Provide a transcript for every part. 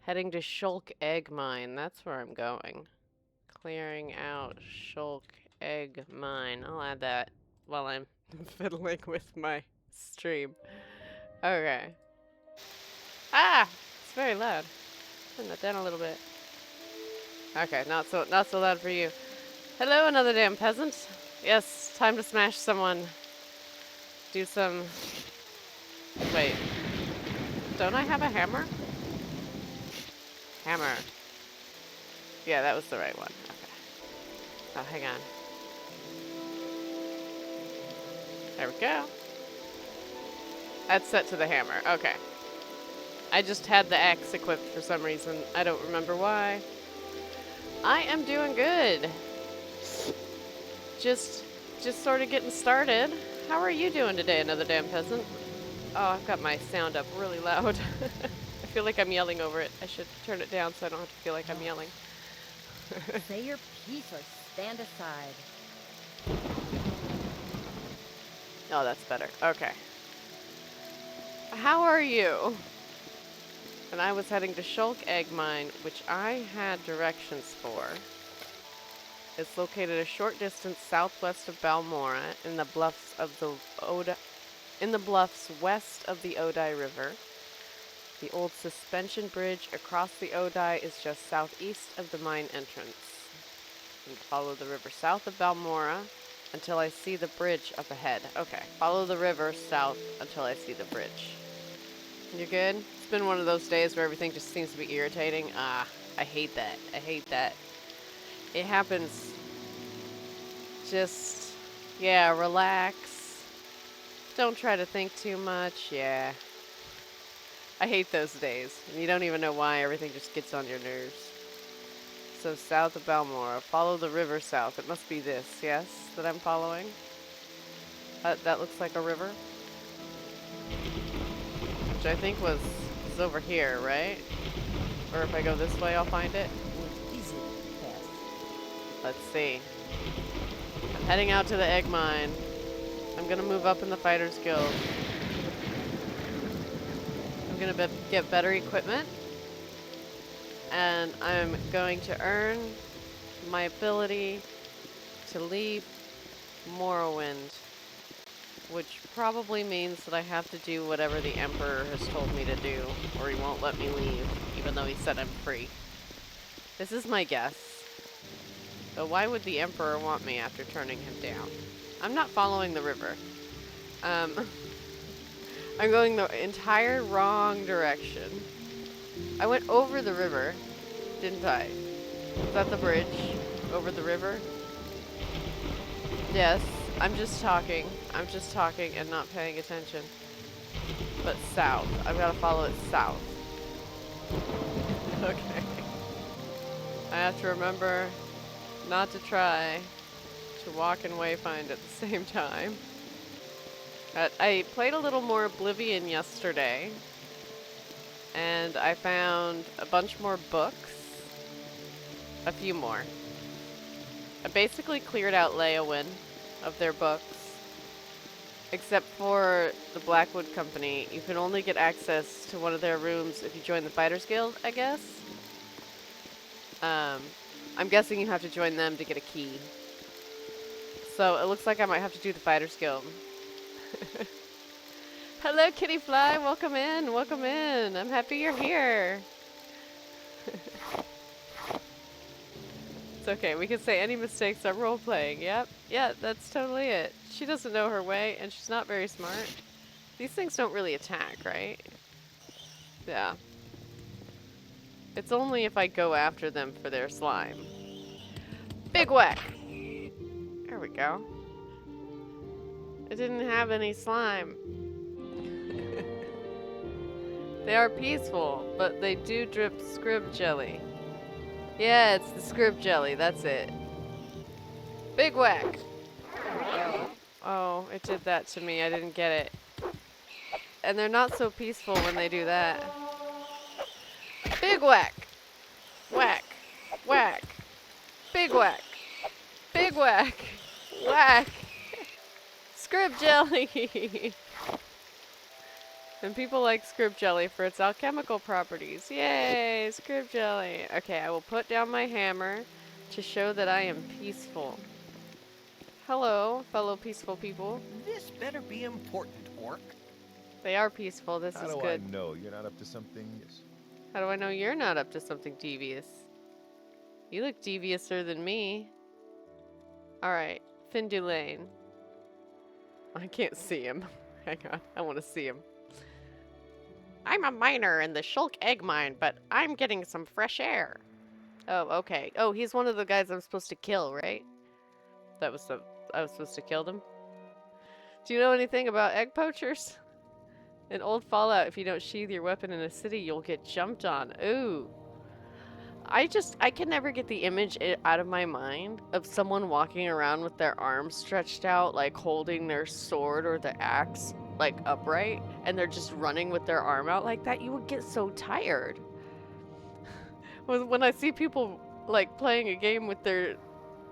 Heading to Shulk Egg Mine. That's where I'm going. Clearing out Shulk Egg Mine. I'll add that while I'm fiddling with my stream. Okay. Ah! It's very loud. Turn that down a little bit. Okay, not so loud for you. Hello, another damn peasant. Yes, time to smash someone. Do some... Wait. Don't I have a hammer? Hammer. Yeah, that was the right one. Okay. Oh, hang on. There we go. That's set to the hammer. Okay. I just had the axe equipped for some reason. I don't remember why. I am doing good. Just sort of getting started. How are you doing today, another damn peasant? Oh, I've got my sound up really loud. I feel like I'm yelling over it. I should turn it down so I don't have to feel like I'm yelling. Say your piece or stand aside. Oh, that's better. Okay. How are you? And I was heading to Shulk Egg Mine, which I had directions for. It's located a short distance southwest of Balmora in the bluffs of the west of the Odai River. The old suspension bridge across the Odai is just southeast of the mine entrance. And follow the river south of Balmora until I see the bridge up ahead. Okay, follow the river south until I see the bridge. You good? It's been one of those days where everything just seems to be irritating. Ah, I hate that. I hate that. It happens. Just, yeah, relax. Don't try to think too much. Yeah. I hate those days. And you don't even know why. Everything just gets on your nerves. So south of Balmora. Follow the river south. It must be this, yes, that I'm following. That looks like a river. Which I think was over here, right? Or if I go this way, I'll find it. What is it, Beth? Let's see. I'm heading out to the egg mine. I'm gonna move up in the Fighters Guild. I'm gonna get better equipment. And I'm going to earn my ability to leave Morrowind. Which probably means that I have to do whatever the Emperor has told me to do, or he won't let me leave, even though he said I'm free. This is my guess. But why would the Emperor want me after turning him down? I'm not following the river. I'm going the entire wrong direction. I went over the river, didn't I? Was that the bridge over the river? Yes. I'm just talking and not paying attention. But south. I've got to follow it south. Okay. I have to remember not to try to walk and wayfind at the same time. I played a little more Oblivion yesterday. And I found a bunch more books. A few more. I basically cleared out Leowyn of their books, except for the Blackwood Company. You can only get access to one of their rooms if you join the Fighters Guild, I guess. I'm guessing you have to join them to get a key. So it looks like I might have to do the Fighters Guild. Hello, Kitty Fly. Welcome in. Welcome in. I'm happy you're here. It's okay. We can say any mistakes are role-playing. Yep. Yeah, that's totally it. She doesn't know her way, and she's not very smart. These things don't really attack, right? Yeah. It's only if I go after them for their slime. Big whack! There we go. It didn't have any slime. They are peaceful, but they do drip scrib jelly. Yeah, it's the scrib jelly, that's it. Big whack! Oh, it did that to me, I didn't get it. And they're not so peaceful when they do that. Big whack! Whack! Whack! Big whack! Big whack! Whack! Scrib jelly! And people like scrib jelly for its alchemical properties. Yay, scrib jelly. Okay, I will put down my hammer to show that I am peaceful. Hello, fellow peaceful people. This better be important, Orc. They are peaceful. This How is do good. I know you're not up to something? Yes. How do I know you're not up to something devious? You look deviouser than me. Alright, Findulane. I can't see him. Hang on, I want to see him. I'm a miner in the Shulk egg mine, but I'm getting some fresh air. Oh, okay. Oh, he's one of the guys I'm supposed to kill, right? I was supposed to kill them. Do you know anything about egg poachers? In old Fallout, if you don't sheath your weapon in a city, you'll get jumped on. Ooh. I can never get the image out of my mind of someone walking around with their arms stretched out, like holding their sword or the axe, like upright, and they're just running with their arm out like that. You would get so tired. When I see people like playing a game with their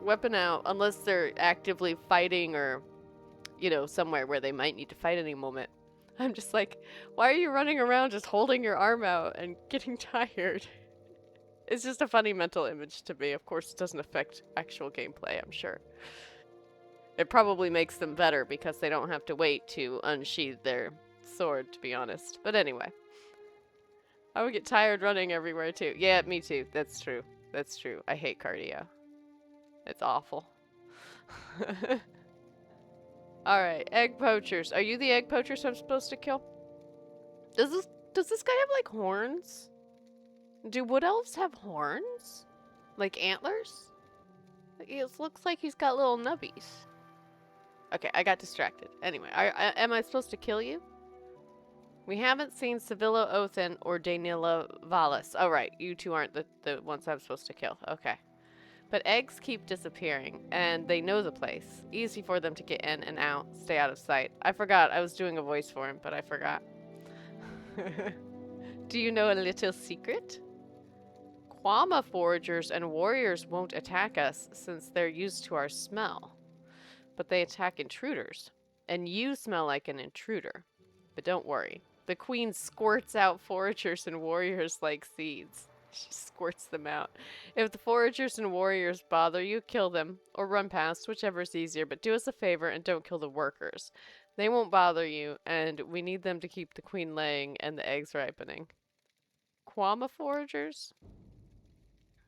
weapon out, unless they're actively fighting or, you know, somewhere where they might need to fight any moment, I'm just like, why are you running around just holding your arm out and getting tired? It's just a funny mental image to me. Of course, it doesn't affect actual gameplay, I'm sure. It probably makes them better because they don't have to wait to unsheath their sword, to be honest. But anyway. I would get tired running everywhere, too. Yeah, me too. That's true. That's true. I hate cardio. It's awful. Alright, egg poachers. Are you the egg poachers I'm supposed to kill? Does this guy have, like, horns? Do wood elves have horns? Like antlers? It looks like he's got little nubbies. Okay, I got distracted. Anyway, am I supposed to kill you? We haven't seen Sevilla Othen or Danila Vallis. Oh, right. You two aren't the ones I'm supposed to kill. Okay. But eggs keep disappearing, and they know the place. Easy for them to get in and out, stay out of sight. I forgot. I was doing a voice for him, but I forgot. Do you know a little secret? Quama foragers and warriors won't attack us since they're used to our smell. But they attack intruders. And you smell like an intruder. But don't worry. The queen squirts out foragers and warriors like seeds. She squirts them out. If the foragers and warriors bother you, kill them. Or run past, whichever's easier. But do us a favor and don't kill the workers. They won't bother you, and we need them to keep the queen laying and the eggs ripening. Quama foragers?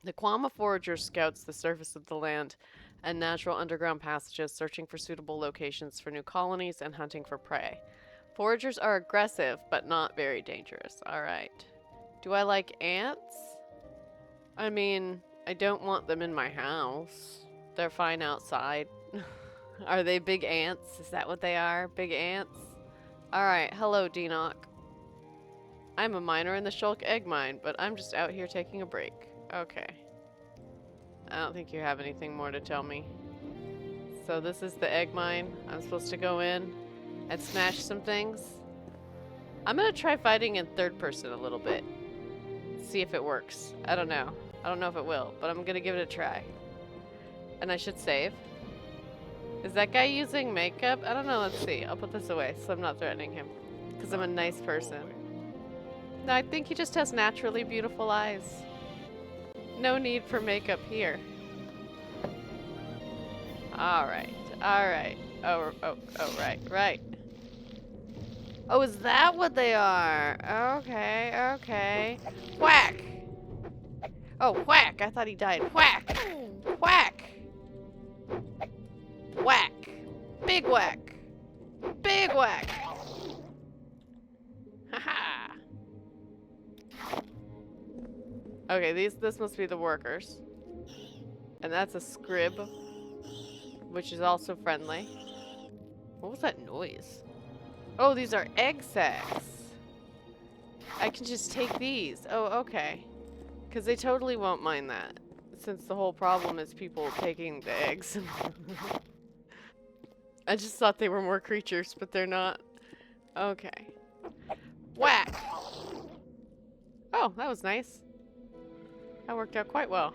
The Quama Forager scouts the surface of the land and natural underground passages, searching for suitable locations for new colonies and hunting for prey. Foragers are aggressive, but not very dangerous. Alright. Do I like ants? I mean, I don't want them in my house. They're fine outside. Are they big ants? Is that what they are? Big ants? Alright, hello, Denock. I'm a miner in the Shulk egg mine, but I'm just out here taking a break. Okay. I don't think you have anything more to tell me. So this is the egg mine. I'm supposed to go in and smash some things. I'm gonna try fighting in third person a little bit. See if it works. I don't know. I don't know if it will, but I'm gonna give it a try. And I should save. Is that guy using makeup? I don't know. Let's see. I'll put this away so I'm not threatening him. Because I'm a nice person. No, I think he just has naturally beautiful eyes. No need for makeup here. Alright, alright. Oh, right. Oh, is that what they are? Okay, okay. Whack! Oh, whack! I thought he died. Whack! Whack! Whack! Big whack! Big whack! Haha! Okay, this must be the workers. And that's a scrib, which is also friendly. What was that noise? Oh, these are egg sacs. I can just take these. Oh, okay. Because they totally won't mind that, since the whole problem is people taking the eggs. I just thought they were more creatures, but they're not. Okay. Whack! Oh, that was nice. That worked out quite well.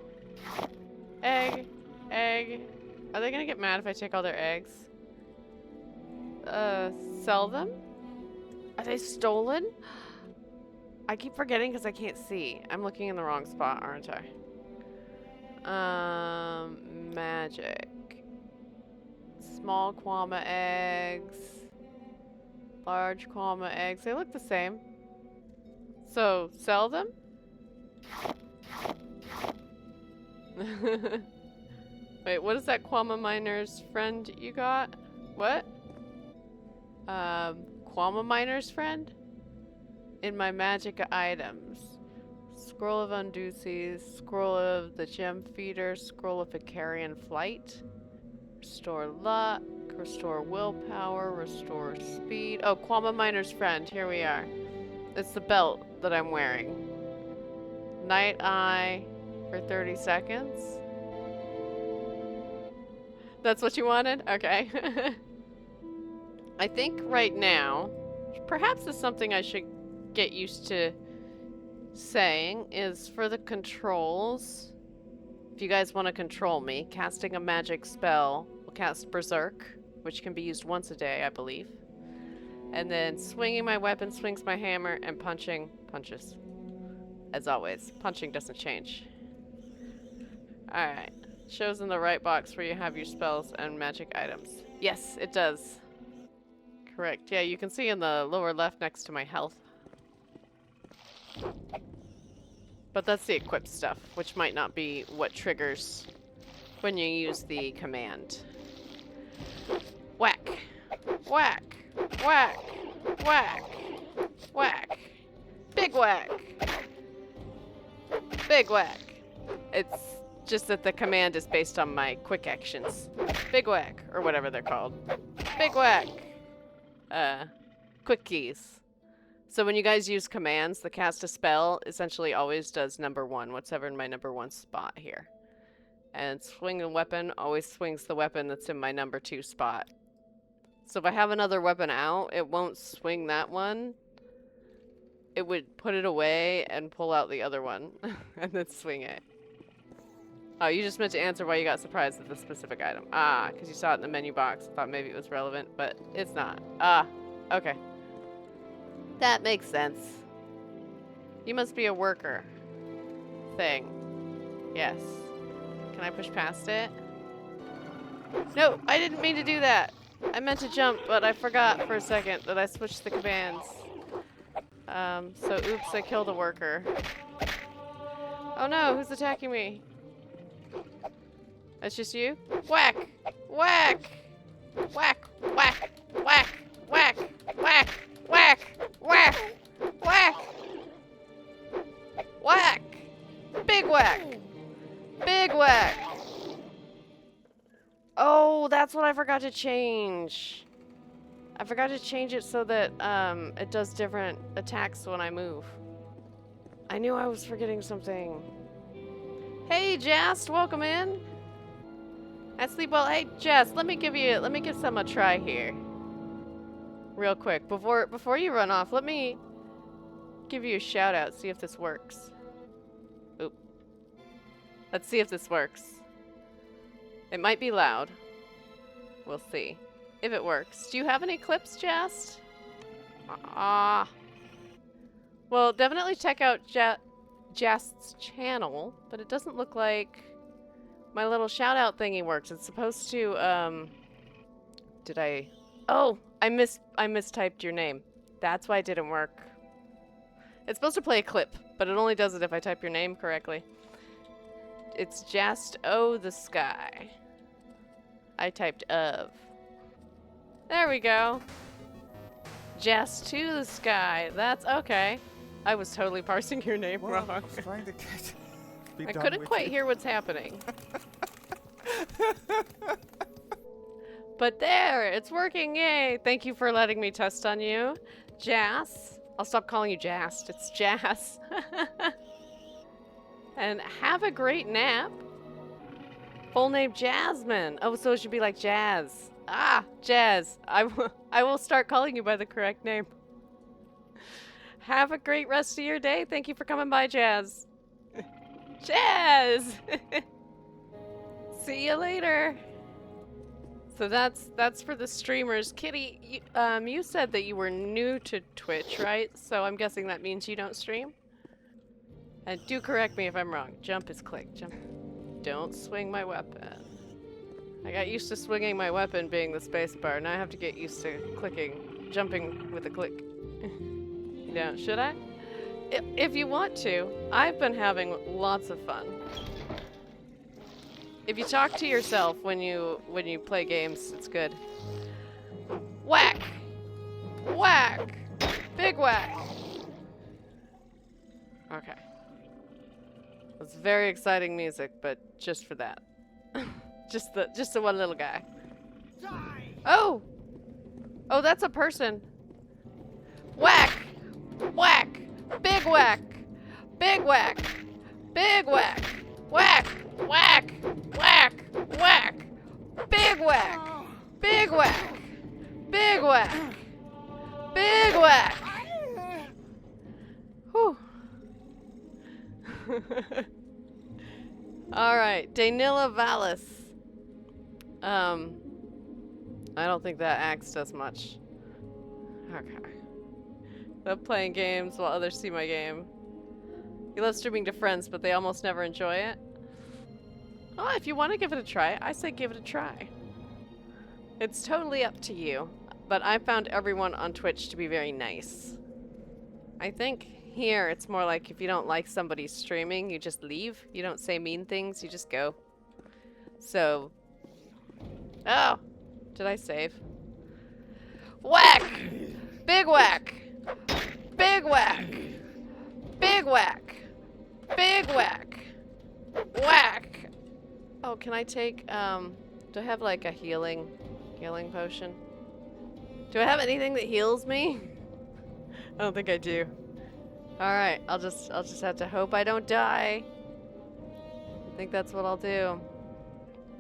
Egg. Egg. Are they gonna get mad if I take all their eggs? Sell them? Are they stolen? I keep forgetting because I can't see. I'm looking in the wrong spot, aren't I? Magic. Small Kwama eggs. Large Kwama eggs. They look the same. So, sell them? Wait, what is that Kwama miner's friend you got? What? Kwama miner's friend? In my magic items. Scroll of Unduces, Scroll of the Gem Feeder, Scroll of Vicarian Flight. Restore luck, restore willpower, restore speed. Oh, Kwama miner's friend, here we are. It's the belt that I'm wearing. Night Eye for 30 seconds. That's what you wanted? Okay. I think right now, perhaps it's something I should get used to saying, is for the controls. If you guys want to control me, casting a magic spell will cast Berserk, which can be used once a day, I believe. And then swinging my weapon swings my hammer, and punching punches. As always, punching doesn't change. Alright. Shows in the right box where you have your spells and magic items. Yes, it does. Correct. Yeah, you can see in the lower left next to my health. But that's the equipped stuff, which might not be what triggers when you use the command. Whack. Whack. Whack. Whack. Whack. Big whack. Big whack. It's just that the command is based on my quick actions. Big whack, or whatever they're called. Big whack. Quick keys. So when you guys use commands, the cast a spell essentially always does number 1, whatever in my number 1 spot here. And swing a weapon always swings the weapon that's in my number 2 spot. So if I have another weapon out, it won't swing that one. It would put it away and pull out the other one and then swing it. Oh, you just meant to answer why you got surprised at the specific item. Ah, because you saw it in the menu box. I thought maybe it was relevant, but it's not. Ah, okay. That makes sense. You must be a worker. Thing. Yes. Can I push past it? No, I didn't mean to do that. I meant to jump, but I forgot for a second that I switched the commands. So oops, I killed a worker. Oh no, who's attacking me? That's just you? Whack! Whack! Whack! Whack! Whack! Whack! Whack! Whack! Whack! Whack! Whack! Big whack! Big whack! Oh, that's what I forgot to change. I forgot to change it so that it does different attacks when I move. I knew I was forgetting something. Hey, Jast, welcome in. I sleep well. Hey, Jast, let me give some a try here. Real quick, before you run off, let me give you a shout out, see if this works. Oop. Let's see if this works. It might be loud. We'll see if it works. Do you have any clips, Jast? Well, definitely check out Jast's channel, but it doesn't look like my little shout out thingy works. It's supposed to, Oh, I mistyped your name. That's why it didn't work. It's supposed to play a clip, but it only does it if I type your name correctly. It's Just O the Sky. I typed of. There we go. Just to the sky. That's okay. I was totally parsing your name wrong. I was trying to I couldn't quite hear what's happening. But there, it's working, yay! Thank you for letting me test on you. Jas. I'll stop calling you Jast, it's Jas. And have a great nap. Full name Jasmine. Oh, so it should be like Jazz. Ah, Jazz. I will start calling you by the correct name. Have a great rest of your day. Thank you for coming by, Jazz. Jazz! See you later. So that's for the streamers. Kitty, you said that you were new to Twitch, right? So I'm guessing that means you don't stream? And do correct me if I'm wrong. Jump is click. Jump. Don't swing my weapon. I got used to swinging my weapon being the space bar. Now I have to get used to jumping with a click. You don't, should I? If you want to. I've been having lots of fun. If you talk to yourself when you play games, it's good. Whack! Whack! Big whack! Okay. It's very exciting music, but just for that. just the one little guy. Oh! Oh, that's a person. Whack! Whack! Big whack! Big whack! Big whack! Whack! Whack! Whack! Whack! Big whack! Big whack! Big whack! Big whack! Whew. Alright, Danila Valis. I don't think that axe does much. Okay. Love playing games while others see my game. You love streaming to friends, but they almost never enjoy it. Oh, if you want to give it a try, I say give it a try. It's totally up to you, but I found everyone on Twitch to be very nice. I think here it's more like if you don't like somebody streaming, you just leave. You don't say mean things, you just go. So... Oh! Did I save? Whack! Big whack! Big whack! Big whack! Big whack! Whack! Oh, can I take, do I have like a healing potion? Do I have anything that heals me? I don't think I do. Alright, I'll just have to hope I don't die. I think that's what I'll do.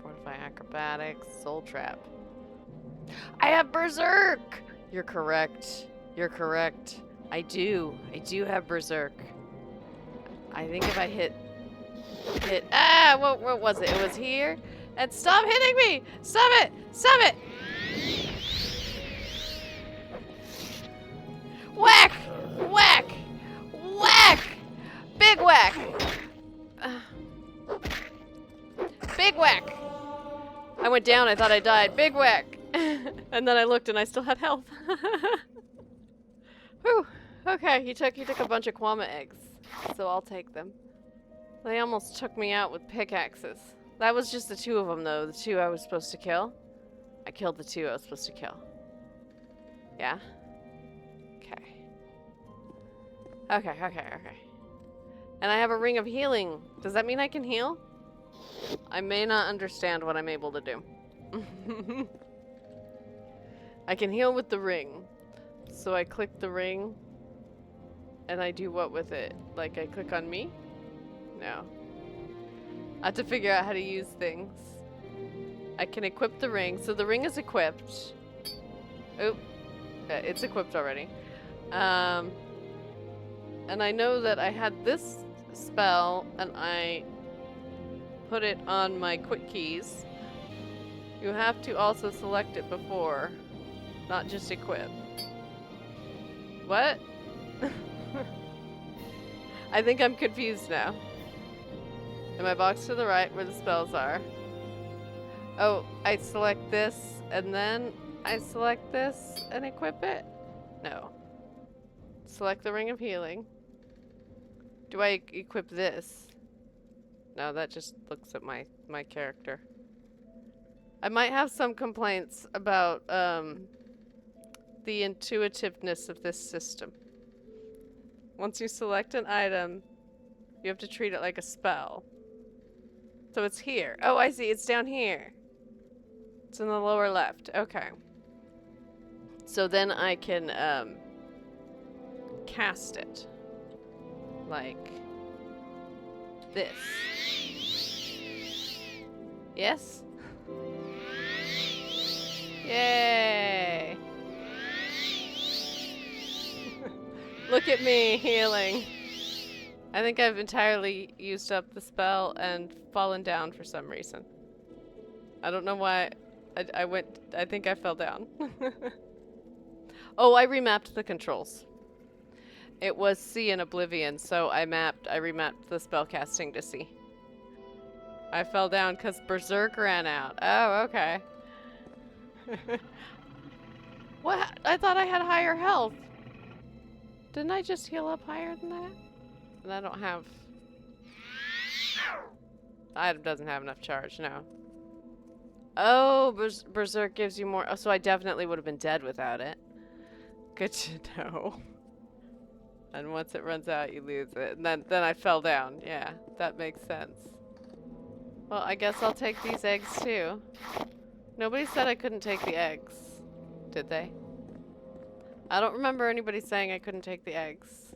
Fortify acrobatics, soul trap. I have berserk! You're correct. You're correct. I do have berserk. I think if I hit, what was it? It was here. And stop hitting me! Stop it! Stop it! Whack! Whack! Whack! Big whack! Big whack! I went down, I thought I died. Big whack! And then I looked and I still had health. Whew. Okay, he took a bunch of Kwama eggs. So I'll take them. They almost took me out with pickaxes. That was just the two of them though, the two I was supposed to kill. I killed the two I was supposed to kill. Yeah? Okay. Okay. And I have a ring of healing. Does that mean I can heal? I may not understand what I'm able to do. I can heal with the ring. So I click the ring. And I do what with it? Like I click on me? No. I have to figure out how to use things. I can equip the ring. So the ring is equipped. Oop. It's equipped already. And I know that I had this spell and I put it on my quick keys. You have to also select it before, not just equip. What? I think I'm confused now. In my box to the right where the spells are. Oh, I select this and then I select this and equip it? No. Select the Ring of Healing. Do I equip this? No, that just looks at my character. I might have some complaints about the intuitiveness of this system. Once you select an item, you have to treat it like a spell. So it's here. Oh, I see. It's down here. It's in the lower left. Okay. So then I can cast it. Like this. Yes? Yay! Look at me healing. I think I've entirely used up the spell and fallen down for some reason. I don't know why. I think I fell down. Oh, I remapped the controls. It was C in Oblivion, so I remapped the spellcasting to C. I fell down because Berserk ran out. Oh, okay. What? I thought I had higher health. Didn't I just heal up higher than that? And I don't have... The item doesn't have enough charge, no. Oh, Berserk gives you more... Oh, so I definitely would have been dead without it. Good to know. And once it runs out, you lose it. And then I fell down. Yeah, that makes sense. Well, I guess I'll take these eggs too. Nobody said I couldn't take the eggs, did they? I don't remember anybody saying I couldn't take the eggs.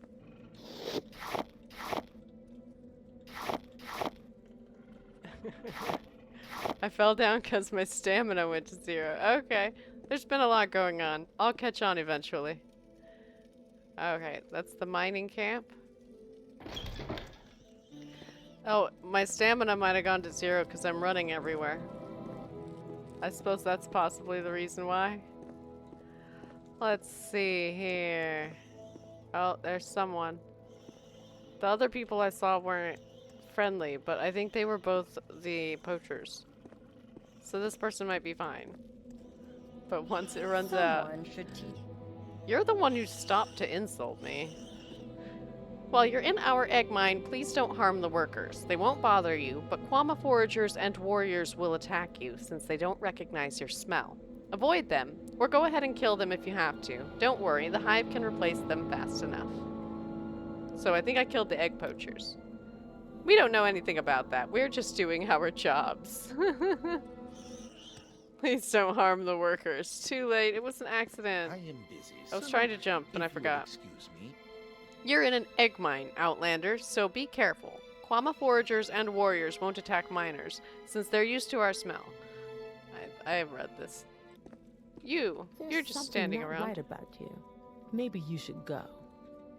I fell down because my stamina went to 0. Okay, there's been a lot going on. I'll catch on eventually. Okay, that's the mining camp. Oh, my stamina might have gone to 0 because I'm running everywhere. I suppose that's possibly the reason why. Let's see here. Oh, there's someone. The other people I saw weren't friendly, but I think they were both the poachers. So this person might be fine. But once it runs out... Someone should teach. You're the one who stopped to insult me. While you're in our egg mine, please don't harm the workers. They won't bother you, but Quama foragers and warriors will attack you since they don't recognize your smell. Avoid them, or go ahead and kill them if you have to. Don't worry, the hive can replace them fast enough. So I think I killed the egg poachers. We don't know anything about that. We're just doing our jobs. Please don't harm the workers. Too late. It was an accident. I am busy. I was trying to jump and I forgot. Excuse me. You're in an egg mine, Outlander, so be careful. Quama foragers and warriors won't attack miners, since they're used to our smell. I have read this. You're just standing not around. Right about you. Maybe you should go.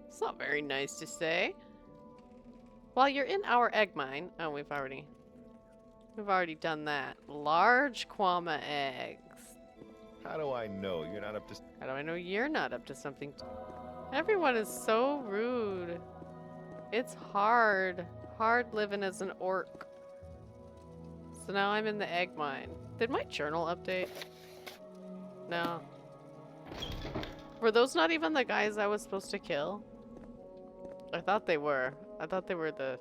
It's not very nice to say. While you're in our egg mine, oh, we've already done that. Large Quama eggs. How do I know you're not up to... How do I know you're not up to something? Everyone is so rude. It's hard. Hard living as an orc. So now I'm in the egg mine. Did my journal update? No. Were those not even the guys I was supposed to kill? I thought they were. I thought they were the...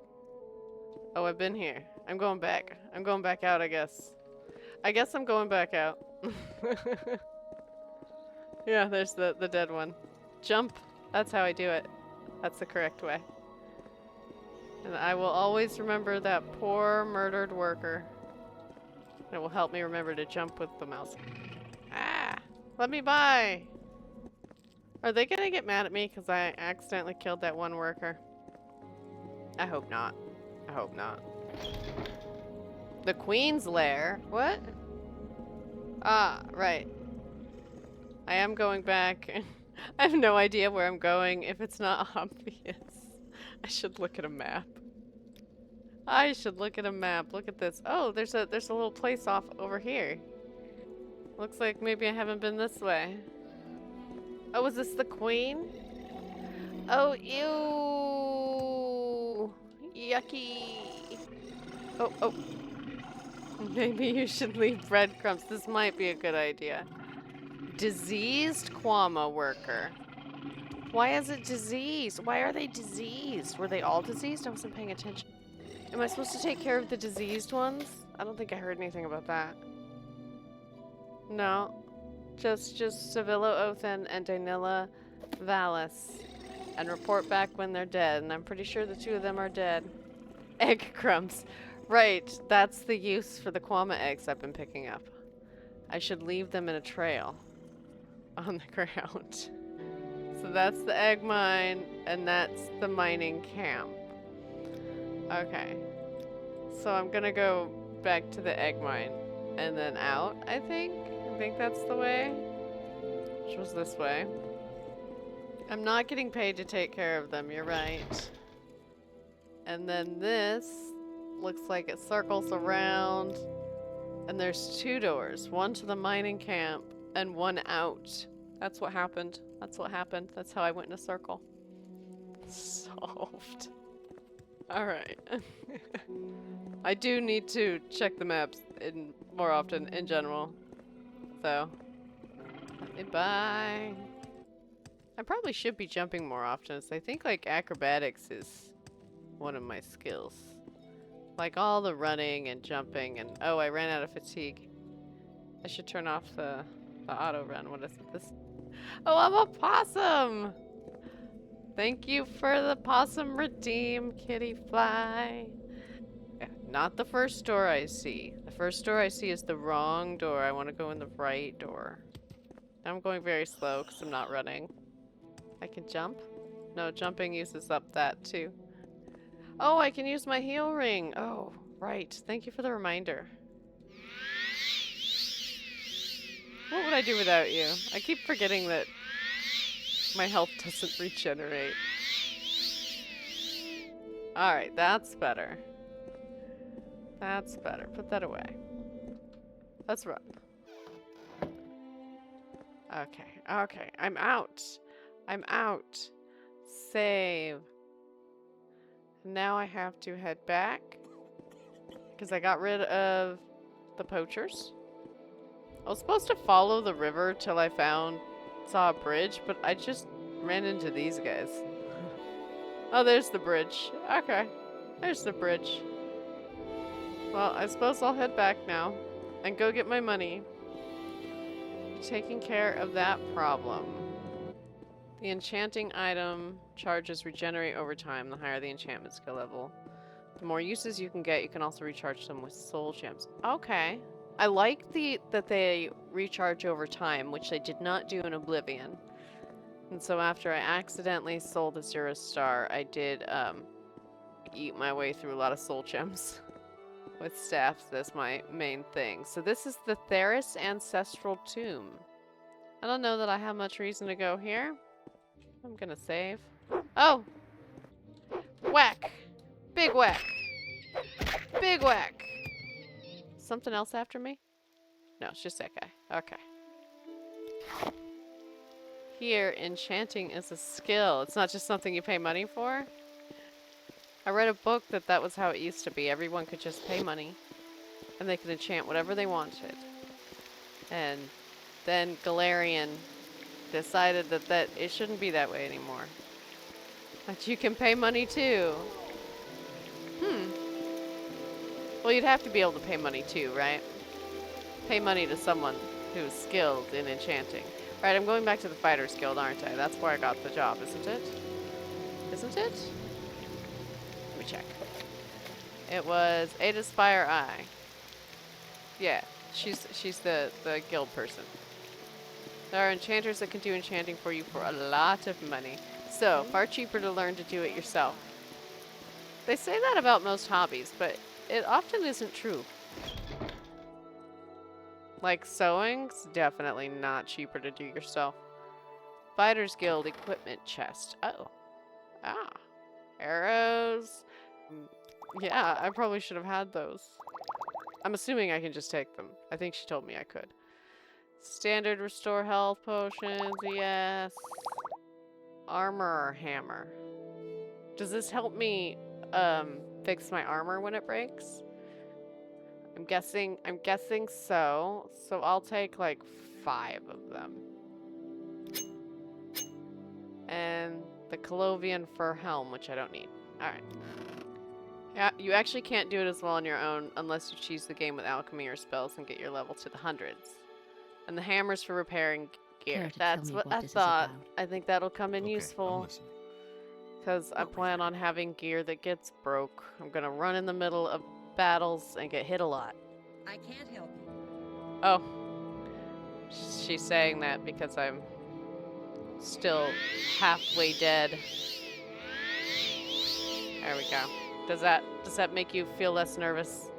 Oh, I've been here. I'm going back. I'm going back out, I guess. I guess I'm going back out. Yeah, there's the dead one. Jump. That's how I do it. That's the correct way. And I will always remember that poor murdered worker. It will help me remember to jump with the mouse. Ah! Let me by! Are they gonna get mad at me because I accidentally killed that one worker? I hope not. I hope not. The Queen's Lair? What? Ah, right. I am going back. I have no idea where I'm going if it's not obvious. I should look at a map. I should look at a map. Look at this. Oh, there's a little place off over here. Looks like maybe I haven't been this way. Oh, is this the Queen? Oh, ew. Yucky. Oh. Maybe you should leave breadcrumbs. This might be a good idea. Diseased Quama worker. Why is it diseased? Why are they diseased? Were they all diseased? I wasn't paying attention. Am I supposed to take care of the diseased ones? I don't think I heard anything about that. No. Just Savilla Othen and Dainilla Valis. And report back when they're dead. And I'm pretty sure the 2 of them are dead. Egg crumbs. Right, that's the use for the Quama eggs I've been picking up. I should leave them in a trail on the ground. So that's the egg mine, and that's the mining camp. Okay. So I'm gonna go back to the egg mine, and then out, I think? I think that's the way. Which was this way. I'm not getting paid to take care of them, you're right. And then this looks like it circles around And there's 2 doors, one to the mining camp and one out. That's what happened. That's what happened. That's how I went in a circle. Solved. Alright. I do need to check the maps more often in general. So. Bye. I probably should be jumping more often. So I think like acrobatics is one of my skills. Like all the running and jumping and oh, I ran out of fatigue. I should turn off the auto run. What is this? Oh, I'm a possum! Thank you for the possum redeem, kitty fly. Yeah, not the first door I see. The first door I see is the wrong door. I want to go in the right door. I'm going very slow because I'm not running. I can jump? No, jumping uses up that too. Oh, I can use my heal ring. Oh, right. Thank you for the reminder. What would I do without you? I keep forgetting that my health doesn't regenerate. Alright, that's better. That's better. Put that away. Let's run. Okay, okay. I'm out. I'm out. Save. Now I have to head back. Because I got rid of the poachers. I was supposed to follow the river till I saw a bridge, but I just ran into these guys. Oh, there's the bridge. Okay. There's the bridge. Well, I suppose I'll head back now and go get my money. Taking care of that problem. The enchanting item charges regenerate over time the higher the enchantment skill level. The more uses you can get, you can also recharge them with soul gems. Okay. I like that they recharge over time, which they did not do in Oblivion. And so after I accidentally sold a 0 star, I did eat my way through a lot of soul gems. With staffs as my main thing. So this is the Theris Ancestral Tomb. I don't know that I have much reason to go here. I'm gonna save. Oh! Whack! Big whack! Big whack! Something else after me? No, it's just that guy. Okay. Here, enchanting is a skill. It's not just something you pay money for. I read a book that was how it used to be. Everyone could just pay money. And they could enchant whatever they wanted. And then Galarian decided that it shouldn't be that way anymore. But you can pay money too. Well, you'd have to be able to pay money too, right? Pay money to someone who's skilled in enchanting. Alright, I'm going back to the Fighters Guild, aren't I? That's where I got the job, isn't it? Isn't it? Let me check. It was Ada Spire Eye. Yeah, she's the guild person. There are enchanters that can do enchanting for you for a lot of money. So, far cheaper to learn to do it yourself. They say that about most hobbies, but it often isn't true. Like sewing's definitely not cheaper to do yourself. Fighters Guild equipment chest. Oh. Ah. Arrows. Yeah, I probably should have had those. I'm assuming I can just take them. I think she told me I could. Standard restore health potions, yes. Armor hammer. Does this help me fix my armor when it breaks? I'm guessing so. So I'll take like 5 of them. And the Colovian fur helm, which I don't need. Alright. Yeah, you actually can't do it as well on your own unless you choose the game with alchemy or spells and get your level to the hundreds. And the hammer's for repairing gear. That's what I thought. I think that'll come in useful. Because I plan on having gear that gets broke. I'm gonna run in the middle of battles and get hit a lot. I can't help you. Oh. She's saying that because I'm still halfway dead. There we go. Does that make you feel less nervous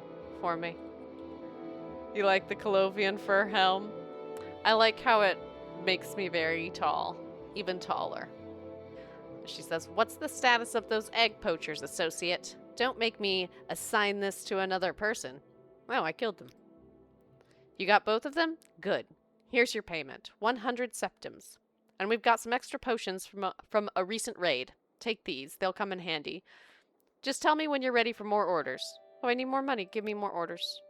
for me? You like the Colovian fur helm? I like how it makes me very tall. Even taller. She says, "What's the status of those egg poachers, associate? Don't make me assign this to another person." Oh, I killed them. You got both of them? Good. Here's your payment. 100 septims. And we've got some extra potions from a recent raid. Take these. They'll come in handy. Just tell me when you're ready for more orders. Oh, I need more money. Give me more orders.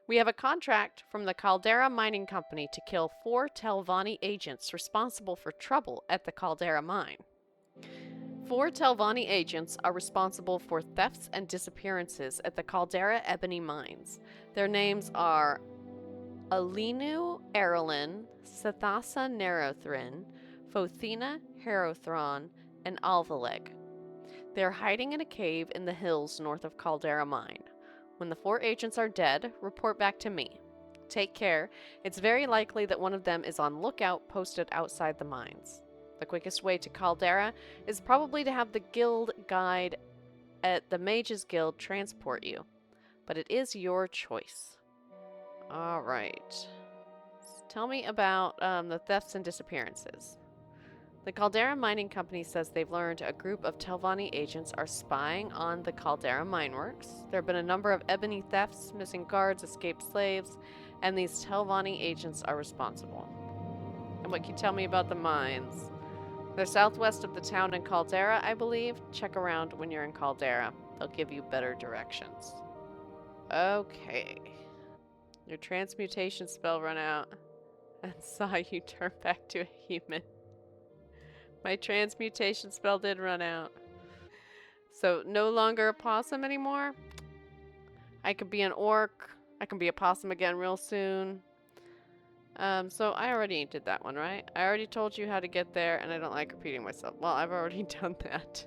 We have a contract from the Caldera Mining Company to kill 4 Telvanni agents responsible for trouble at the Caldera mine. 4 Telvanni agents are responsible for thefts and disappearances at the Caldera Ebony mines. Their names are Alinu Erlin, Sethasa Nerothrin, Fothina Herothron, and Alvaleg. They're hiding in a cave in the hills north of Caldera Mine. When the 4 agents are dead, report back to me. Take care. It's very likely that one of them is on lookout posted outside the mines. The quickest way to Caldera is probably to have the guild guide at the Mages Guild transport you. But it is your choice. Alright. Tell me about the thefts and disappearances. The Caldera Mining Company says they've learned a group of Telvanni agents are spying on the Caldera mineworks. There have been a number of ebony thefts, missing guards, escaped slaves, and these Telvanni agents are responsible. And what can you tell me about the mines? They're southwest of the town in Caldera, I believe. Check around when you're in Caldera. They'll give you better directions. Okay. Your transmutation spell run out and saw you turn back to a human. My transmutation spell did run out. So no longer a possum anymore? I could be an orc. I can be a possum again real soon. So I already did that one, right? I already told you how to get there, and I don't like repeating myself. Well, I've already done that.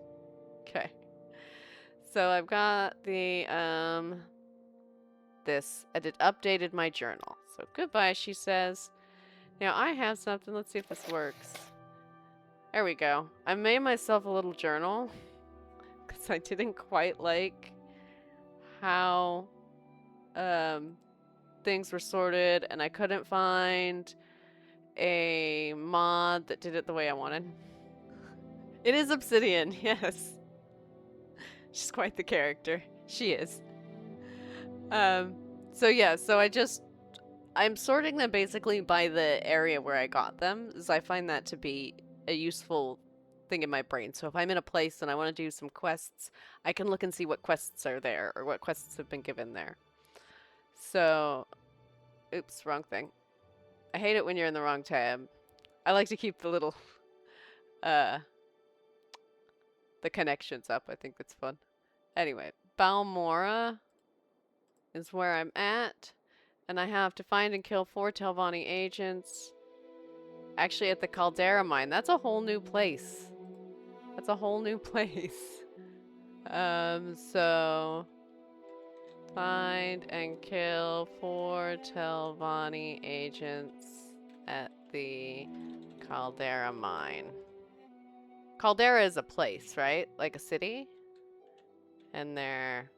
Okay. So I've got the, this. I did updated my journal. So goodbye, she says. Now I have something. Let's see if this works. There we go. I made myself a little journal because I didn't quite like how, things were sorted, and I couldn't find a mod that did it the way I wanted. It is Obsidian, yes. She's quite the character. She is. So yeah, so I'm sorting them basically by the area where I got them, as I find that to be a useful thing in my brain. So if I'm in a place and I want to do some quests, I can look and see what quests are there, or what quests have been given there. So, oops, wrong thing. I hate it when you're in the wrong tab. I like to keep the little, the connections up. I think that's fun. Anyway, Balmora is where I'm at. And I have to find and kill 4 Telvanni agents. Actually, at the Caldera mine. That's a whole new place. That's a whole new place. So... find and kill 4 Telvanni agents at the Caldera mine. Caldera is a place, right? Like a city? And they're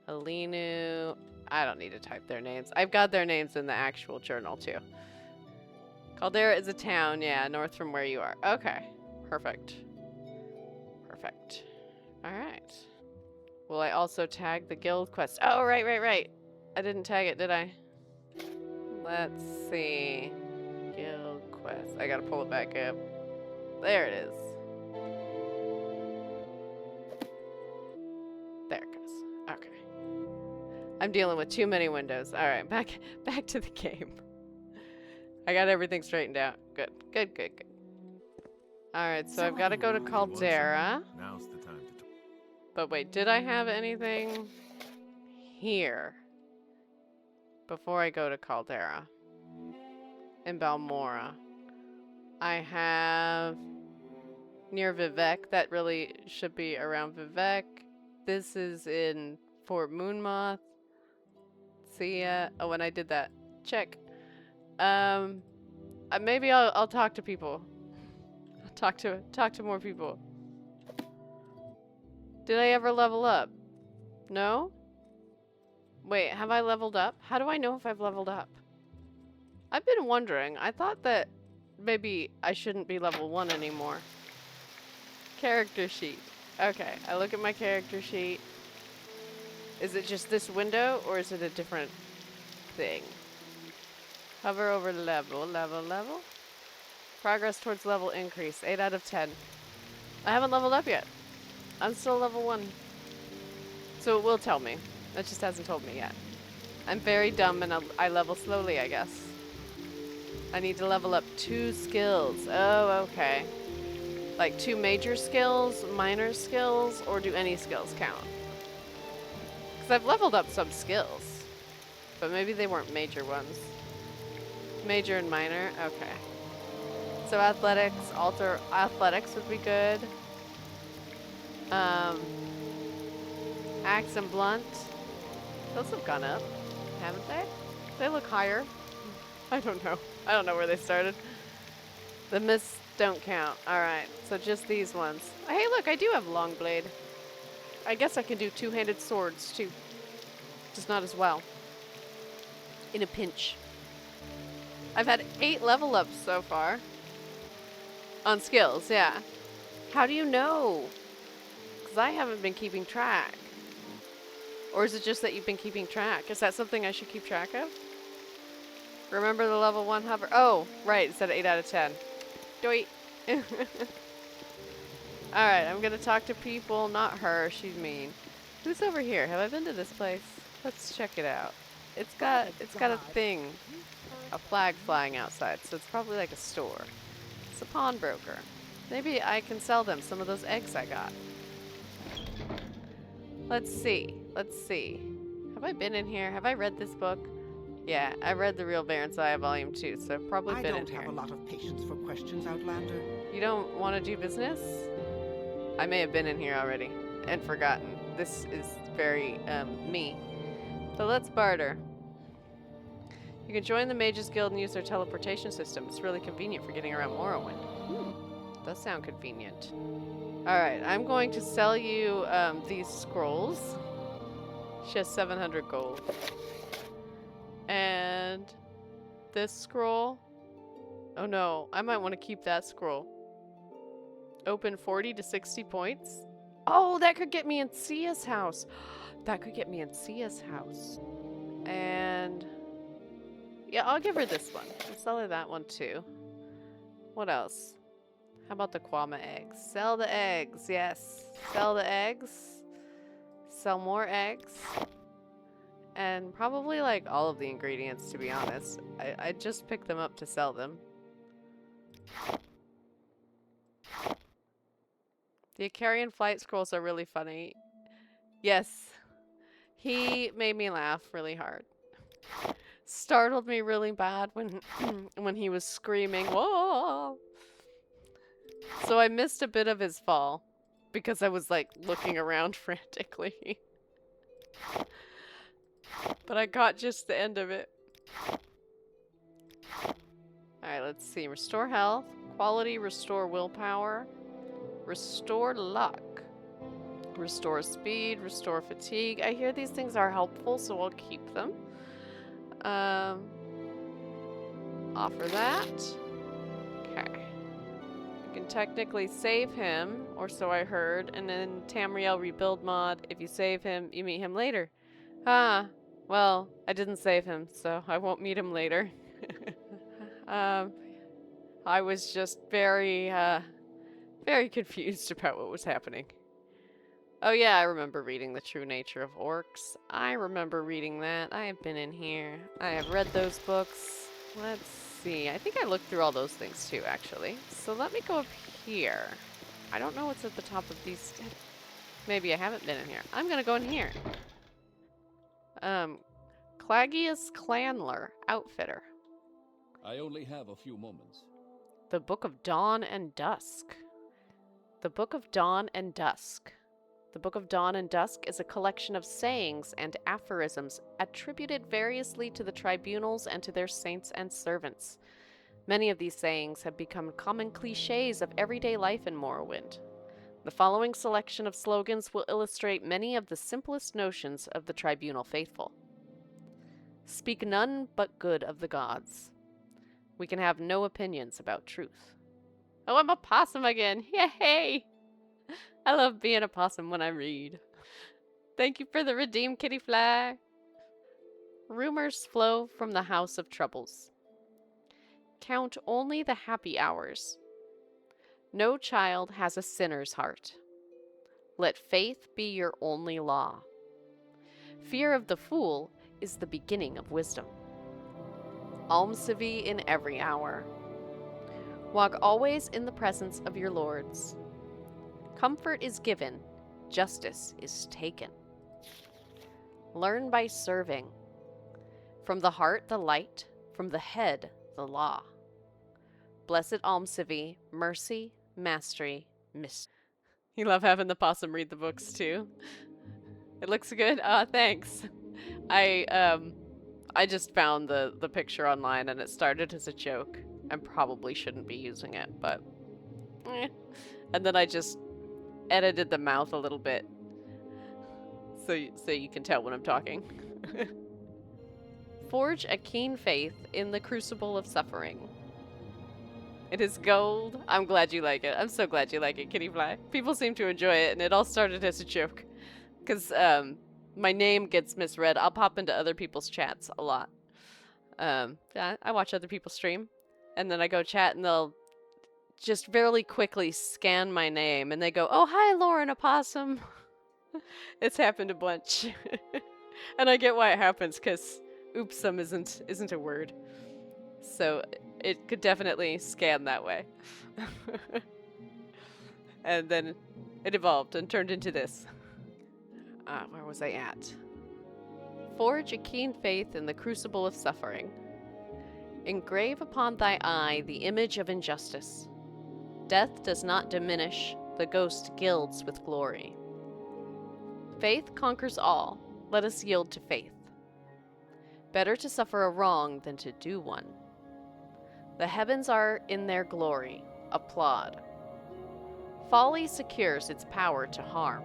Alinu. I don't need to type their names. I've got their names in the actual journal too. Caldera is a town, yeah, north from where you are. Okay. Perfect. Perfect. Alright. Will I also tag the guild quest? Oh, right. I didn't tag it, did I? Let's see. Guild quest. I gotta pull it back up. There it is. There it goes. Okay. I'm dealing with too many windows. Alright, back to the game. I got everything straightened out. Good. Alright, so I've got to go to Caldera. Now's the time to talk. But wait, did I have anything here before I go to Caldera? In Balmora. I have near Vivec. That really should be around Vivec. This is in Fort Moonmoth. See ya. Oh, and I did that. Check. Maybe I'll talk to people. I'll talk to more people. Did I ever level up? No? Wait, have I leveled up? How do I know if I've leveled up? I've been wondering. I thought that maybe I shouldn't be level 1 anymore. Character sheet. Okay, I look at my character sheet. Is it just this window, or is it a different thing? Hover over level. Progress towards level increase, 8 out of 10. I haven't leveled up yet. I'm still level 1. So it will tell me. It just hasn't told me yet. I'm very dumb and I level slowly, I guess. I need to level up 2 skills. Oh, okay. Like 2 major skills, minor skills, or do any skills count? Because I've leveled up some skills. But maybe they weren't major ones. Major and minor? Okay. So athletics, athletics would be good. Axe and blunt. Those have gone up, haven't they? They look higher. I don't know. I don't know where they started. The mists don't count. Alright, so just these ones. Hey look, I do have long blade. I guess I can do 2-handed swords too. Just not as well. In a pinch. I've had 8 level ups so far. On skills, yeah. How do you know? Because I haven't been keeping track. Or is it just that you've been keeping track? Is that something I should keep track of? Remember the level 1 hover? Oh, right. It said 8 out of 10. Doi. Alright, I'm going to talk to people. Not her. She's mean. Who's over here? Have I been to this place? Let's check it out. It's got a thing. A flag flying outside. So it's probably like a store. It's a pawnbroker. Maybe I can sell them some of those eggs I got. Let's see. Have I been in here? Have I read this book? Yeah, I read The Real Baron's Volume 2, so I've probably been in here. I don't have a lot of patience for questions, Outlander. You don't want to do business? I may have been in here already and forgotten. This is very, me. So let's barter. You can join the Mages Guild and use their teleportation system. It's really convenient for getting around Morrowind. Does sound convenient. Alright, I'm going to sell you these scrolls. She has 700 gold. And this scroll. Oh no, I might want to keep that scroll. Open 40 to 60 points. Oh, that could get me in Sia's house. That could get me in Sia's house. And yeah, I'll give her this one. I'll sell her that one too. What else? How about the Kwama eggs? Sell the eggs, yes. Sell the eggs. Sell more eggs. And probably like all of the ingredients, to be honest. I just picked them up to sell them. The Icarian flight scrolls are really funny. Yes. He made me laugh really hard. Startled me really bad when when he was screaming, "Whoa!" So I missed a bit of his fall because I was like looking around frantically. But I got just the end of it. Alright, let's see. Restore health, quality, restore willpower, restore luck, restore speed, restore fatigue. I hear these things are helpful, so I'll keep them. Offer that. Okay. You can technically save him, or so I heard, and then Tamriel rebuild mod. If you save him, you meet him later. Ah, well, I didn't save him, so I won't meet him later. I was just very confused about what was happening. Oh yeah, I remember reading The True Nature of Orcs. I remember reading that. I have been in here. I have read those books. Let's see. I think I looked through all those things too, actually. So let me go up here. I don't know what's at the top of these. Maybe I haven't been in here. I'm gonna go in here. Clagius Clanler, Outfitter. I only have a few moments. The Book of Dawn and Dusk. The Book of Dawn and Dusk. The Book of Dawn and Dusk is a collection of sayings and aphorisms attributed variously to the tribunals and to their saints and servants. Many of these sayings have become common cliches of everyday life in Morrowind. The following selection of slogans will illustrate many of the simplest notions of the tribunal faithful. Speak none but good of the gods. We can have no opinions about truth. Oh, I'm a possum again! Yay! I love being a possum when I read. Thank you for the redeem, Kitty Fly. Rumors flow from the House of Troubles. Count only the happy hours. No child has a sinner's heart. Let faith be your only law. Fear of the fool is the beginning of wisdom. Almsivi in every hour. Walk always in the presence of your lords. Comfort is given, justice is taken. Learn by serving. From the heart the light, from the head the law. Blessed Almsivi, mercy, mastery, mystery. You love having the possum read the books too. It looks good. Thanks. I just found the picture online and it started as a joke. I probably shouldn't be using it, but and then I just edited the mouth a little bit so you can tell when I'm talking. Forge a keen faith in the crucible of suffering. It is gold. I'm glad you like it. I'm so glad you like it, Kittyfly. People seem to enjoy it, and it all started as a joke. Because my name gets misread. I'll pop into other people's chats a lot. I watch other people stream, and then I go chat, and they'll just very quickly scan my name, and they go, "Oh, hi, Lauren Opossum." It's happened a bunch. And I get why it happens, because oopsum isn't a word. So it could definitely scan that way. And then it evolved and turned into this. Where was I at? Forge a keen faith in the crucible of suffering. Engrave upon thy eye the image of injustice. Death does not diminish, the ghost gilds with glory. Faith conquers all, let us yield to faith. Better to suffer a wrong than to do one. The heavens are in their glory, applaud. Folly secures its power to harm.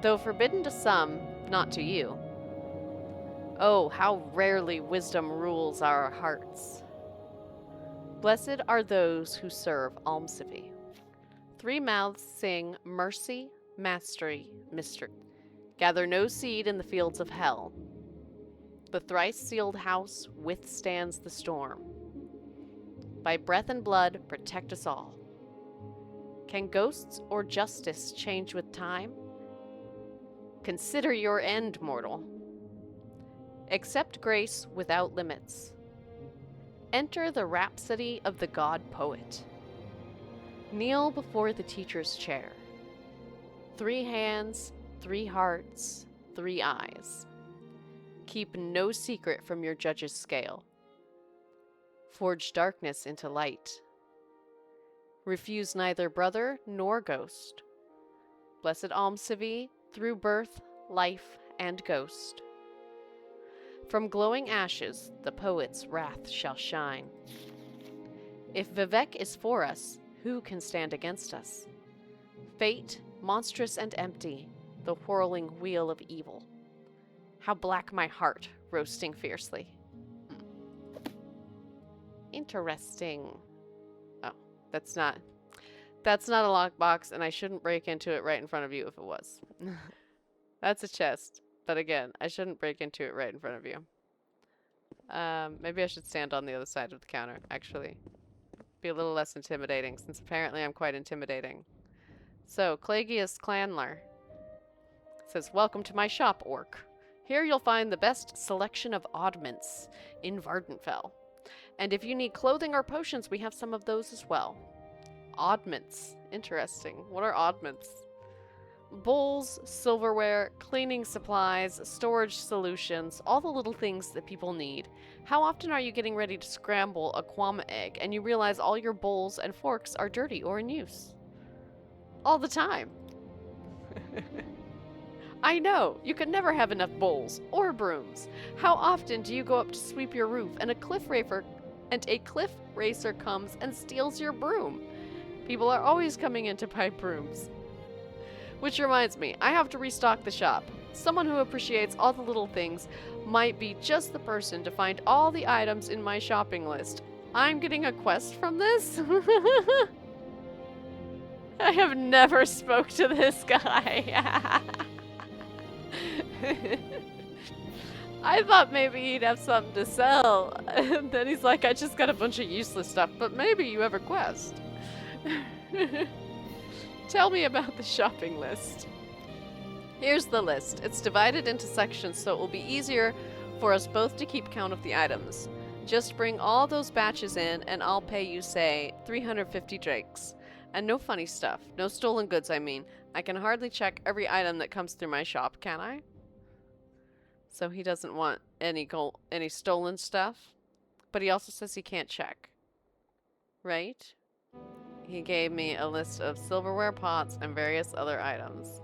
Though forbidden to some, not to you. Oh, how rarely wisdom rules our hearts. Blessed are those who serve Almsivi. Three mouths sing mercy, mastery, mystery. Gather no seed in the fields of hell. The thrice-sealed house withstands the storm. By breath and blood, protect us all. Can ghosts or justice change with time? Consider your end, mortal. Accept grace without limits. Enter the rhapsody of the god poet. Kneel before the teacher's chair. 3 hands, 3 hearts, 3 eyes. Keep no secret from your judge's scale. Forge darkness into light. Refuse neither brother nor ghost. Blessed Almsivi, through birth, life, and ghost. From glowing ashes, the poet's wrath shall shine. If Vivec is for us, who can stand against us? Fate, monstrous and empty, the whirling wheel of evil. How black my heart, roasting fiercely. Interesting. Oh, that's not a lockbox, and I shouldn't break into it right in front of you if it was. That's a chest. But again, I shouldn't break into it right in front of you. Maybe I should stand on the other side of the counter, actually. Be a little less intimidating, since apparently I'm quite intimidating. So, Clagius Clanler says, "Welcome to my shop, Orc. Here you'll find the best selection of oddments in Vvardenfell. And if you need clothing or potions, we have some of those as well." Oddments. Interesting. What are oddments? Bowls, silverware, cleaning supplies, storage solutions, all the little things that people need. How often are you getting ready to scramble a quam egg and you realize all your bowls and forks are dirty or in use? All the time. I know, you can never have enough bowls or brooms. How often do you go up to sweep your roof and a cliff racer comes and steals your broom? People are always coming in to buy brooms. Which reminds me, I have to restock the shop. Someone who appreciates all the little things might be just the person to find all the items in my shopping list. I'm getting a quest from this? I have never spoke to this guy. I thought maybe he'd have something to sell. And then he's like, I just got a bunch of useless stuff, but maybe you have a quest. Tell me about the shopping list. Here's the list. It's divided into sections so it will be easier for us both to keep count of the items. Just bring all those batches in and I'll pay you, say, 350 drakes. And no funny stuff. No stolen goods, I mean. I can hardly check every item that comes through my shop, can I? So he doesn't want any stolen stuff. But he also says he can't check. Right? He gave me a list of silverware, pots, and various other items.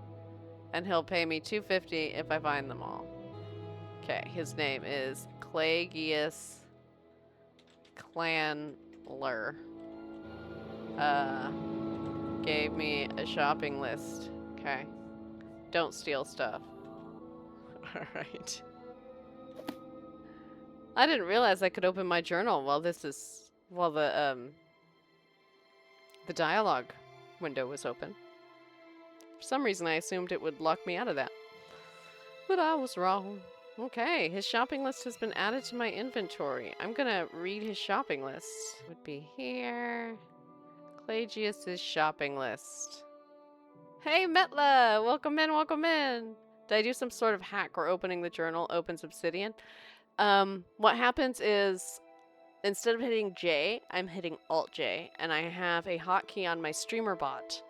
And he'll pay me 250 if I find them all. Okay, his name is Clagius Clanler. Gave me a shopping list. Okay. Don't steal stuff. Alright. I didn't realize I could open my journal while the dialogue window was open. For some reason I assumed it would lock me out of that. But I was wrong. Okay, his shopping list has been added to my inventory. I'm gonna read his shopping list. Would be here. Clagius' shopping list. Hey, Metla! Welcome in, welcome in! Did I do some sort of hack where opening the journal opens Obsidian? What happens is, instead of hitting J, I'm hitting Alt-J, and I have a hotkey on my streamer bot,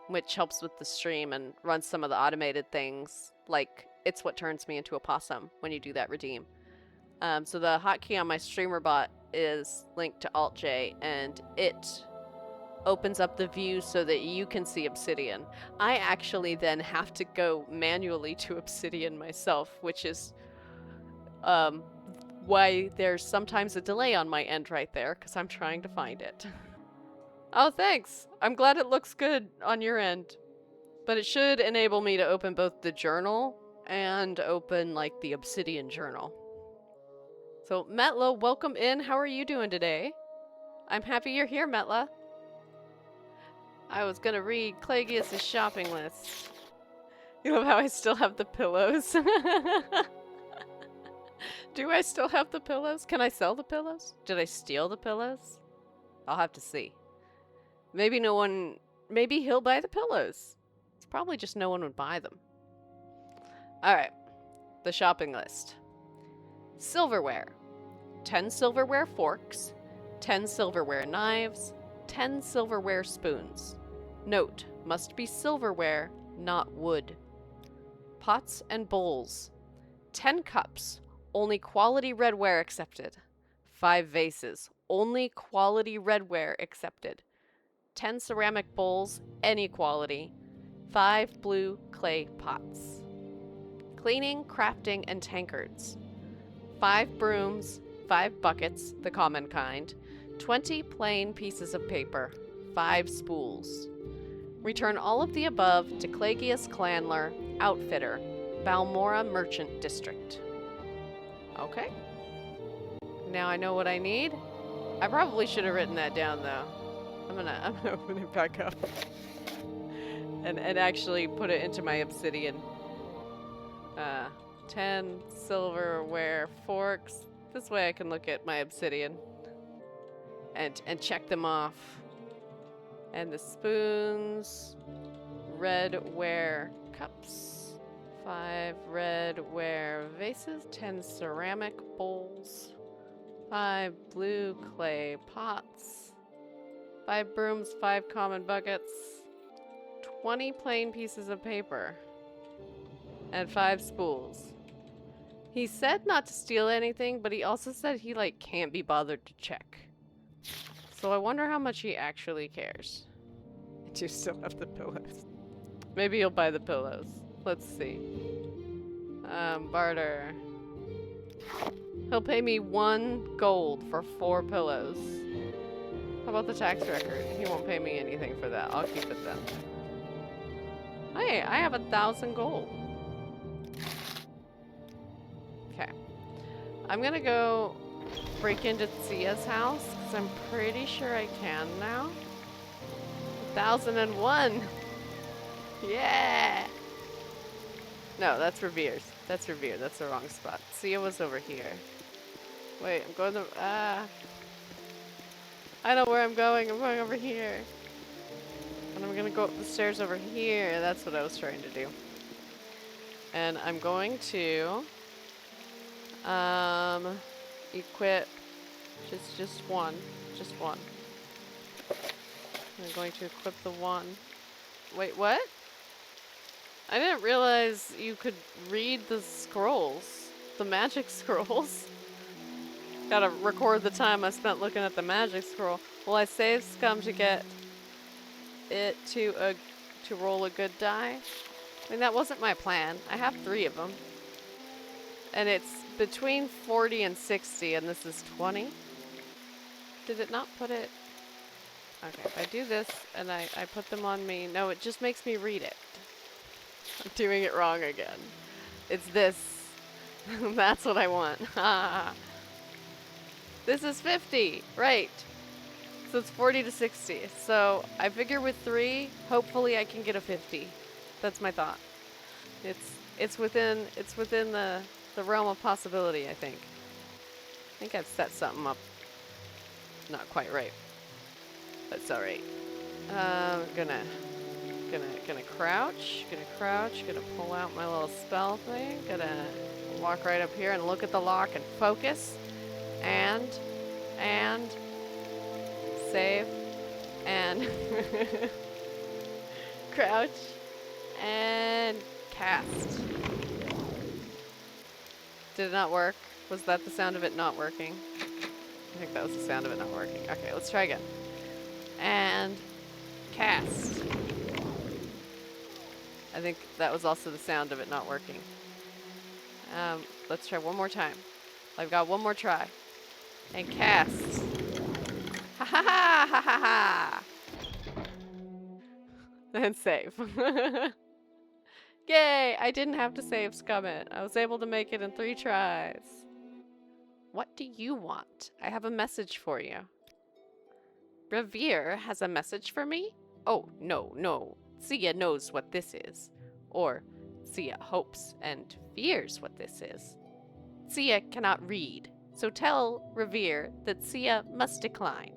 which helps with the stream and runs some of the automated things, like it's what turns me into a possum when you do that redeem. So the hotkey on my streamer bot is linked to Alt-J, and it opens up the view so that you can see Obsidian. I actually then have to go manually to Obsidian myself, which is why there's sometimes a delay on my end right there, because I'm trying to find it. Oh, thanks. I'm glad it looks good on your end. But it should enable me to open both the journal and open, like, the Obsidian journal. So, Metla, welcome in. How are you doing today? I'm happy you're here, Metla. I was gonna read Clagius' shopping list. You love how I still have the pillows? Do I still have the pillows? Can I sell the pillows? Did I steal the pillows? I'll have to see. Maybe he'll buy the pillows. It's probably just no one would buy them. Alright. The shopping list. Silverware. 10 silverware forks. 10 silverware knives. 10 silverware spoons. Note, must be silverware, not wood. Pots and bowls. 10 cups. Only quality redware accepted. 5 vases. Only quality redware accepted. 10 ceramic bowls, any quality. 5 blue clay pots. Cleaning, crafting, and tankards. 5 brooms, 5 buckets, the common kind. 20 plain pieces of paper. 5 spools. Return all of the above to Clagius Clanler, Outfitter, Balmora Merchant District. Okay. Now I know what I need. I probably should have written that down though. I'm gonna open it back up. and actually put it into my obsidian. 10 silverware forks. This way I can look at my obsidian. And check them off. And the spoons. Redware cups. 5 redware vases. 10 ceramic bowls. 5 blue clay pots. 5 brooms, 5 common buckets. 20 plain pieces of paper. And 5 spools. He said not to steal anything, but he also said he, like, can't be bothered to check. So I wonder how much he actually cares. I do still have the pillows. Maybe he'll buy the pillows. Let's see. Barter. He'll pay me 1 gold for 4 pillows. How about the tax record? He won't pay me anything for that. I'll keep it then. Hey, I have 1,000 gold. Okay. I'm gonna go break into Tsia's house, because I'm pretty sure I can now. 1,001! Yeah! No, that's Revere's. That's Revere. That's the wrong spot. Sia was over here. Wait, I'm going to... Ah. I know where I'm going. I'm going over here. And I'm going to go up the stairs over here. That's what I was trying to do. And I'm going to... equip... Just one. Just one. I'm going to equip the one. Wait, what? I didn't realize you could read the scrolls. The magic scrolls. Gotta record the time I spent looking at the magic scroll. Will I save scum to get it to roll a good die? I mean, that wasn't my plan. I have 3 of them. And it's between 40 and 60, and this is 20. Did it not put it? Okay, if I do this and I put them on me, no, it just makes me read it. I'm doing it wrong again. It's this. That's what I want. This is 50, right. So it's 40 to 60. So I figure with 3, hopefully I can get a 50. That's my thought. It's within the realm of possibility, I think. I think I've set something up not quite right. That's alright. Gonna crouch, gonna pull out my little spell thing, gonna walk right up here and look at the lock and focus, and save, and crouch, and cast. Did it not work? Was that the sound of it not working? I think that was the sound of it not working. Okay, let's try again. And cast. I think that was also the sound of it not working. Let's try one more time. I've got one more try. And cast. Ha ha ha ha ha ha! And save. Yay! I didn't have to save Scummit. I was able to make it in 3 tries. What do you want? I have a message for you. Revere has a message for me? Oh, no. Sia knows what this is. Or, Sia hopes and fears what this is. Sia cannot read, so tell Revere that Sia must decline.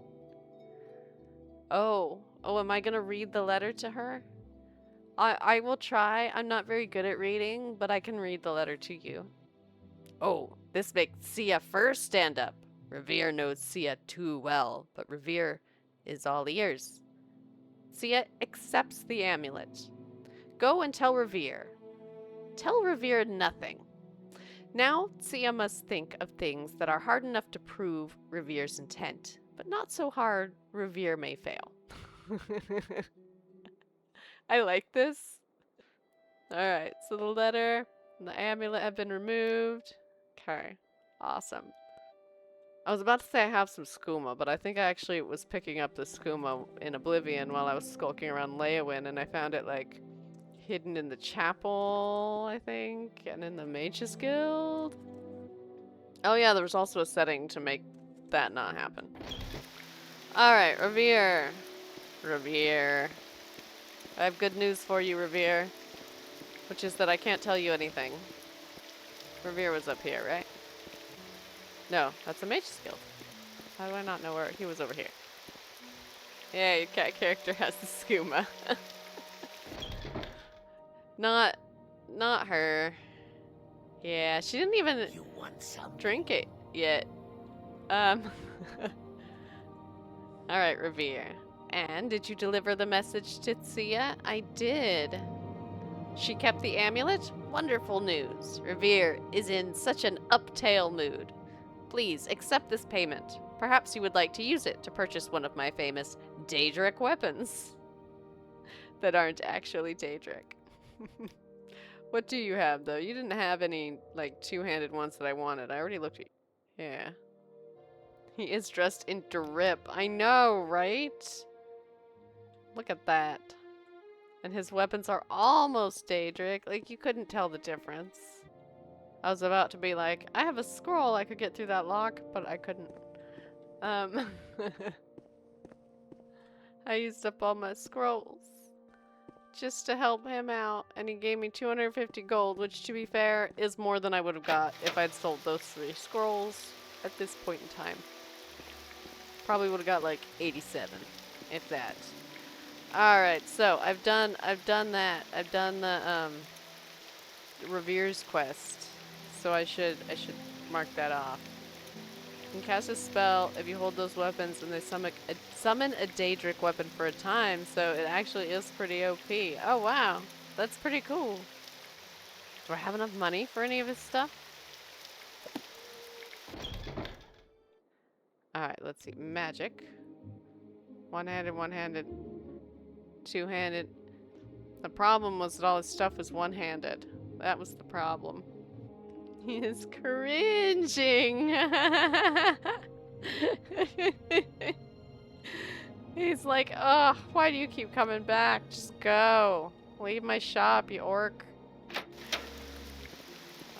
Oh, am I gonna read the letter to her? I will try. I'm not very good at reading, but I can read the letter to you. Oh, this makes Sia first stand up. Revere knows Sia too well, but Revere is all ears. Sia accepts the amulet. Go and tell Revere. Tell Revere nothing. Now, Sia must think of things that are hard enough to prove Revere's intent, but not so hard Revere may fail. I like this. Alright, so the letter and the amulet have been removed. Okay, awesome. I was about to say I have some skooma, but I think I actually was picking up the skooma in Oblivion while I was skulking around Leowyn, and I found it, like, hidden in the chapel, I think, and in the Mage's Guild. Oh yeah, there was also a setting to make that not happen. Alright, Revere. Revere. I have good news for you, Revere. Which is that I can't tell you anything. Revere was up here, right? No, that's a Mage's Guild. How do I not know where? He was over here. Yeah, your cat character has the skooma. Not her. Yeah, she didn't even drink it yet. Alright, Revere. And did you deliver the message to Sia? I did. She kept the amulet? Wonderful news. Revere is in such an uptail mood. Please accept this payment. Perhaps you would like to use it to purchase one of my famous Daedric weapons. That aren't actually Daedric. What do you have, though? You didn't have any, like, two-handed ones that I wanted. I already looked at you. Yeah. He is dressed in drip. I know, right? Look at that. And his weapons are almost Daedric. Like, you couldn't tell the difference. I was about to be like, I have a scroll. I could get through that lock, but I couldn't. I used up all my scrolls. just to help him out, and he gave me 250 gold, which, to be fair, is more than I would have got if I'd sold those 3 scrolls at this point in time. Probably would have got like 87, if that. All right, so I've done that. I've done the Revere's quest, so I should mark that off. You can cast a spell if you hold those weapons and they summon a Daedric weapon for a time, so it actually is pretty OP. Oh wow, that's pretty cool. Do I have enough money for any of his stuff? Alright, let's see. Magic. One-handed, two-handed. The problem was that all his stuff was one-handed. That was the problem. He is cringing. He's like, oh, why do you keep coming back? Just go. Leave my shop, you orc.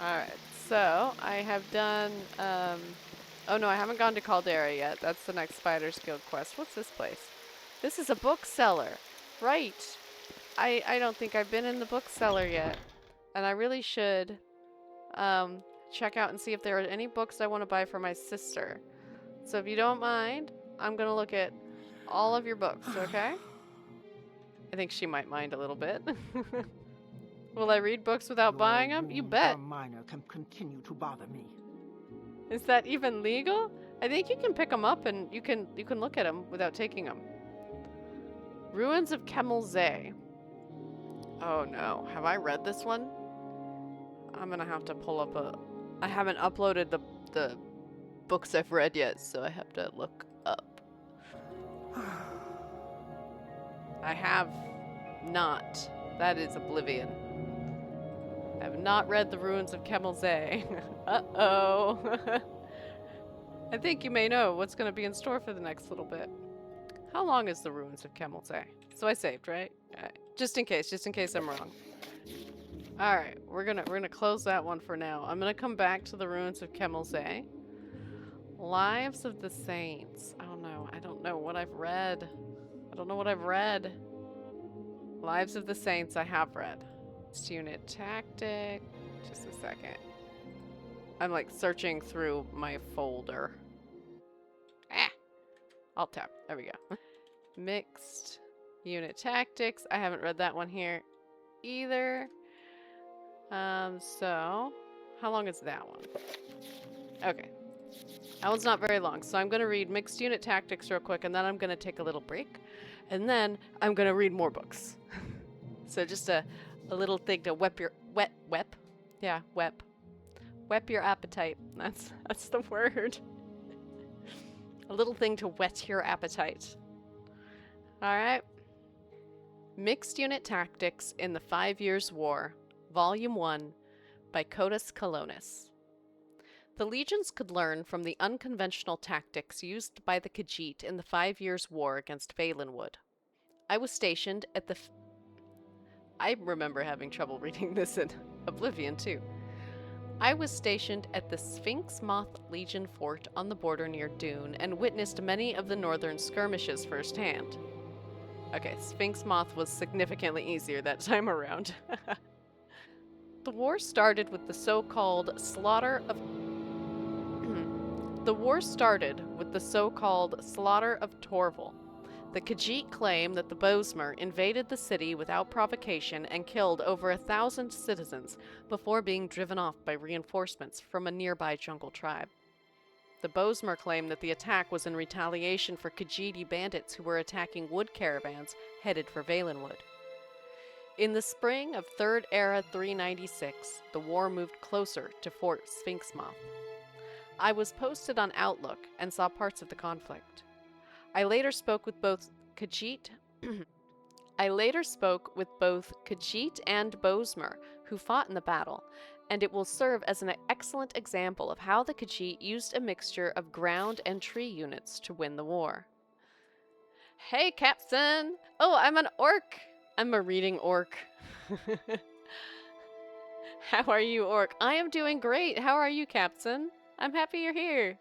Alright, so I have done, oh no, I haven't gone to Caldera yet. That's the next Spider's Guild quest. What's this place? This is a bookseller. Right. I don't think I've been in the bookseller yet. And I really should check out and see if there are any books I want to buy for my sister. So if you don't mind, I'm going to look at all of your books, okay? I think she might mind a little bit. Will I read books without buying them? You bet. Minor can continue to bother me. Is that even legal? I think you can pick them up and you can look at them without taking them. Ruins of Kemel-Ze. Oh no, have I read this one? I'm gonna have to pull up a... I haven't uploaded the books I've read yet, so I have to look up. I have not. That is Oblivion. I have not read the Ruins of Kemel-Ze. Uh-oh. I think you may know what's going to be in store for the next little bit. How long is the Ruins of Kemel-Ze? So I saved, right? Alright. Just in case I'm wrong. Alright, we're gonna close that one for now. I'm gonna come back to the Ruins of Kemel-Ze. Lives of the Saints. Oh no, I don't know what I've read. I don't know what I've read. Lives of the Saints I have read. Unit Tactic. Just a second. I'm like searching through my folder. Ah! Alt tab. There we go. Mixed Unit Tactics. I haven't read that one here either. So how long is that one? Okay. That one's not very long. So I'm going to read Mixed Unit Tactics real quick, and then I'm going to take a little break. And then I'm going to read more books. So just a little thing to whet your appetite. That's the word. A little thing to whet your appetite. Alright. Mixed Unit Tactics in the 5 Years' War, Volume 1, by Cotus Colonis. The legions could learn from the unconventional tactics used by the Khajiit in the 5 Years' War against Valenwood. I was stationed at the... I remember having trouble reading this in Oblivion, too. I was stationed at the Sphinx Moth Legion fort on the border near Dune and witnessed many of the northern skirmishes firsthand. Okay, Sphinx Moth was significantly easier that time around. The war started with the so-called slaughter of... The war started with the so-called slaughter of Torval. The Khajiit claim that the Bosmer invaded the city without provocation and killed over 1,000 citizens before being driven off by reinforcements from a nearby jungle tribe. The Bosmer claim that the attack was in retaliation for Khajiiti bandits who were attacking wood caravans headed for Valenwood. In the spring of 3rd Era 396, the war moved closer to Fort Sphinxmoth. I was posted on Outlook and saw parts of the conflict. I later spoke with both Khajiit and Bosmer, who fought in the battle, and it will serve as an excellent example of how the Khajiit used a mixture of ground and tree units to win the war. Hey, Captain! Oh, I'm an orc! I'm a reading orc. How are you, orc? I am doing great. How are you, Captain? I'm happy you're here.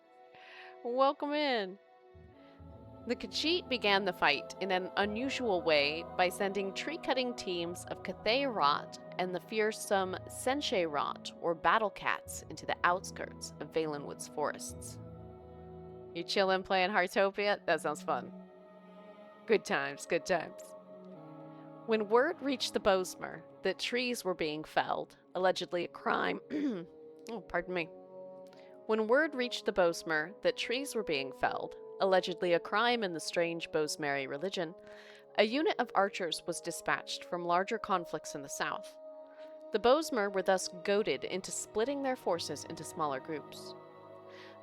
Welcome in. The Khajiit began the fight in an unusual way by sending tree-cutting teams of Cathay Rot and the fearsome Senche Rot, or battle cats, into the outskirts of Valenwood's forests. You chillin' playing Heartopia? That sounds fun. Good times, good times. When word reached the Bosmer that trees were being felled, allegedly a crime... oh, pardon me. When word reached the Bosmer that trees were being felled, allegedly a crime in the strange Bosmeri religion, a unit of archers was dispatched from larger conflicts in the south. The Bosmer were thus goaded into splitting their forces into smaller groups.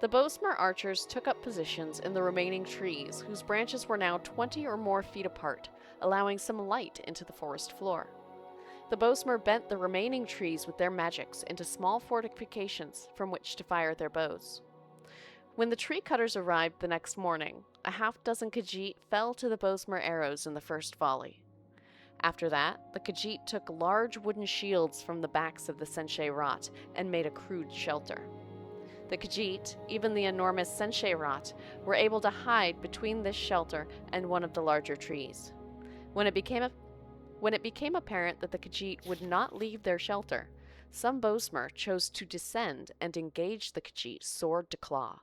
The Bosmer archers took up positions in the remaining trees, whose branches were now 20 or more feet apart, allowing some light into the forest floor. The Bosmer bent the remaining trees with their magics into small fortifications from which to fire their bows. When the tree cutters arrived the next morning, a half-dozen Khajiit fell to the Bosmer arrows in the first volley. After that, the Khajiit took large wooden shields from the backs of the Senche Rot and made a crude shelter. The Khajiit, even the enormous Senche Rot, were able to hide between this shelter and one of the larger trees. When it became apparent that the Khajiit would not leave their shelter, some Bosmer chose to descend and engage the Khajiit sword to claw.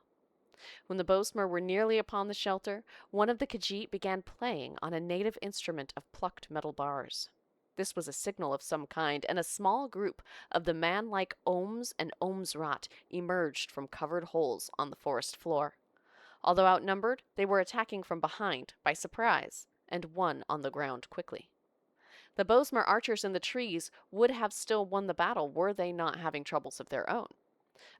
When the Bosmer were nearly upon the shelter, one of the Khajiit began playing on a native instrument of plucked metal bars. This was a signal of some kind, and a small group of the man-like Ohms and Ohmsrot emerged from covered holes on the forest floor. Although outnumbered, they were attacking from behind, by surprise, and won on the ground quickly. The Bosmer archers in the trees would have still won the battle were they not having troubles of their own.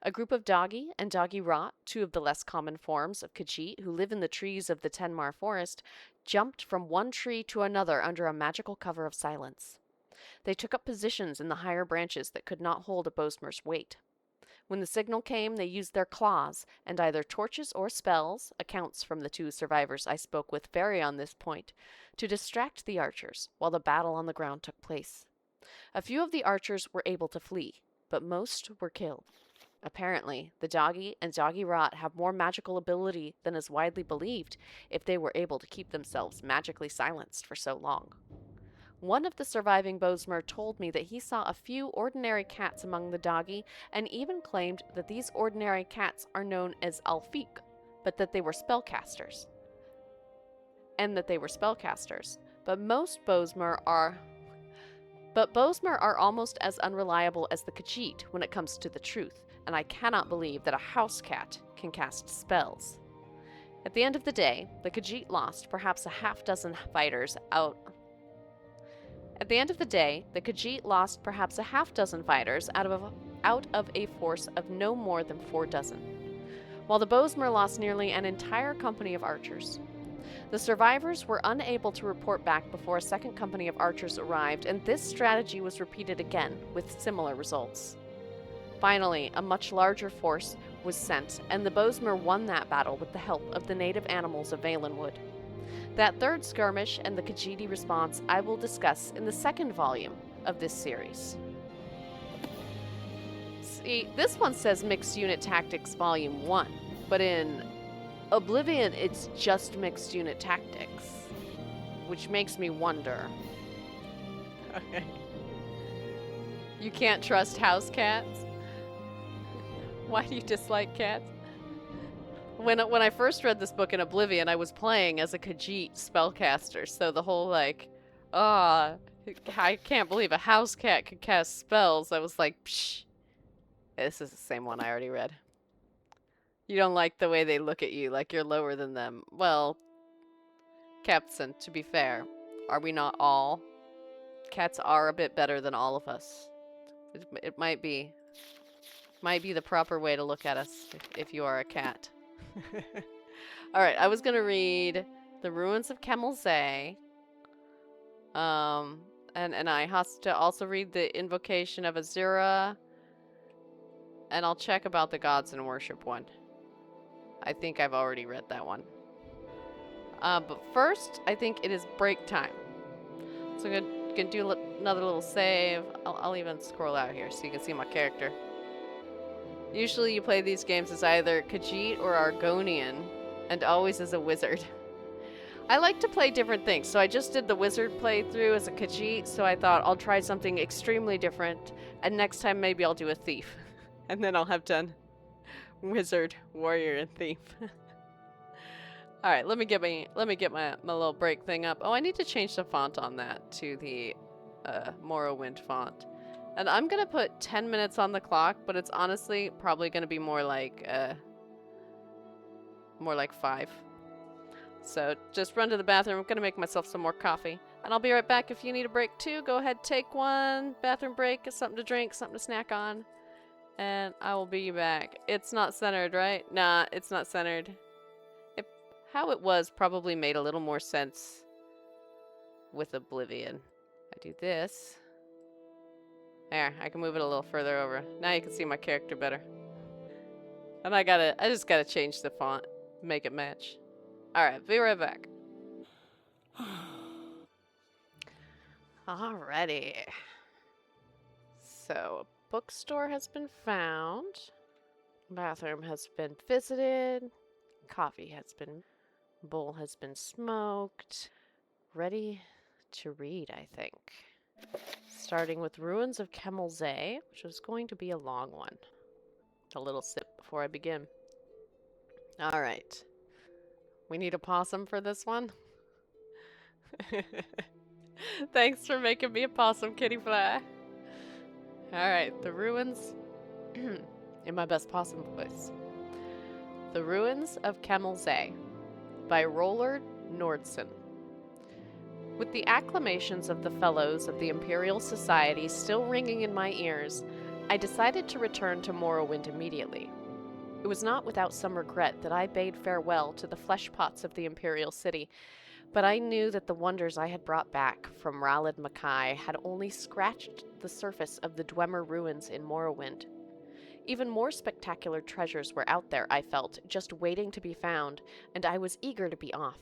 A group of Doggy and Doggy Rot, two of the less common forms of Khajiit who live in the trees of the Tenmar forest, jumped from one tree to another under a magical cover of silence. They took up positions in the higher branches that could not hold a Bosmer's weight. When the signal came, they used their claws, and either torches or spells, accounts from the two survivors I spoke with vary on this point, to distract the archers while the battle on the ground took place. A few of the archers were able to flee, but most were killed. Apparently, the Doggy and Doggy Rot have more magical ability than is widely believed if they were able to keep themselves magically silenced for so long. One of the surviving Bosmer told me that he saw a few ordinary cats among the Doggy and even claimed that these ordinary cats are known as Alfiq, but that they were spellcasters. But Bosmer are almost as unreliable as the Khajiit when it comes to the truth, and I cannot believe that a house cat can cast spells. At the end of the day, the Khajiit lost perhaps a half-dozen fighters out of a force of no more than 4 dozen, while the Bosmer lost nearly an entire company of archers. The survivors were unable to report back before a second company of archers arrived, and this strategy was repeated again with similar results. Finally, a much larger force was sent, and the Bosmer won that battle with the help of the native animals of Valenwood. That third skirmish and the Khajiiti response I will discuss in the second volume of this series. See, this one says Mixed Unit Tactics Volume 1, but in Oblivion it's just Mixed Unit Tactics, which makes me wonder. Okay. You can't trust house cats? Why do you dislike cats? When I first read this book in Oblivion, I was playing as a Khajiit spellcaster, so the whole I can't believe a house cat could cast spells, I was like, psh. This is the same one I already read. You don't like the way they look at you, like you're lower than them. Well, Captain, to be fair, are we not all? Cats are a bit better than all of us. It might be the proper way to look at us if you are a cat. Alright, I was gonna read The Ruins of Kemel-Ze. And I have to also read the Invocation of Azura. And I'll check about the Gods and Worship one. I think I've already read that one. But first, I think it is break time. So I'm gonna do another little save. I'll even scroll out here so you can see my character. Usually you play these games as either Khajiit or Argonian, and always as a wizard. I like to play different things. So I just did the wizard playthrough as a Khajiit, so I thought I'll try something extremely different, and next time maybe I'll do a thief. And then I'll have done wizard, warrior, and thief. All right, let me get my little break thing up. Oh, I need to change the font on that to the Morrowind font. And I'm going to put 10 minutes on the clock, but it's honestly probably going to be more like 5. So just run to the bathroom. I'm going to make myself some more coffee. And I'll be right back. If you need a break too, go ahead, take one. Bathroom break, get something to drink, something to snack on. And I will be back. It's not centered, right? Nah, it's not centered. How it was probably made a little more sense with Oblivion. I do this. There, I can move it a little further over. Now you can see my character better. And I just gotta change the font, make it match. Alright, be right back. Alrighty. So, bookstore has been found. Bathroom has been visited. Coffee has been... Bowl has been smoked. Ready to read, I think. Starting with Ruins of Kemel-Ze, which is going to be a long one. A little sip before I begin. Alright. We need a possum for this one. Thanks for making me a possum, kitty fly. Alright, the ruins... in my best possum voice. The Ruins of Kemel-Ze by Roland Nordson. With the acclamations of the Fellows of the Imperial Society still ringing in my ears, I decided to return to Morrowind immediately. It was not without some regret that I bade farewell to the fleshpots of the Imperial City, but I knew that the wonders I had brought back from Raled Makai had only scratched the surface of the Dwemer ruins in Morrowind. Even more spectacular treasures were out there, I felt, just waiting to be found, and I was eager to be off.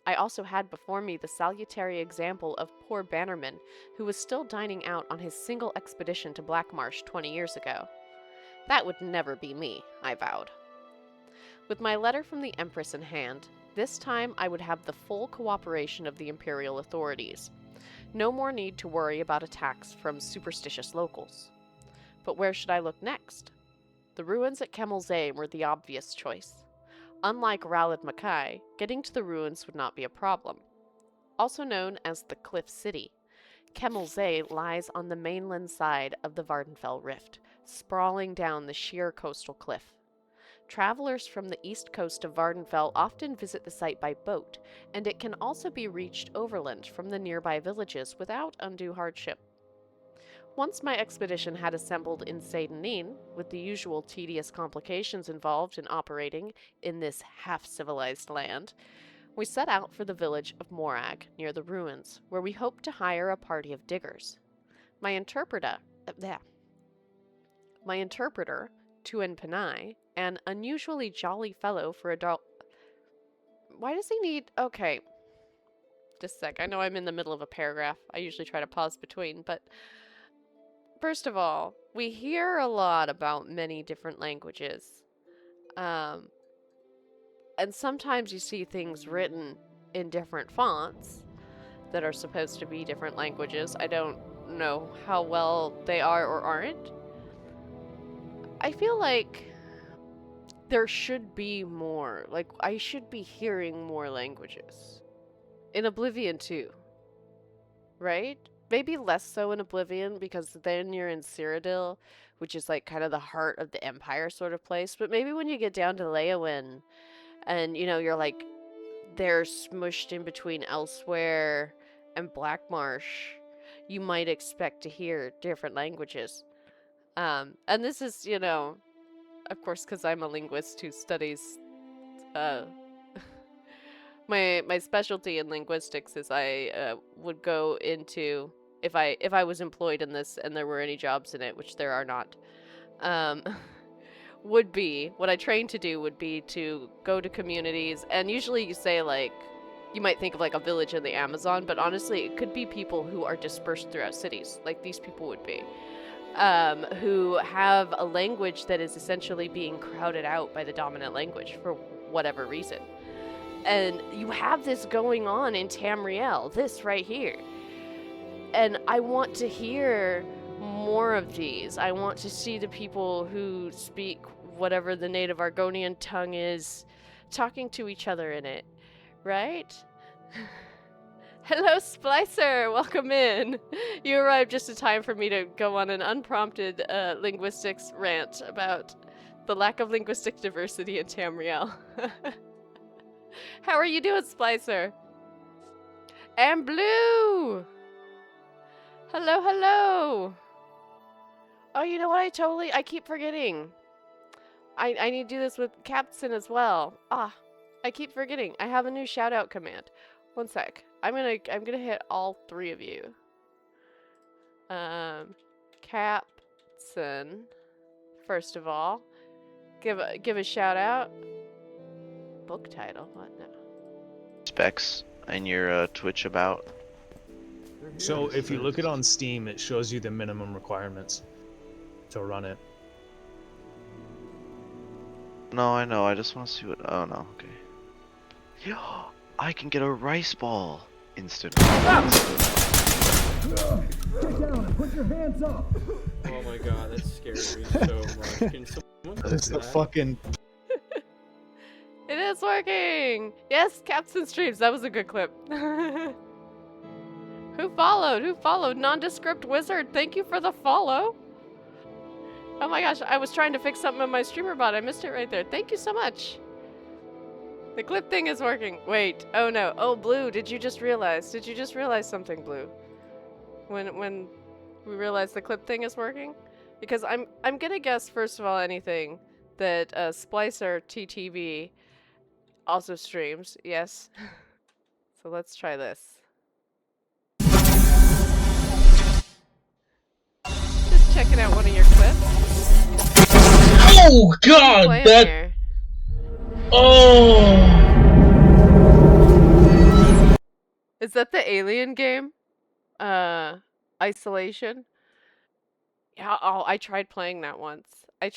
I also had before me the salutary example of poor Bannerman, who was still dining out on his single expedition to Blackmarsh 20 years ago. That would never be me, I vowed. With my letter from the Empress in hand, this time I would have the full cooperation of the Imperial authorities. No more need to worry about attacks from superstitious locals. But where should I look next? The ruins at Kemel-Ze were the obvious choice. Unlike Raled Makai, getting to the ruins would not be a problem. Also known as the Cliff City, Kemel-Ze lies on the mainland side of the Vvardenfell Rift, sprawling down the sheer coastal cliff. Travelers from the east coast of Vvardenfell often visit the site by boat, and it can also be reached overland from the nearby villages without undue hardship. Once my expedition had assembled in Seyda-Neen, with the usual tedious complications involved in operating in this half-civilized land, we set out for the village of Morag, near the ruins, where we hoped to hire a party of diggers. My interpreter, Tuan Panai, an unusually jolly fellow for a Why does he need... Okay. Just a sec. I know I'm in the middle of a paragraph. I usually try to pause between, but... First of all, we hear a lot about many different languages. And sometimes you see things written in different fonts that are supposed to be different languages. I don't know how well they are or aren't. I feel like there should be more. Like, I should be hearing more languages. In Oblivion too. Right? Maybe less so in Oblivion, because then you're in Cyrodiil, which is like kind of the heart of the Empire sort of place. But maybe when you get down to Leyawiin, and you know, you're like, they're smushed in between Elsewhere and Blackmarsh, you might expect to hear different languages. And this is, you know, of course, because I'm a linguist who studies, my specialty in linguistics is I would go into, if I was employed in this and there were any jobs in it, which there are not, would be, what I trained to do would be to go to communities, and usually you say, like, you might think of like a village in the Amazon, but honestly it could be people who are dispersed throughout cities, like these people would be, who have a language that is essentially being crowded out by the dominant language for whatever reason. And you have this going on in Tamriel, this right here. And I want to hear more of these. I want to see the people who speak whatever the native Argonian tongue is talking to each other in it, right? Hello, Splicer! Welcome in! You arrived just in time for me to go on an unprompted linguistics rant about the lack of linguistic diversity in Tamriel. How are you doing, Splicer? And Blue! Hello, hello! Oh, you know what? I keep forgetting. I need to do this with Captain as well. I keep forgetting. I have a new shout out command. One sec. I'm gonna hit all three of you. Captain, first of all. Give a shout out. Book title, what now? Specs in your Twitch about. So if you look it on Steam, it shows you the minimum requirements to run it. No, I know. I just want to see what. Oh no. Okay. Yeah, I can get a rice ball instant. Get down and put your hands up. Oh my god, that scared me so much. Can someone That's the fucking. It is working! Yes, Captain Streams. That was a good clip. Who followed? Who followed? Nondescript Wizard, thank you for the follow. Oh my gosh, I was trying to fix something on my streamer bot. I missed it right there. Thank you so much. The clip thing is working. Wait. Oh no. Oh, Blue, did you just realize? Did you just realize something, Blue? When we realized the clip thing is working? Because I'm gonna guess, first of all, anything, that Splicer TTV also streams. Yes. So let's try this. Just checking out one of your clips. Oh god! That. Here. Oh! Is that the Alien game? Isolation? Yeah, I tried playing that once. I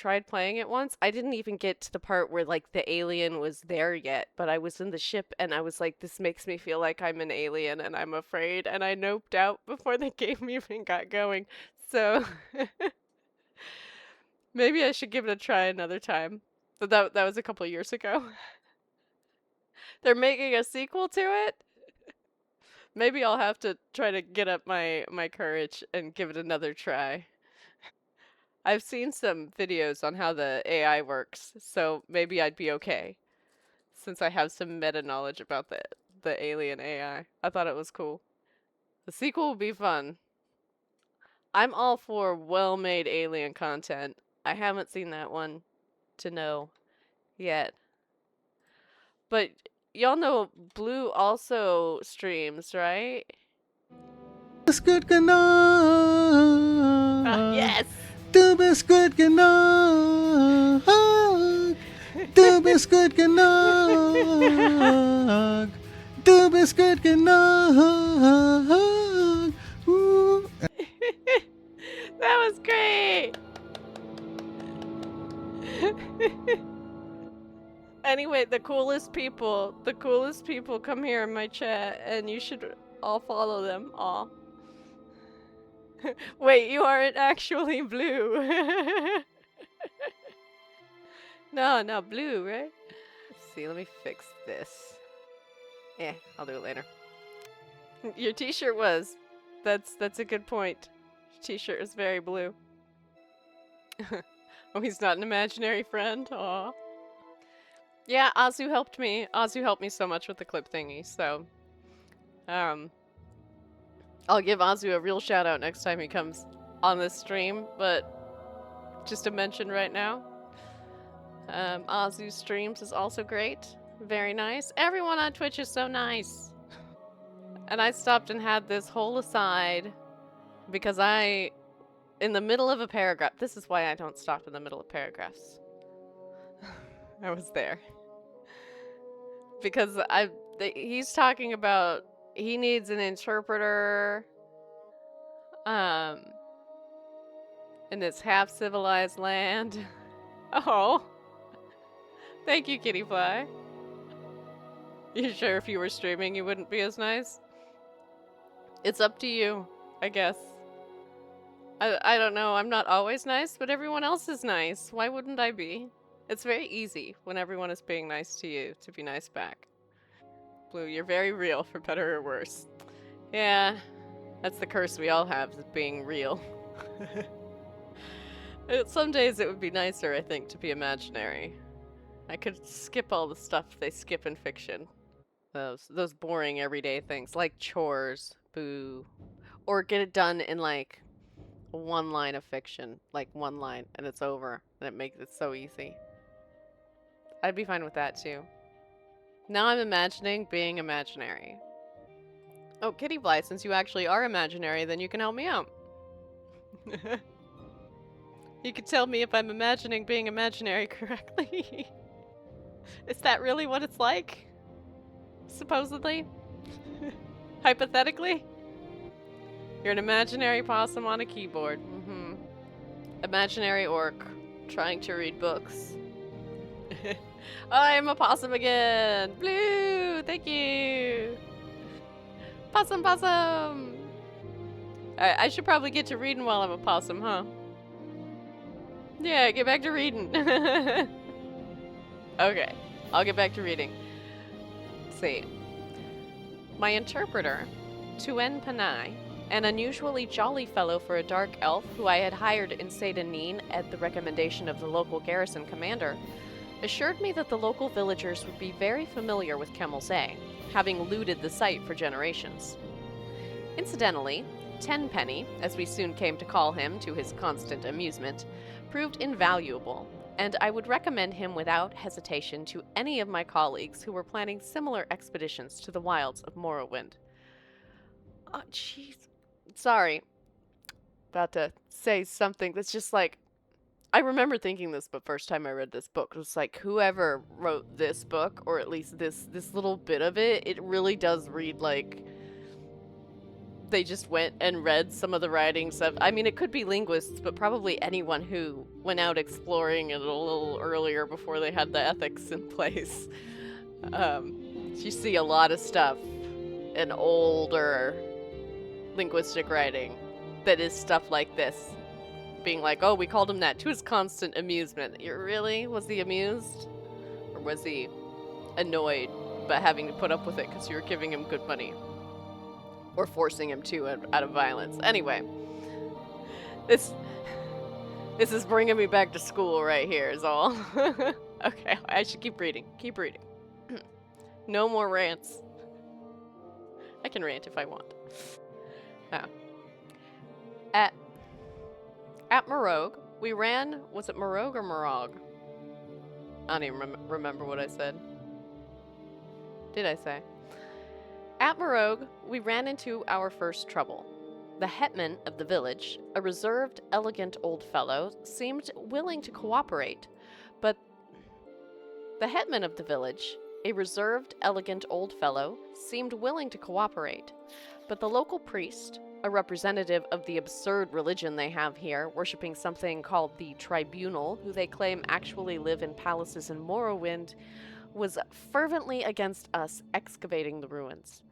didn't even get to the part where, like, the alien was there yet, but I was in the ship and I was like, this makes me feel like I'm an alien and I'm afraid, and I noped out before the game even got going. So, maybe I should give it a try another time. But that was a couple years ago. They're making a sequel to it? Maybe I'll have to try to get up my courage and give it another try. I've seen some videos on how the AI works, so maybe I'd be okay. Since I have some meta knowledge about the alien AI. I thought it was cool. The sequel will be fun. I'm all for well-made alien content. I haven't seen that one to know yet. But y'all know Blue also streams, right? Yes! Du bist gut genug. Du bist gut genug. Du bist gut genug. That was great! Anyway, the coolest people come here in my chat, and you should all follow them. Aw. Wait, you aren't actually Blue. No, Blue, right? Let's see, let me fix this. I'll do it later. Your t-shirt was. That's a good point. Your t-shirt is very blue. Oh, he's not an imaginary friend? Aw. Yeah, Azu helped me. Azu helped me so much with the clip thingy, so... I'll give Azu a real shout out next time he comes on this stream, but just to mention right now, Azu streams is also great. Very nice. Everyone on Twitch is so nice. And I stopped and had this whole aside because in the middle of a paragraph, this is why I don't stop in the middle of paragraphs. I was there. Because he's talking about he needs an interpreter in this half-civilized land. Oh. Thank you, Kittyfly. You sure if you were streaming you wouldn't be as nice? It's up to you, I guess. I don't know, I'm not always nice, but everyone else is nice. Why wouldn't I be? It's very easy when everyone is being nice to you to be nice back. Blue, you're very real, for better or worse. Yeah, that's the curse we all have, is being real. Some days it would be nicer, I think, to be imaginary. I could skip all the stuff they skip in fiction. Those boring everyday things, like chores, boo. Or get it done in, like, one line of fiction. Like, one line, and it's over. And it makes it so easy. I'd be fine with that, too. Now I'm imagining being imaginary. Oh, Kitty Bly, since you actually are imaginary, then you can help me out. You could tell me if I'm imagining being imaginary correctly. Is that really what it's like? Supposedly? Hypothetically? You're an imaginary possum on a keyboard. Imaginary orc, trying to read books. I'm a possum again! Blue! Thank you! Possum, possum! I should probably get to reading while I'm a possum, huh? Yeah, get back to reading. Okay, I'll get back to reading. Let's see. My interpreter, Tuen Panai, an unusually jolly fellow for a dark elf who I had hired in Seyda at the recommendation of the local garrison commander, assured me that the local villagers would be very familiar with Kemel-Ze, having looted the site for generations. Incidentally, Tenpenny, as we soon came to call him to his constant amusement, proved invaluable, and I would recommend him without hesitation to any of my colleagues who were planning similar expeditions to the wilds of Morrowind. Oh, jeez. Sorry. About to say something that's just like... I remember thinking this the first time I read this book. It was like, whoever wrote this book, or at least this little bit of it, it really does read like... they just went and read some of the writings of... I mean, it could be linguists, but probably anyone who went out exploring it a little earlier before they had the ethics in place. You see a lot of stuff in older linguistic writing that is stuff like this. Being like, oh, we called him that to his constant amusement. Really? Was he amused? Or was he annoyed by having to put up with it because you were giving him good money? Or forcing him to out of violence. Anyway, this is bringing me back to school right here is all. Okay, I should keep reading. Keep reading. No more rants. I can rant if I want. Oh. At Morrogue, we ran... Was it Morrogue or Morog? I don't even remember what I said. Did I say? At Morrogue, we ran into our first trouble. The hetman of the village, a reserved, elegant old fellow, seemed willing to cooperate, but... The hetman of the village, a reserved, elegant old fellow, seemed willing to cooperate, but the local priest, a representative of the absurd religion they have here, worshipping something called the Tribunal, who they claim actually live in palaces in Morrowind, was fervently against us excavating the ruins.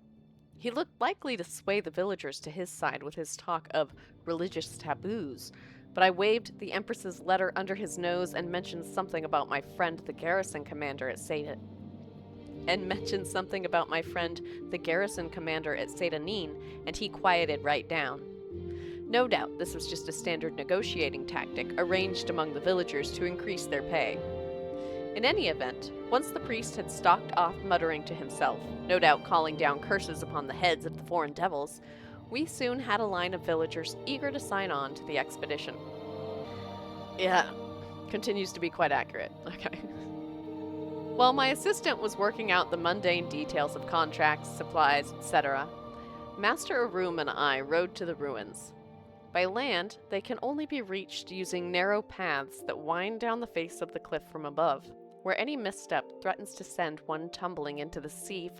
He looked likely to sway the villagers to his side with his talk of religious taboos, but I waved the Empress's letter under his nose and mentioned something about my friend the garrison commander at Seyda and he quieted right down. No doubt this was just a standard negotiating tactic arranged among the villagers to increase their pay. In any event, once the priest had stalked off muttering to himself, no doubt calling down curses upon the heads of the foreign devils, we soon had a line of villagers eager to sign on to the expedition. Yeah, continues to be quite accurate. Okay. While my assistant was working out the mundane details of contracts, supplies, etc., Master Arum and I rode to the ruins. By land, they can only be reached using narrow paths that wind down the face of the cliff from above, where any misstep threatens to send one tumbling into the sea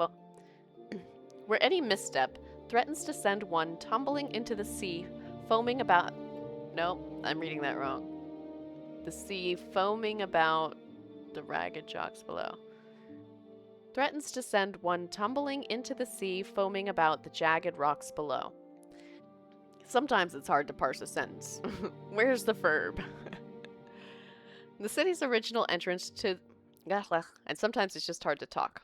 foaming about... No, I'm reading that wrong. The sea foaming about the ragged jocks below. threatens to send one tumbling into the sea, foaming about the jagged rocks below. Sometimes it's hard to parse a sentence. Where's the verb? The city's original entrance to... And sometimes it's just hard to talk.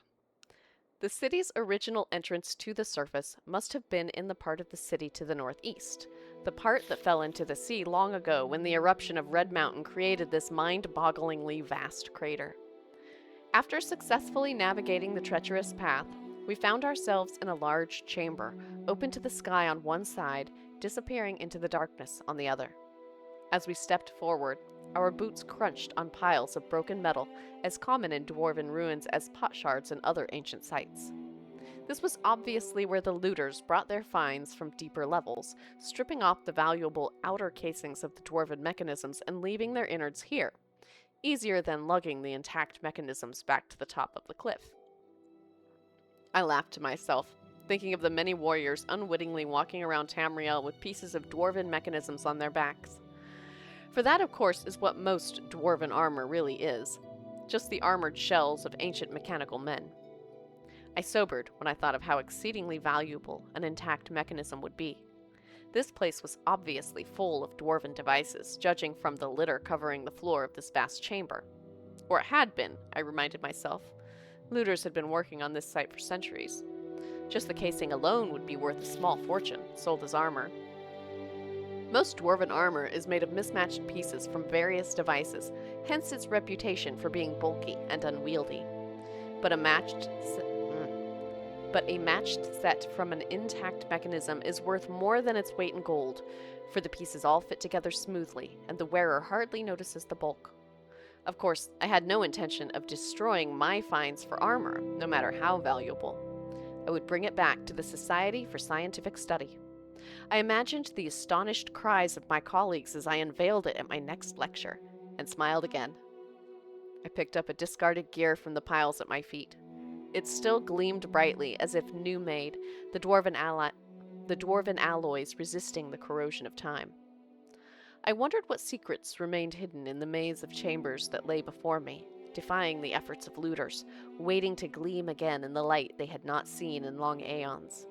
The city's original entrance to the surface must have been in the part of the city to the northeast, the part that fell into the sea long ago when the eruption of Red Mountain created this mind-bogglingly vast crater. After successfully navigating the treacherous path, we found ourselves in a large chamber, open to the sky on one side, disappearing into the darkness on the other. As we stepped forward, our boots crunched on piles of broken metal, as common in dwarven ruins as potsherds and other ancient sites. This was obviously where the looters brought their finds from deeper levels, stripping off the valuable outer casings of the dwarven mechanisms and leaving their innards here, easier than lugging the intact mechanisms back to the top of the cliff. I laughed to myself, thinking of the many warriors unwittingly walking around Tamriel with pieces of dwarven mechanisms on their backs. For that, of course, is what most dwarven armor really is, just the armored shells of ancient mechanical men. I sobered when I thought of how exceedingly valuable an intact mechanism would be. This place was obviously full of dwarven devices, judging from the litter covering the floor of this vast chamber. Or it had been, I reminded myself. Looters had been working on this site for centuries. Just the casing alone would be worth a small fortune, sold as armor. Most dwarven armor is made of mismatched pieces from various devices, hence its reputation for being bulky and unwieldy. But a matched set from an intact mechanism is worth more than its weight in gold, for the pieces all fit together smoothly, and the wearer hardly notices the bulk. Of course, I had no intention of destroying my finds for armor, no matter how valuable. I would bring it back to the Society for Scientific Study. I imagined the astonished cries of my colleagues as I unveiled it at my next lecture, and smiled again. I picked up a discarded gear from the piles at my feet. It still gleamed brightly as if new made, the dwarven alloys resisting the corrosion of time. I wondered what secrets remained hidden in the maze of chambers that lay before me, defying the efforts of looters, waiting to gleam again in the light they had not seen in long aeons.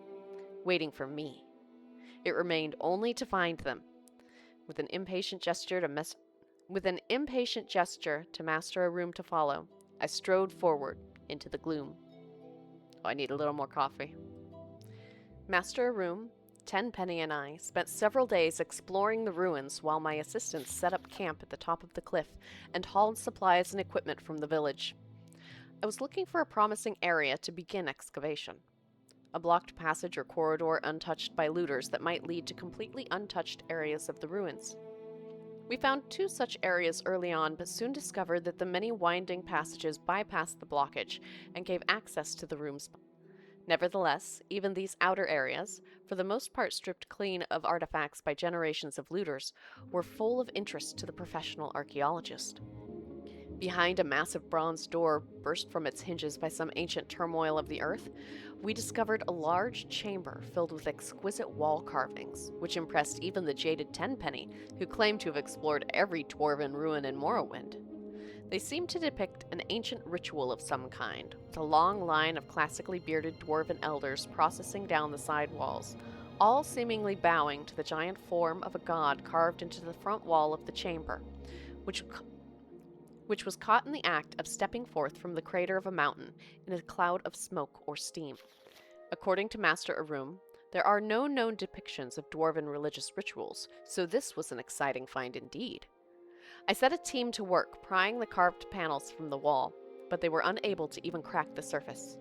Waiting for me. It remained only to find them. With an impatient gesture to master a room to follow, I strode forward into the gloom. Oh, I need a little more coffee. Master a room, Tenpenny and I spent several days exploring the ruins while my assistants set up camp at the top of the cliff and hauled supplies and equipment from the village. I was looking for a promising area to begin excavation. A blocked passage or corridor untouched by looters that might lead to completely untouched areas of the ruins. We found two such areas early on, but soon discovered that the many winding passages bypassed the blockage and gave access to the rooms. Nevertheless, even these outer areas, for the most part stripped clean of artifacts by generations of looters, were full of interest to the professional archaeologist. Behind a massive bronze door burst from its hinges by some ancient turmoil of the earth, we discovered a large chamber filled with exquisite wall carvings, which impressed even the jaded Tenpenny, who claimed to have explored every dwarven ruin in Morrowind. They seemed to depict an ancient ritual of some kind, with a long line of classically bearded dwarven elders processing down the side walls, all seemingly bowing to the giant form of a god carved into the front wall of the chamber, which was caught in the act of stepping forth from the crater of a mountain in a cloud of smoke or steam. According to Master Arum, there are no known depictions of dwarven religious rituals, so this was an exciting find indeed. I set a team to work prying the carved panels from the wall, but they were unable to even crack the surface.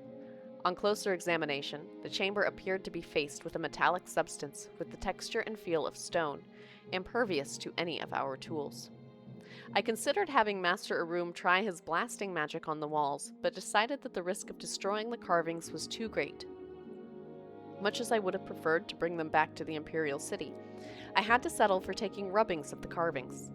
On closer examination, the chamber appeared to be faced with a metallic substance with the texture and feel of stone, impervious to any of our tools. I considered having Master Arum try his blasting magic on the walls, but decided that the risk of destroying the carvings was too great. Much as I would have preferred to bring them back to the Imperial City, I had to settle for taking rubbings of the carvings.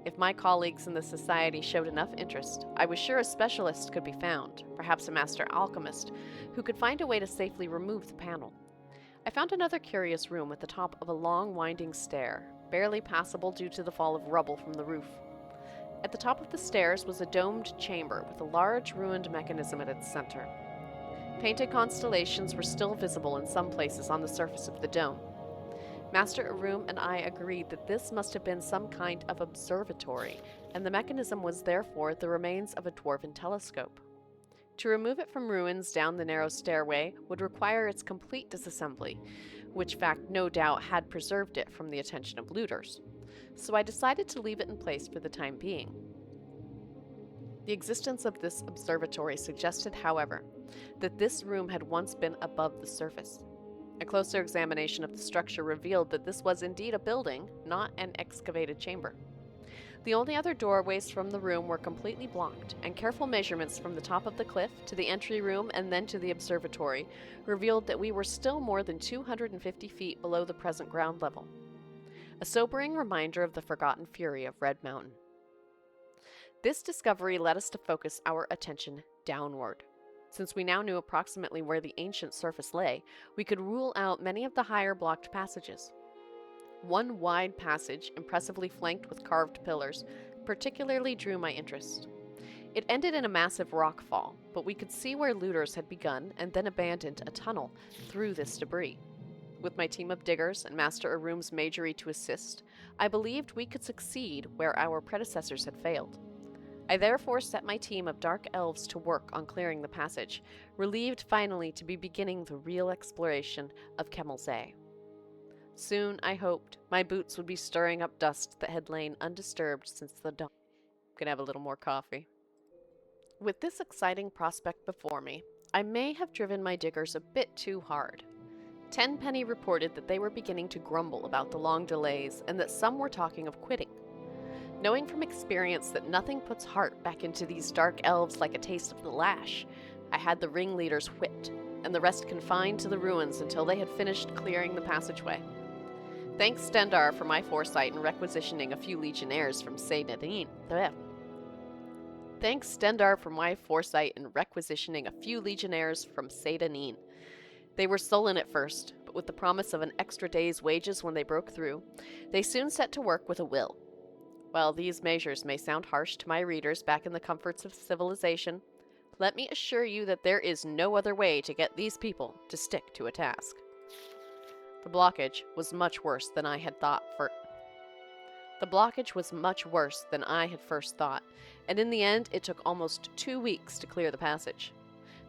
If my colleagues in the Society showed enough interest, I was sure a specialist could be found, perhaps a master alchemist, who could find a way to safely remove the panel. I found another curious room at the top of a long winding stair, barely passable due to the fall of rubble from the roof. At the top of the stairs was a domed chamber with a large ruined mechanism at its center. Painted constellations were still visible in some places on the surface of the dome. Master Arum and I agreed that this must have been some kind of observatory, and the mechanism was therefore the remains of a dwarven telescope. To remove it from ruins down the narrow stairway would require its complete disassembly, which fact no doubt had preserved it from the attention of looters. So I decided to leave it in place for the time being. The existence of this observatory suggested, however, that this room had once been above the surface. A closer examination of the structure revealed that this was indeed a building, not an excavated chamber. The only other doorways from the room were completely blocked, and careful measurements from the top of the cliff to the entry room and then to the observatory revealed that we were still more than 250 feet below the present ground level. A sobering reminder of the forgotten fury of Red Mountain. This discovery led us to focus our attention downward. Since we now knew approximately where the ancient surface lay, we could rule out many of the higher blocked passages. One wide passage, impressively flanked with carved pillars, particularly drew my interest. It ended in a massive rock fall, but we could see where looters had begun and then abandoned a tunnel through this debris. With my team of diggers and Master Arum's magery to assist, I believed we could succeed where our predecessors had failed. I therefore set my team of dark elves to work on clearing the passage, relieved finally to be beginning the real exploration of Kemel-Ze. Soon, I hoped, my boots would be stirring up dust that had lain undisturbed since the dawn. Gonna have a little more coffee. With this exciting prospect before me, I may have driven my diggers a bit too hard. Tenpenny reported that they were beginning to grumble about the long delays and that some were talking of quitting. Knowing from experience that nothing puts heart back into these dark elves like a taste of the lash, I had the ringleaders whipped, and the rest confined to the ruins until they had finished clearing the passageway. Thanks Stendar for my foresight in requisitioning a few legionnaires from Seyda-Nin. They were sullen at first, but with the promise of an extra day's wages when they broke through, they soon set to work with a will. While these measures may sound harsh to my readers back in the comforts of civilization, let me assure you that there is no other way to get these people to stick to a task. The blockage was much worse than I had first thought, and in the end it took almost 2 weeks to clear the passage.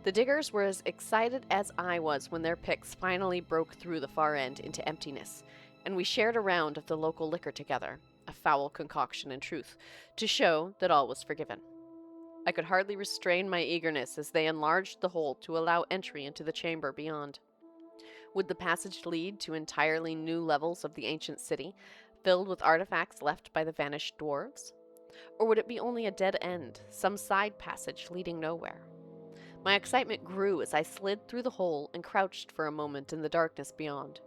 The diggers were as excited as I was when their picks finally broke through the far end into emptiness, and we shared a round of the local liquor together, a foul concoction in truth, to show that all was forgiven. I could hardly restrain my eagerness as they enlarged the hole to allow entry into the chamber beyond. Would the passage lead to entirely new levels of the ancient city, filled with artifacts left by the vanished dwarves? Or would it be only a dead end, some side passage leading nowhere? My excitement grew as I slid through the hole and crouched for a moment in the darkness beyond.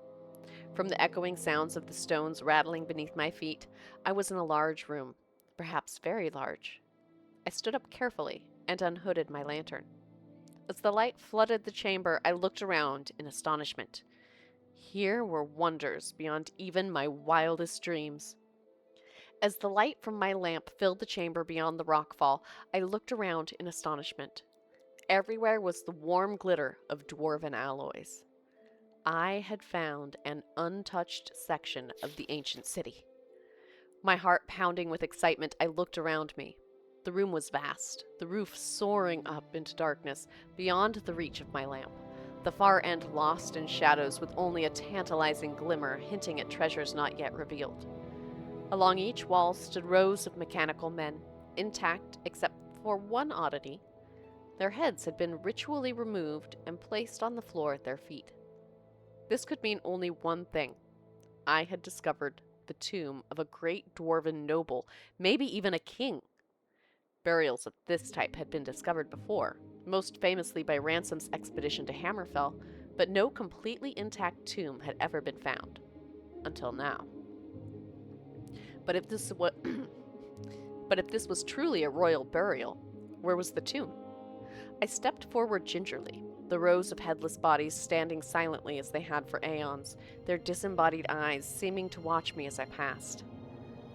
From the echoing sounds of the stones rattling beneath my feet, I was in a large room, perhaps very large. I stood up carefully and unhooded my lantern. As the light flooded the chamber, I looked around in astonishment. Here were wonders beyond even my wildest dreams. As the light from my lamp filled the chamber beyond the rockfall, I looked around in astonishment. Everywhere was the warm glitter of dwarven alloys. I had found an untouched section of the ancient city. My heart pounding with excitement, I looked around me. The room was vast, the roof soaring up into darkness beyond the reach of my lamp, the far end lost in shadows with only a tantalizing glimmer hinting at treasures not yet revealed. Along each wall stood rows of mechanical men, intact except for one oddity. Their heads had been ritually removed and placed on the floor at their feet. This could mean only one thing. I had discovered the tomb of a great dwarven noble, maybe even a king. Burials of this type had been discovered before, most famously by Ransom's expedition to Hammerfell, but no completely intact tomb had ever been found. Until now. But if this was truly a royal burial, where was the tomb? I stepped forward gingerly, the rows of headless bodies standing silently as they had for aeons, their disembodied eyes seeming to watch me as I passed.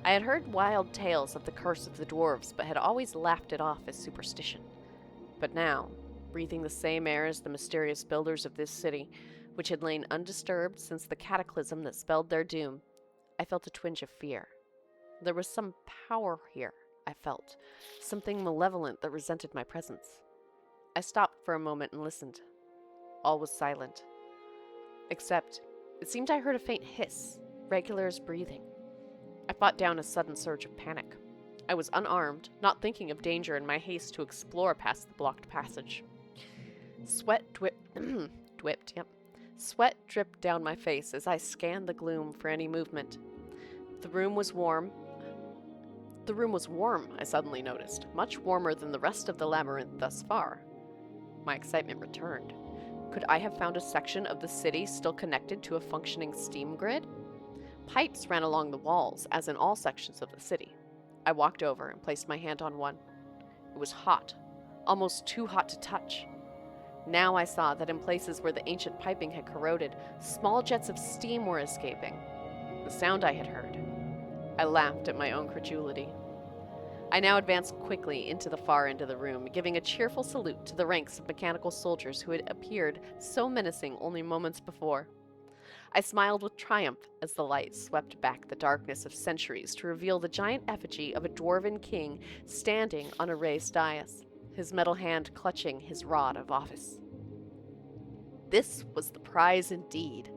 I had heard wild tales of the curse of the dwarves, but had always laughed it off as superstition. But now, breathing the same air as the mysterious builders of this city, which had lain undisturbed since the cataclysm that spelled their doom, I felt a twinge of fear. There was some power here, I felt, something malevolent that resented my presence. I stopped for a moment and listened. All was silent. Except, it seemed I heard a faint hiss, regular as breathing. I fought down a sudden surge of panic. I was unarmed, not thinking of danger in my haste to explore past the blocked passage. Sweat Sweat dripped down my face as I scanned the gloom for any movement. The room was warm, I suddenly noticed, much warmer than the rest of the labyrinth thus far. My excitement returned. Could I have found a section of the city still connected to a functioning steam grid? Pipes ran along the walls, as in all sections of the city. I walked over and placed my hand on one. It was hot, almost too hot to touch. Now I saw that in places where the ancient piping had corroded, small jets of steam were escaping. The sound I had heard. I laughed at my own credulity. I now advanced quickly into the far end of the room, giving a cheerful salute to the ranks of mechanical soldiers who had appeared so menacing only moments before. I smiled with triumph as the light swept back the darkness of centuries to reveal the giant effigy of a dwarven king standing on a raised dais, his metal hand clutching his rod of office. This was the prize indeed.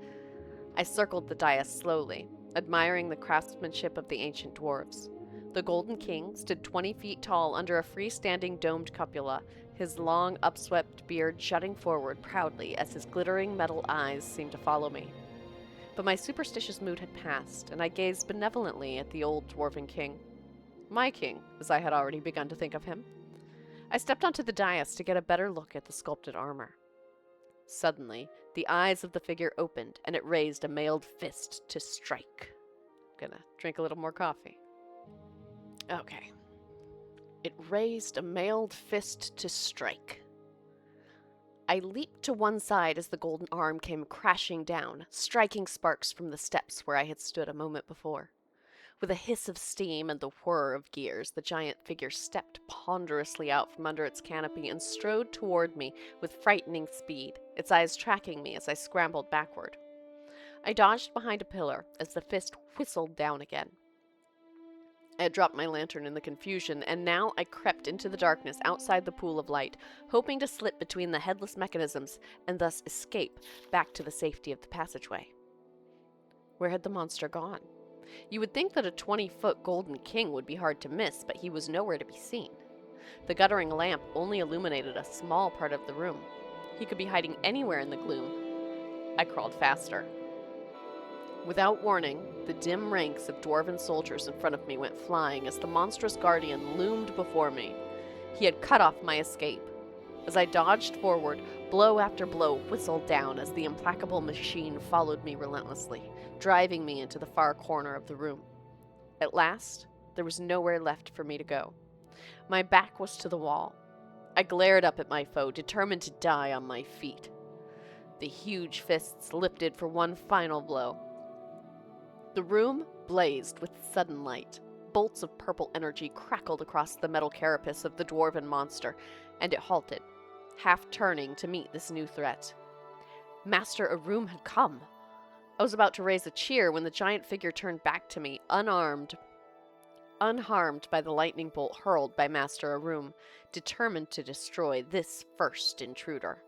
I circled the dais slowly, admiring the craftsmanship of the ancient dwarves. The Golden King stood 20 feet tall under a freestanding domed cupola, his long, upswept beard jutting forward proudly as his glittering metal eyes seemed to follow me. But my superstitious mood had passed, and I gazed benevolently at the old dwarven king. My king, as I had already begun to think of him. I stepped onto the dais to get a better look at the sculpted armor. Suddenly, the eyes of the figure opened, and it raised a mailed fist to strike. I'm gonna drink a little more coffee. Okay. It raised a mailed fist to strike. I leaped to one side as the golden arm came crashing down, striking sparks from the steps where I had stood a moment before. With a hiss of steam and the whir of gears, the giant figure stepped ponderously out from under its canopy and strode toward me with frightening speed, its eyes tracking me as I scrambled backward. I dodged behind a pillar as the fist whistled down again. I had dropped my lantern in the confusion, and now I crept into the darkness outside the pool of light, hoping to slip between the headless mechanisms and thus escape back to the safety of the passageway. Where had the monster gone? You would think that a 20-foot golden king would be hard to miss, but he was nowhere to be seen. The guttering lamp only illuminated a small part of the room. He could be hiding anywhere in the gloom. I crawled faster. Without warning, the dim ranks of dwarven soldiers in front of me went flying as the monstrous guardian loomed before me. He had cut off my escape. As I dodged forward, blow after blow whistled down as the implacable machine followed me relentlessly, driving me into the far corner of the room. At last, there was nowhere left for me to go. My back was to the wall. I glared up at my foe, determined to die on my feet. The huge fists lifted for one final blow. The room blazed with sudden light. Bolts of purple energy crackled across the metal carapace of the dwarven monster, and it halted, half turning to meet this new threat. Master Arum had come. I was about to raise a cheer when the giant figure turned back to me, unharmed by the lightning bolt hurled by Master Arum, determined to destroy this first intruder.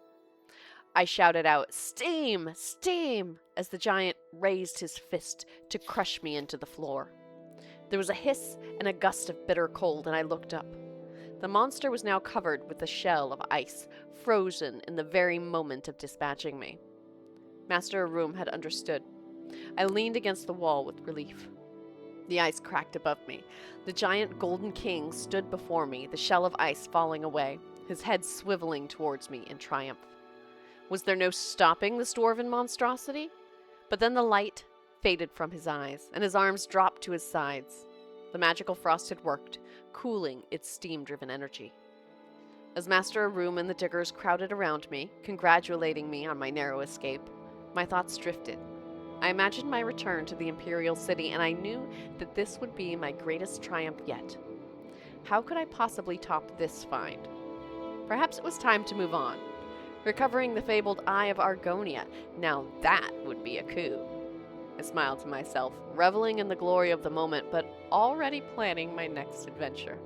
I shouted out, "Steam! Steam!" as the giant raised his fist to crush me into the floor. There was a hiss and a gust of bitter cold, and I looked up. The monster was now covered with a shell of ice, frozen in the very moment of dispatching me. Master Arum had understood. I leaned against the wall with relief. The ice cracked above me. The giant golden king stood before me, the shell of ice falling away, his head swiveling towards me in triumph. Was there no stopping this dwarven monstrosity? But then the light faded from his eyes, and his arms dropped to his sides. The magical frost had worked, cooling its steam-driven energy. As Master Arum and the diggers crowded around me, congratulating me on my narrow escape, my thoughts drifted. I imagined my return to the Imperial City, and I knew that this would be my greatest triumph yet. How could I possibly top this find? Perhaps it was time to move on. Recovering the fabled Eye of Argonia, now that would be a coup. I smiled to myself, reveling in the glory of the moment, but already planning my next adventure.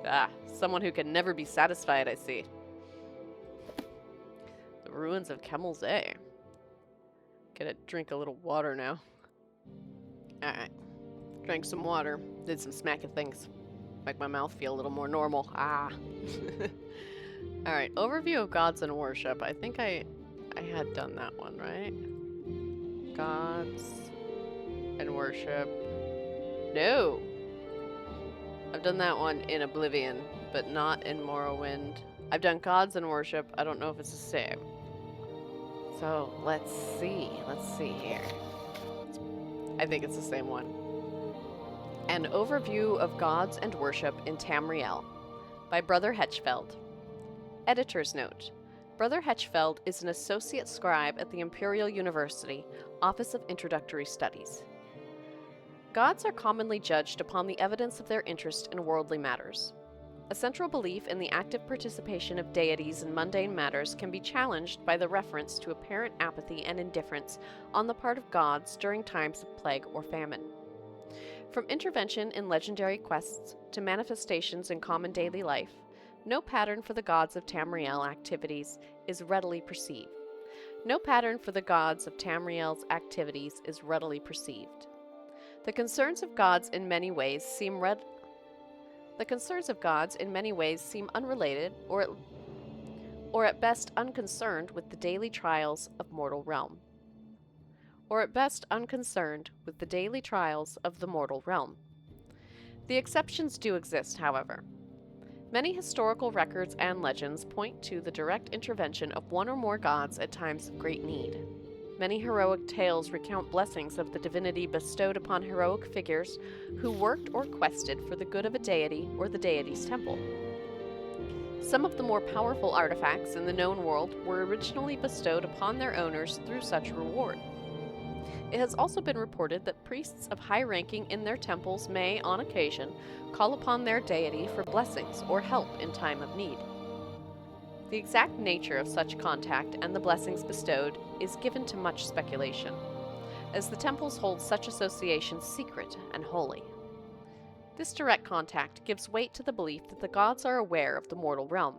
Ah, someone who can never be satisfied, I see. The Ruins of Kemel-Ze. Gonna drink a little water now. Alright. Drank some water, did some smacking things. Make my mouth feel a little more normal. Ah. Alright, overview of gods and worship. I think I had done that one, right? Gods and worship. No! I've done that one in Oblivion, but not in Morrowind. I've done gods and worship. I don't know if it's the same. So, let's see. Let's see here. I think it's the same one. An Overview of Gods and Worship in Tamriel by Brother Hetchfeld. Editor's note. Brother Hetchfeld is an associate scribe at the Imperial University, Office of Introductory Studies. Gods are commonly judged upon the evidence of their interest in worldly matters. A central belief in the active participation of deities in mundane matters can be challenged by the reference to apparent apathy and indifference on the part of gods during times of plague or famine. From intervention in legendary quests to manifestations in common daily life, no pattern for the gods of Tamriel activities is readily perceived. No pattern for the gods of Tamriel's activities is readily perceived. The concerns of gods in many ways seem unrelated or at best unconcerned with the daily trials of mortal realm. The exceptions do exist, however. Many historical records and legends point to the direct intervention of one or more gods at times of great need. Many heroic tales recount blessings of the divinity bestowed upon heroic figures who worked or quested for the good of a deity or the deity's temple. Some of the more powerful artifacts in the known world were originally bestowed upon their owners through such reward. It has also been reported that priests of high ranking in their temples may, on occasion, call upon their deity for blessings or help in time of need. The exact nature of such contact and the blessings bestowed is given to much speculation, as the temples hold such associations secret and holy. This direct contact gives weight to the belief that the gods are aware of the mortal realm.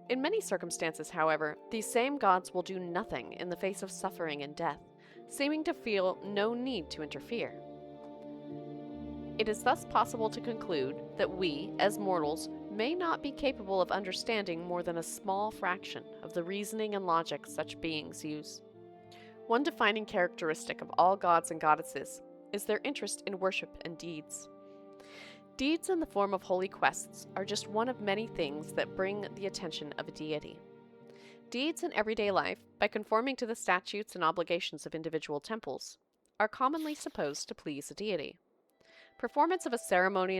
In many circumstances, however, these same gods will do nothing in the face of suffering and death, seeming to feel no need to interfere. It is thus possible to conclude that we, as mortals, may not be capable of understanding more than a small fraction of the reasoning and logic such beings use. One defining characteristic of all gods and goddesses is their interest in worship and deeds. Deeds in the form of holy quests are just one of many things that bring the attention of a deity. Deeds in everyday life, by conforming to the statutes and obligations of individual temples, are commonly supposed to please a deity. Performance of a ceremony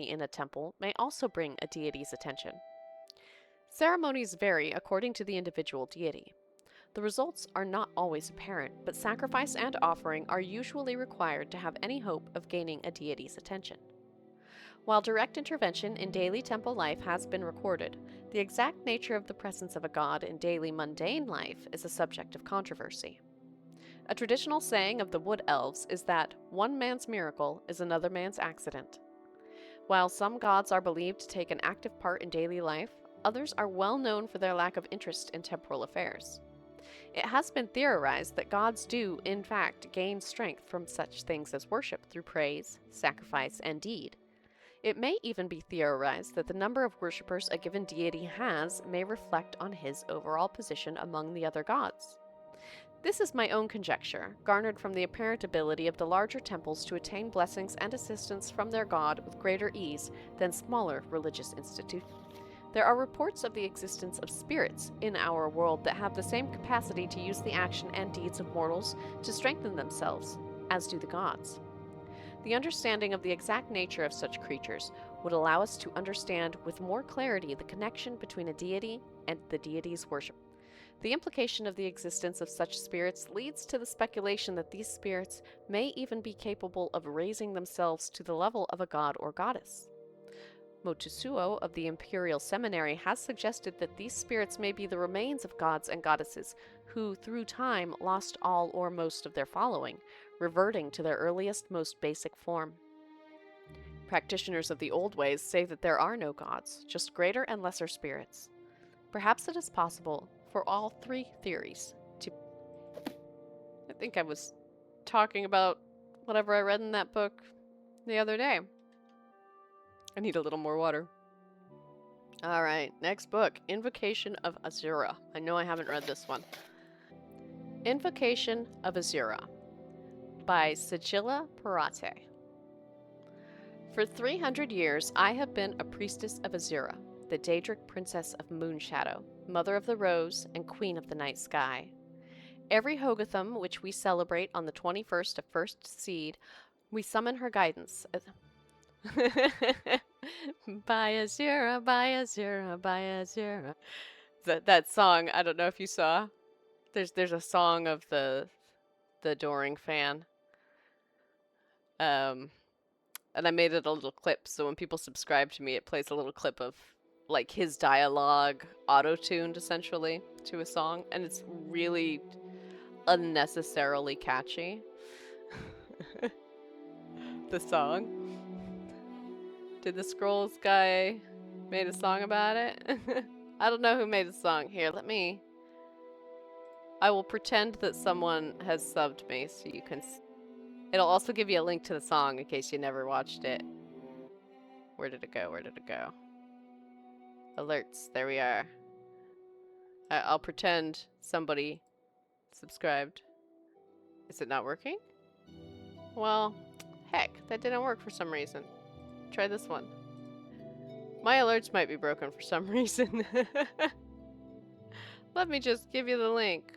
in a temple may also bring a deity's attention. Ceremonies vary according to the individual deity. The results are not always apparent, but sacrifice and offering are usually required to have any hope of gaining a deity's attention. While direct intervention in daily temple life has been recorded, the exact nature of the presence of a god in daily mundane life is a subject of controversy. A traditional saying of the Wood Elves is that one man's miracle is another man's accident. While some gods are believed to take an active part in daily life, others are well known for their lack of interest in temporal affairs. It has been theorized that gods do, in fact, gain strength from such things as worship through praise, sacrifice, and deed. It may even be theorized that the number of worshippers a given deity has may reflect on his overall position among the other gods. This is my own conjecture, garnered from the apparent ability of the larger temples to attain blessings and assistance from their god with greater ease than smaller religious institutions. There are reports of the existence of spirits in our world that have the same capacity to use the action and deeds of mortals to strengthen themselves, as do the gods. The understanding of the exact nature of such creatures would allow us to understand with more clarity the connection between a deity and the deity's worship. The implication of the existence of such spirits leads to the speculation that these spirits may even be capable of raising themselves to the level of a god or goddess. Motsuo of the Imperial Seminary has suggested that these spirits may be the remains of gods and goddesses who, through time, lost all or most of their following, reverting to their earliest, most basic form. Practitioners of the old ways say that there are no gods, just greater and lesser spirits. Perhaps it is possible for all three theories to... I think I was talking about whatever I read in that book the other day. I need a little more water. Alright, next book. Invocation of Azura. I know I haven't read this one. Invocation of Azura by Sigilla Parate. For 300 years, I have been a priestess of Azura, the Daedric princess of Moonshadow, mother of the rose, and queen of the night sky. Every Hogatham, which we celebrate on the 21st of First Seed, we summon her guidance. By Azura, by Azura, by Azura. That song, I don't know if you saw. There's a song of the Adoring fan. And I made it a little clip, so when people subscribe to me, it plays a little clip of like his dialogue auto-tuned essentially to a song, and it's really unnecessarily catchy. The song. Did the Scrolls guy made a song about it? I don't know who made the song. Here, I will pretend that someone has subbed me so you can... It'll also give you a link to the song in case you never watched it. Where did it go? Where did it go? Alerts. There we are. I'll pretend somebody subscribed. Is it not working? Well, heck, that didn't work for some reason. Try this one. My alerts might be broken for some reason. Let me just give you the link.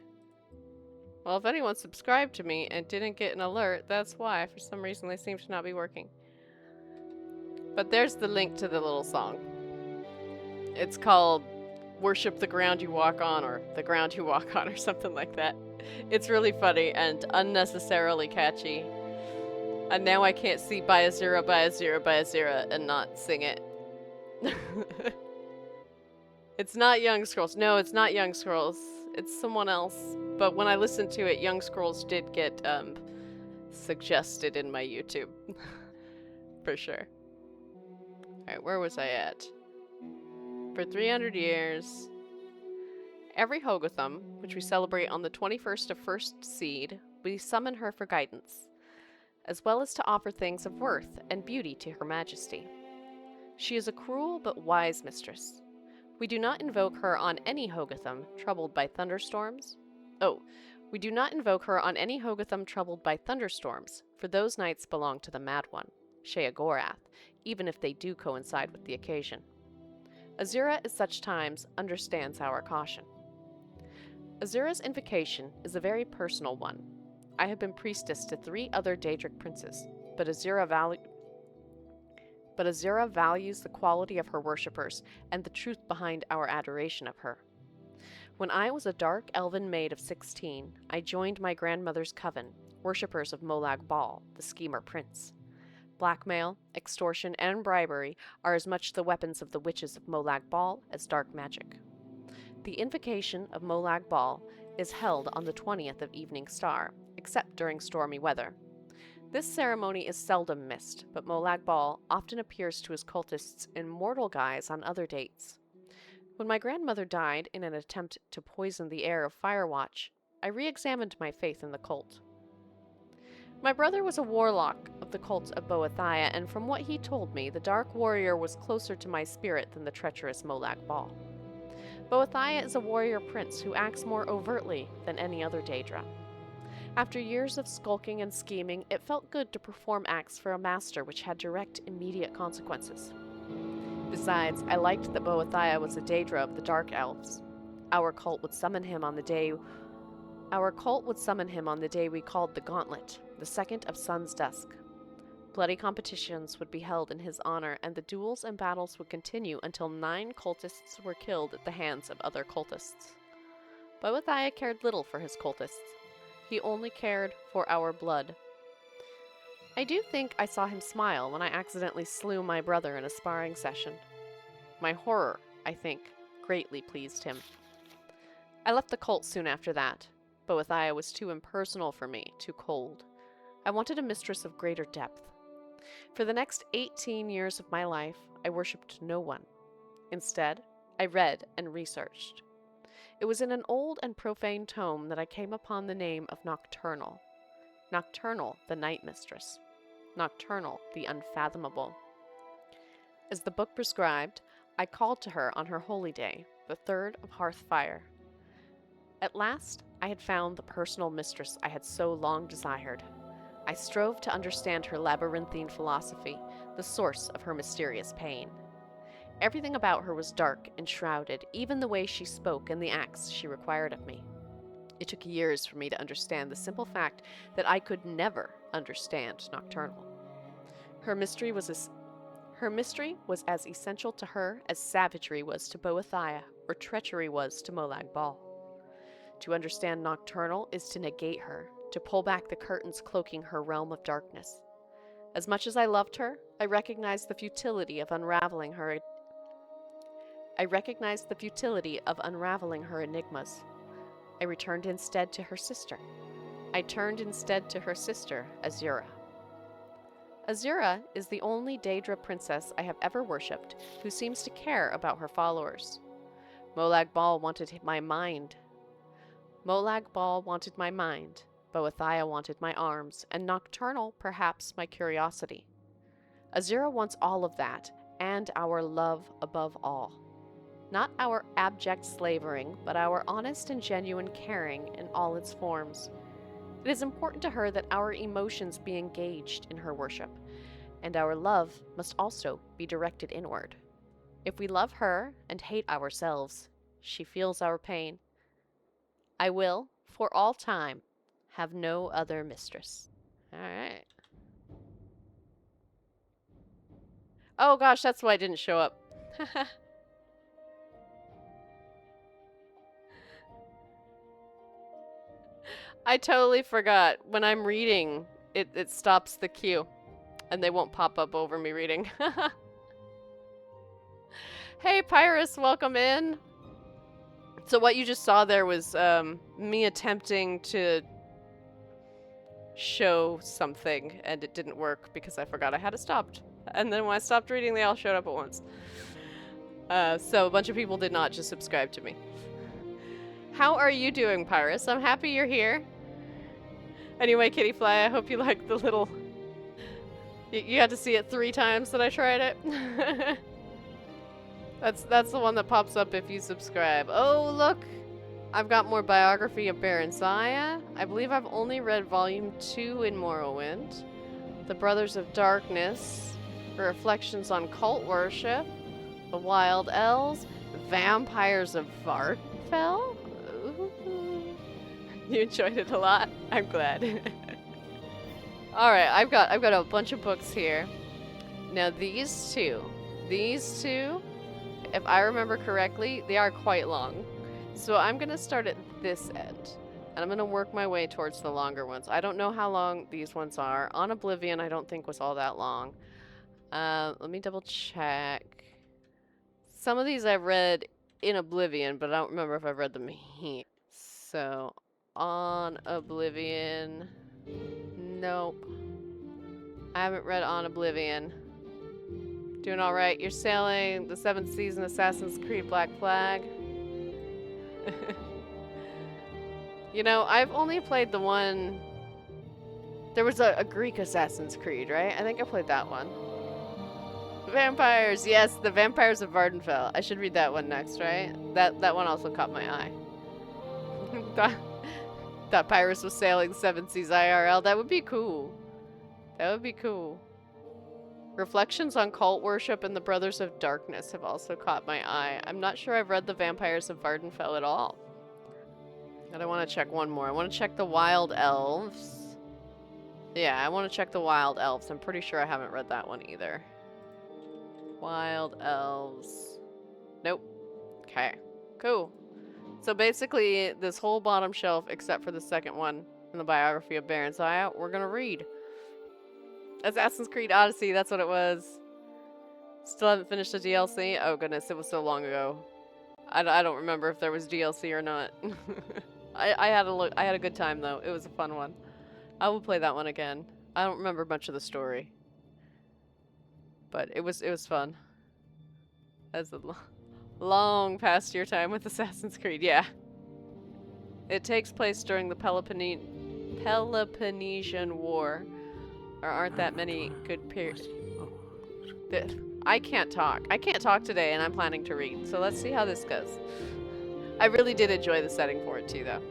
Well, if anyone subscribed to me and didn't get an alert, that's why. For some reason, they seem to not be working. But there's the link to the little song. It's called Worship the Ground You Walk On, or The Ground You Walk On, or something like that. It's really funny and unnecessarily catchy. And now I can't see By Azura, By Azura, By Azura and not sing it. It's not Young Scrolls. No, it's not Young Scrolls. It's someone else. But when I listened to it, Young Scrolls did get suggested in my YouTube. For sure. Alright, where was I at? For 300 years, every Hogatham, which we celebrate on the 21st of First Seed, we summon her for guidance, as well as to offer things of worth and beauty to Her Majesty. She is a cruel but wise mistress. We do not invoke her on any Hogatham troubled by thunderstorms. We do not invoke her on any Hogatham troubled by thunderstorms, for those nights belong to the Mad One, Sheogorath, even if they do coincide with the occasion. Azura at such times understands our caution. Azura's invocation is a very personal one. I have been priestess to 3 other Daedric princes, but Azura values the quality of her worshippers and the truth behind our adoration of her. When I was a dark elven maid of 16, I joined my grandmother's coven, worshippers of Molag Bal, the schemer prince. Blackmail, extortion, and bribery are as much the weapons of the witches of Molag Bal as dark magic. The invocation of Molag Bal is held on the 20th of Evening Star, except during stormy weather. This ceremony is seldom missed, but Molag Bal often appears to his cultists in mortal guise on other dates. When my grandmother died in an attempt to poison the air of Firewatch, I re-examined my faith in the cult. My brother was a warlock of the cult of Boethia, and from what he told me, the Dark Warrior was closer to my spirit than the treacherous Molag Bal. Boethia is a warrior prince who acts more overtly than any other Daedra. After years of skulking and scheming, it felt good to perform acts for a master which had direct, immediate consequences. Besides, I liked that Boethia was a Daedra of the Dark Elves. Our cult would summon him on the day we called the Gauntlet, the 2nd of Sun's Dusk. Bloody competitions would be held in his honor, and the duels and battles would continue until 9 cultists were killed at the hands of other cultists. Boethia cared little for his cultists. He only cared for our blood. I do think I saw him smile when I accidentally slew my brother in a sparring session. My horror, I think, greatly pleased him. I left the cult soon after that. Boethia was too impersonal for me, too cold. I wanted a mistress of greater depth. For the next 18 years of my life, I worshipped no one. Instead, I read and researched. It was in an old and profane tome that I came upon the name of Nocturnal. Nocturnal, the night mistress. Nocturnal, the unfathomable. As the book prescribed, I called to her on her holy day, the 3rd of Hearthfire. At last, I had found the personal mistress I had so long desired. I strove to understand her labyrinthine philosophy, the source of her mysterious pain. Everything about her was dark and shrouded, even the way she spoke and the acts she required of me. It took years for me to understand the simple fact that I could never understand Nocturnal. Her mystery was as essential to her as savagery was to Boethia or treachery was to Molag Bal. To understand Nocturnal is to negate her, to pull back the curtains cloaking her realm of darkness. As much as I loved her, I recognized the futility of unraveling her enigmas. I returned instead to her sister. I turned instead to her sister, Azura. Azura is the only Daedra princess I have ever worshipped who seems to care about her followers. Molag Bal wanted my mind. Boethia wanted my arms, and Nocturnal, perhaps, my curiosity. Azura wants all of that, and our love above all. Not our abject slavering, but our honest and genuine caring in all its forms. It is important to her that our emotions be engaged in her worship, and our love must also be directed inward. If we love her and hate ourselves, she feels our pain. I will, for all time, have no other mistress. All right. Oh gosh, that's why it didn't show up. I totally forgot. When I'm reading, it stops the queue. And they won't pop up over me reading. Hey, Pyrus, welcome in. So what you just saw there was me attempting to show something, and it didn't work because I forgot I had it stopped. And then when I stopped reading, they all showed up at once. So a bunch of people did not just subscribe to me. How are you doing, Pyrus? I'm happy you're here. Anyway, Kittyfly, I hope you like the little... You got to see it 3 times that I tried it. That's the one that pops up if you subscribe. Oh, look! I've got more biography of Baron Zaya. I believe I've only read volume 2 in Morrowind. The Brothers of Darkness. Reflections on Cult Worship. The Wild Elves. Vampires of Vvardenfell. You enjoyed it a lot? I'm glad. Alright, I've got a bunch of books here. Now these two, if I remember correctly, they are quite long. So I'm gonna start at this end. And I'm gonna work my way towards the longer ones. I don't know how long these ones are. On Oblivion I don't think was all that long. Let me double check. Some of these I've read in Oblivion, but I don't remember if I've read them here. So, On Oblivion. Nope. I haven't read On Oblivion. Doing alright. You're sailing the 7th season Assassin's Creed Black Flag. You know, I've only played the one... There was a Greek Assassin's Creed, right? I think I played that one. Vampires! Yes, the Vampires of Vvardenfell. I should read that one next, right? That one also caught my eye. Thought Pyrus was sailing 7 Seas IRL. That would be cool. That would be cool. Reflections on Cult Worship and the Brothers of Darkness have also caught my eye. I'm not sure I've read the Vampires of Vvardenfell at all. And I want to check one more. I want to check the Wild Elves. Yeah, I want to check the Wild Elves. I'm pretty sure I haven't read that one either. Wild Elves. Nope. Okay. Cool. So basically, this whole bottom shelf, except for the second one in the biography of Baron Zaya, we're gonna read. Assassin's Creed Odyssey, that's what it was. Still haven't finished the DLC? Oh goodness, it was so long ago. I don't remember if there was DLC or not. I had a good time though. It was a fun one. I will play that one again. I don't remember much of the story, but it was fun. That's a long past your time with Assassin's Creed. Yeah. It takes place during the Peloponnesian War. There aren't that many good periods. I can't talk. I can't talk today, and I'm planning to read. So let's see how this goes. I really did enjoy the setting for it too, though.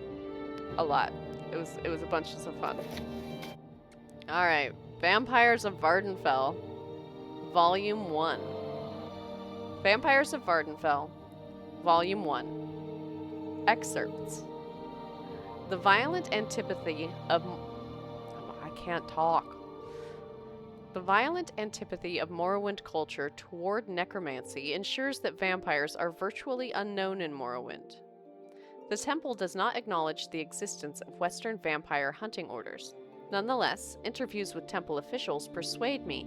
A lot. It was a bunch of fun. All right, Vampires of Vvardenfell, Volume 1. Vampires of Vvardenfell, Volume 1. Excerpts. The violent antipathy of... I can't talk. The violent antipathy of Morrowind culture toward necromancy ensures that vampires are virtually unknown in Morrowind. The temple does not acknowledge the existence of Western vampire hunting orders. Nonetheless, interviews with temple officials persuade me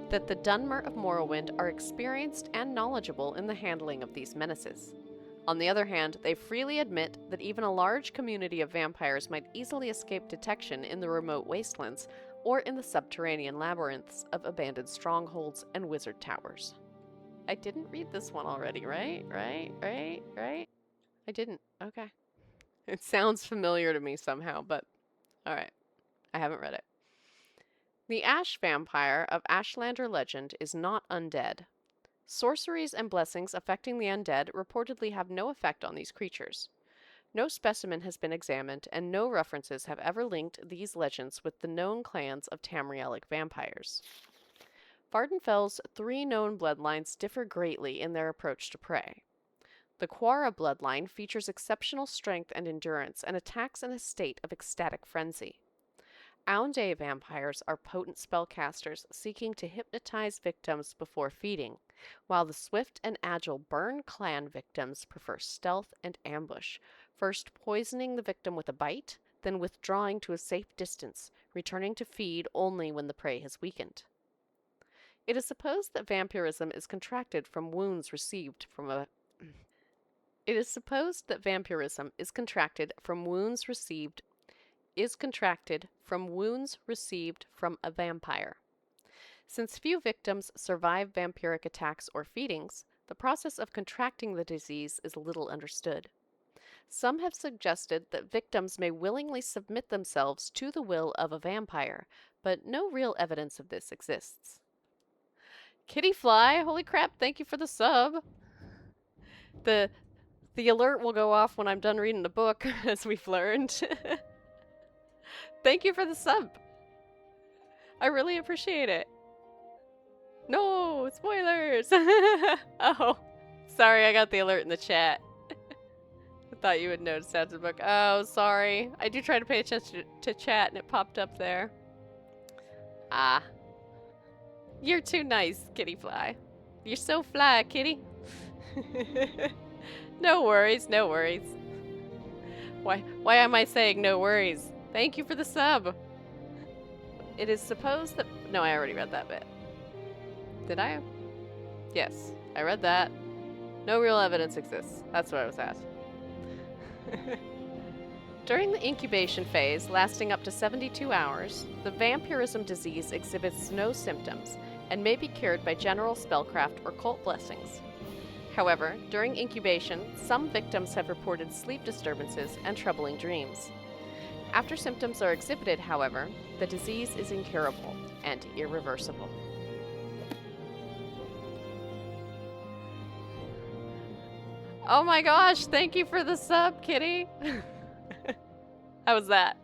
that the Dunmer of Morrowind are experienced and knowledgeable in the handling of these menaces. On the other hand, they freely admit that even a large community of vampires might easily escape detection in the remote wastelands or in the subterranean labyrinths of abandoned strongholds and wizard towers. I didn't read this one already, right? Right? I didn't. Okay. It sounds familiar to me somehow, but alright. I haven't read it. The Ash Vampire of Ashlander legend is not undead. Sorceries and blessings affecting the undead reportedly have no effect on these creatures. No specimen has been examined, and no references have ever linked these legends with the known clans of Tamrielic vampires. Vvardenfell's 3 known bloodlines differ greatly in their approach to prey. The Quara bloodline features exceptional strength and endurance and attacks in a state of ecstatic frenzy. Aunde vampires are potent spellcasters seeking to hypnotize victims before feeding, while the swift and agile Burn clan victims prefer stealth and ambush, first poisoning the victim with a bite, then withdrawing to a safe distance, returning to feed only when the prey has weakened. It is supposed that vampirism is contracted from wounds received from a vampire. Since few victims survive vampiric attacks or feedings, the process of contracting the disease is little understood. Some have suggested that victims may willingly submit themselves to the will of a vampire, but no real evidence of this exists. Kittyfly, holy crap, thank you for the sub. The alert will go off when I'm done reading the book, as we've learned. Thank you for the sub. I really appreciate it. No, spoilers! Oh, sorry, I got the alert in the chat. I thought you would notice after the book. Oh, sorry. I do try to pay attention to chat and it popped up there. Ah. You're too nice, Kittyfly. You're so fly, kitty. No worries, no worries. Why am I saying no worries? Thank you for the sub. It is supposed that... No, I already read that bit. Did I? Yes, I read that. No real evidence exists. That's what I was at. During the incubation phase, lasting up to 72 hours, the vampirism disease exhibits no symptoms and may be cured by general spellcraft or cult blessings. However, during incubation, some victims have reported sleep disturbances and troubling dreams. After symptoms are exhibited, however, the disease is incurable and irreversible. Oh my gosh, thank you for the sub, kitty. How was that?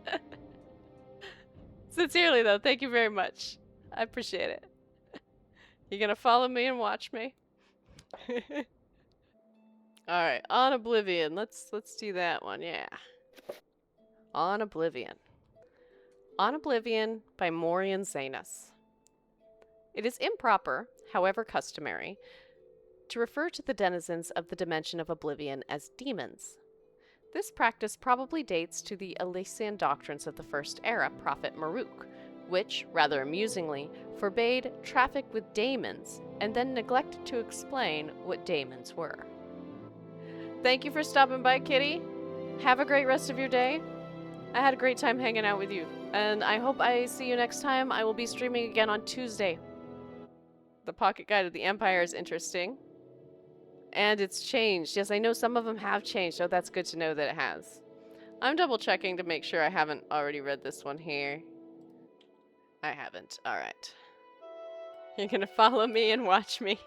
Sincerely though, thank you very much. I appreciate it. You gonna follow me and watch me? Alright, on Oblivion. Let's do that one, yeah. On Oblivion. On Oblivion by Morian Zanus. It is improper, however customary, to refer to the denizens of the dimension of Oblivion as demons. This practice probably dates to the Elysian doctrines of the First Era prophet Maruk, which, rather amusingly, forbade traffic with daemons and then neglected to explain what daemons were. Thank you for stopping by, Kitty. Have a great rest of your day. I had a great time hanging out with you, and I hope I see you next time. I will be streaming again on Tuesday. The Pocket Guide of the Empire is interesting. And it's changed. Yes, I know some of them have changed, so that's good to know that it has. I'm double checking to make sure I haven't already read this one here. I haven't. Alright. You're gonna follow me and watch me.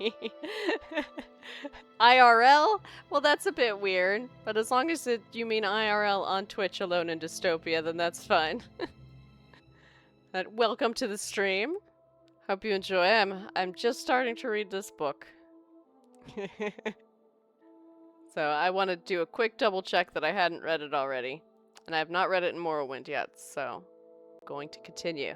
IRL? Well, that's a bit weird. But as long as you mean IRL on Twitch alone in Dystopia, then that's fine. Welcome to the stream. Hope you enjoy. I'm just starting to read this book. So I want to do a quick double check that I hadn't read it already. And I have not read it in Morrowind yet, so I'm going to continue.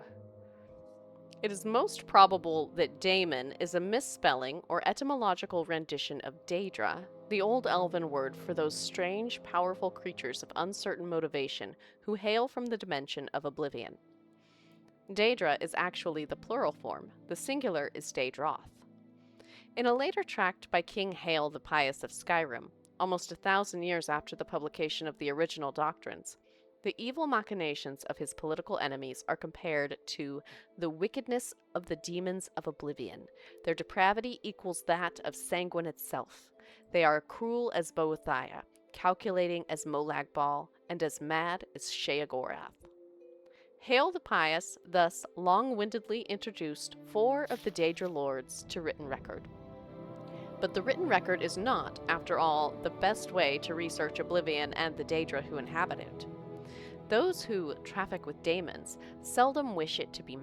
It is most probable that daemon is a misspelling or etymological rendition of Daedra, the old elven word for those strange, powerful creatures of uncertain motivation who hail from the dimension of Oblivion. Daedra is actually the plural form. The singular is Daedroth. In a later tract by King Hael the Pious of Skyrim, almost 1,000 years after the publication of the original doctrines, the evil machinations of his political enemies are compared to the wickedness of the demons of Oblivion. Their depravity equals that of Sanguine itself. They are cruel as Boethiah, calculating as Molag Bal, and as mad as Sheogorath. Hael the Pious thus long-windedly introduced 4 of the Daedra lords to written record. But the written record is not, after all, the best way to research Oblivion and the Daedra who inhabit it. Those who traffic with daemons seldom wish it to be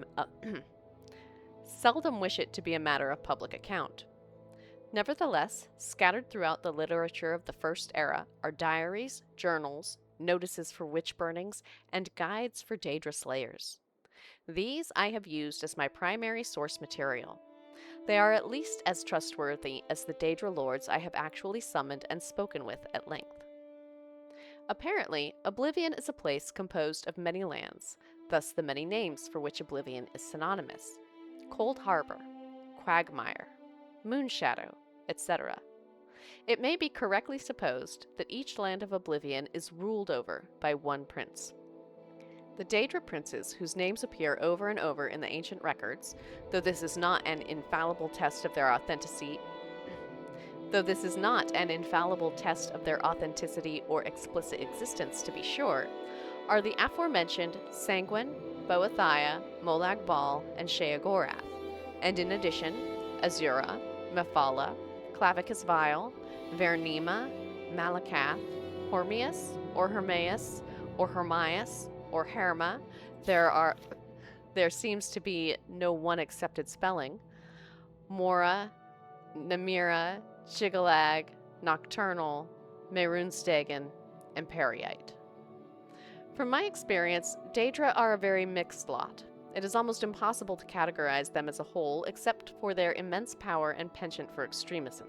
a matter of public account. Nevertheless, scattered throughout the literature of the First Era are diaries, journals, notices for witch burnings, and guides for Daedra slayers. These I have used as my primary source material. They are at least as trustworthy as the Daedra lords I have actually summoned and spoken with at length. Apparently, Oblivion is a place composed of many lands, thus the many names for which Oblivion is synonymous. Cold Harbor, Quagmire, Moonshadow, etc. It may be correctly supposed that each land of Oblivion is ruled over by one prince. The Daedra princes, whose names appear over and over in the ancient records, though this is not an infallible test of their authenticity or explicit existence, to be sure, are the aforementioned Sanguine, Boethiah, Molag Bal, and Sheogorath, and in addition, Azura, Mephala, Clavicus Vile, Vvardenfell, Malakath, Hormius, or Hermaeus, or Hermias, or Herma. There seems to be no one accepted spelling. Mora, Namira, Chigalag, Nocturnal, Mehrunnstegen, and Periite. From my experience, Daedra are a very mixed lot. It is almost impossible to categorize them as a whole except for their immense power and penchant for extremism.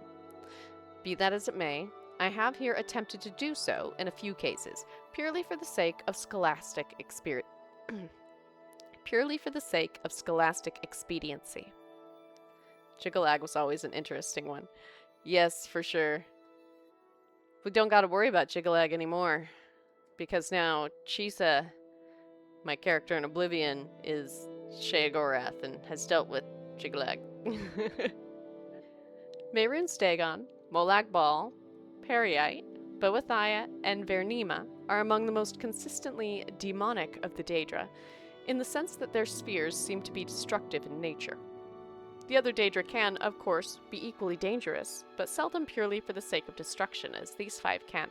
Be that as it may, I have here attempted to do so in a few cases, purely for the sake of scholastic expediency. Chigalag was always an interesting one. Yes, for sure. We don't gotta worry about Chigalag anymore, because now Chisa, my character in Oblivion, is Sheogorath and has dealt with Chigalag. Mehrunnstegen, Molag Bal, Periite, Boethiah, and Vvardenfell are among the most consistently demonic of the Daedra, in the sense that their spheres seem to be destructive in nature. The other Daedra can, of course, be equally dangerous, but seldom purely for the sake of destruction, as these 5 can.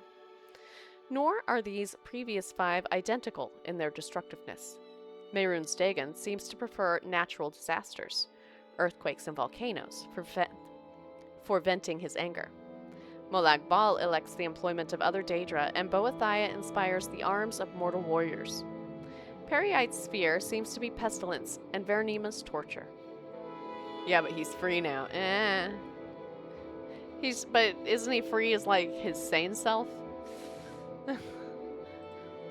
Nor are these previous 5 identical in their destructiveness. Mehrunnstegen seems to prefer natural disasters, earthquakes and volcanoes, for venting his anger. Molag Bal elects the employment of other Daedra, and Boethiah inspires the arms of mortal warriors. Periite's sphere seems to be pestilence, and Vvardenfell's torture. Yeah, but he's free now. But isn't he free as, like, his sane self?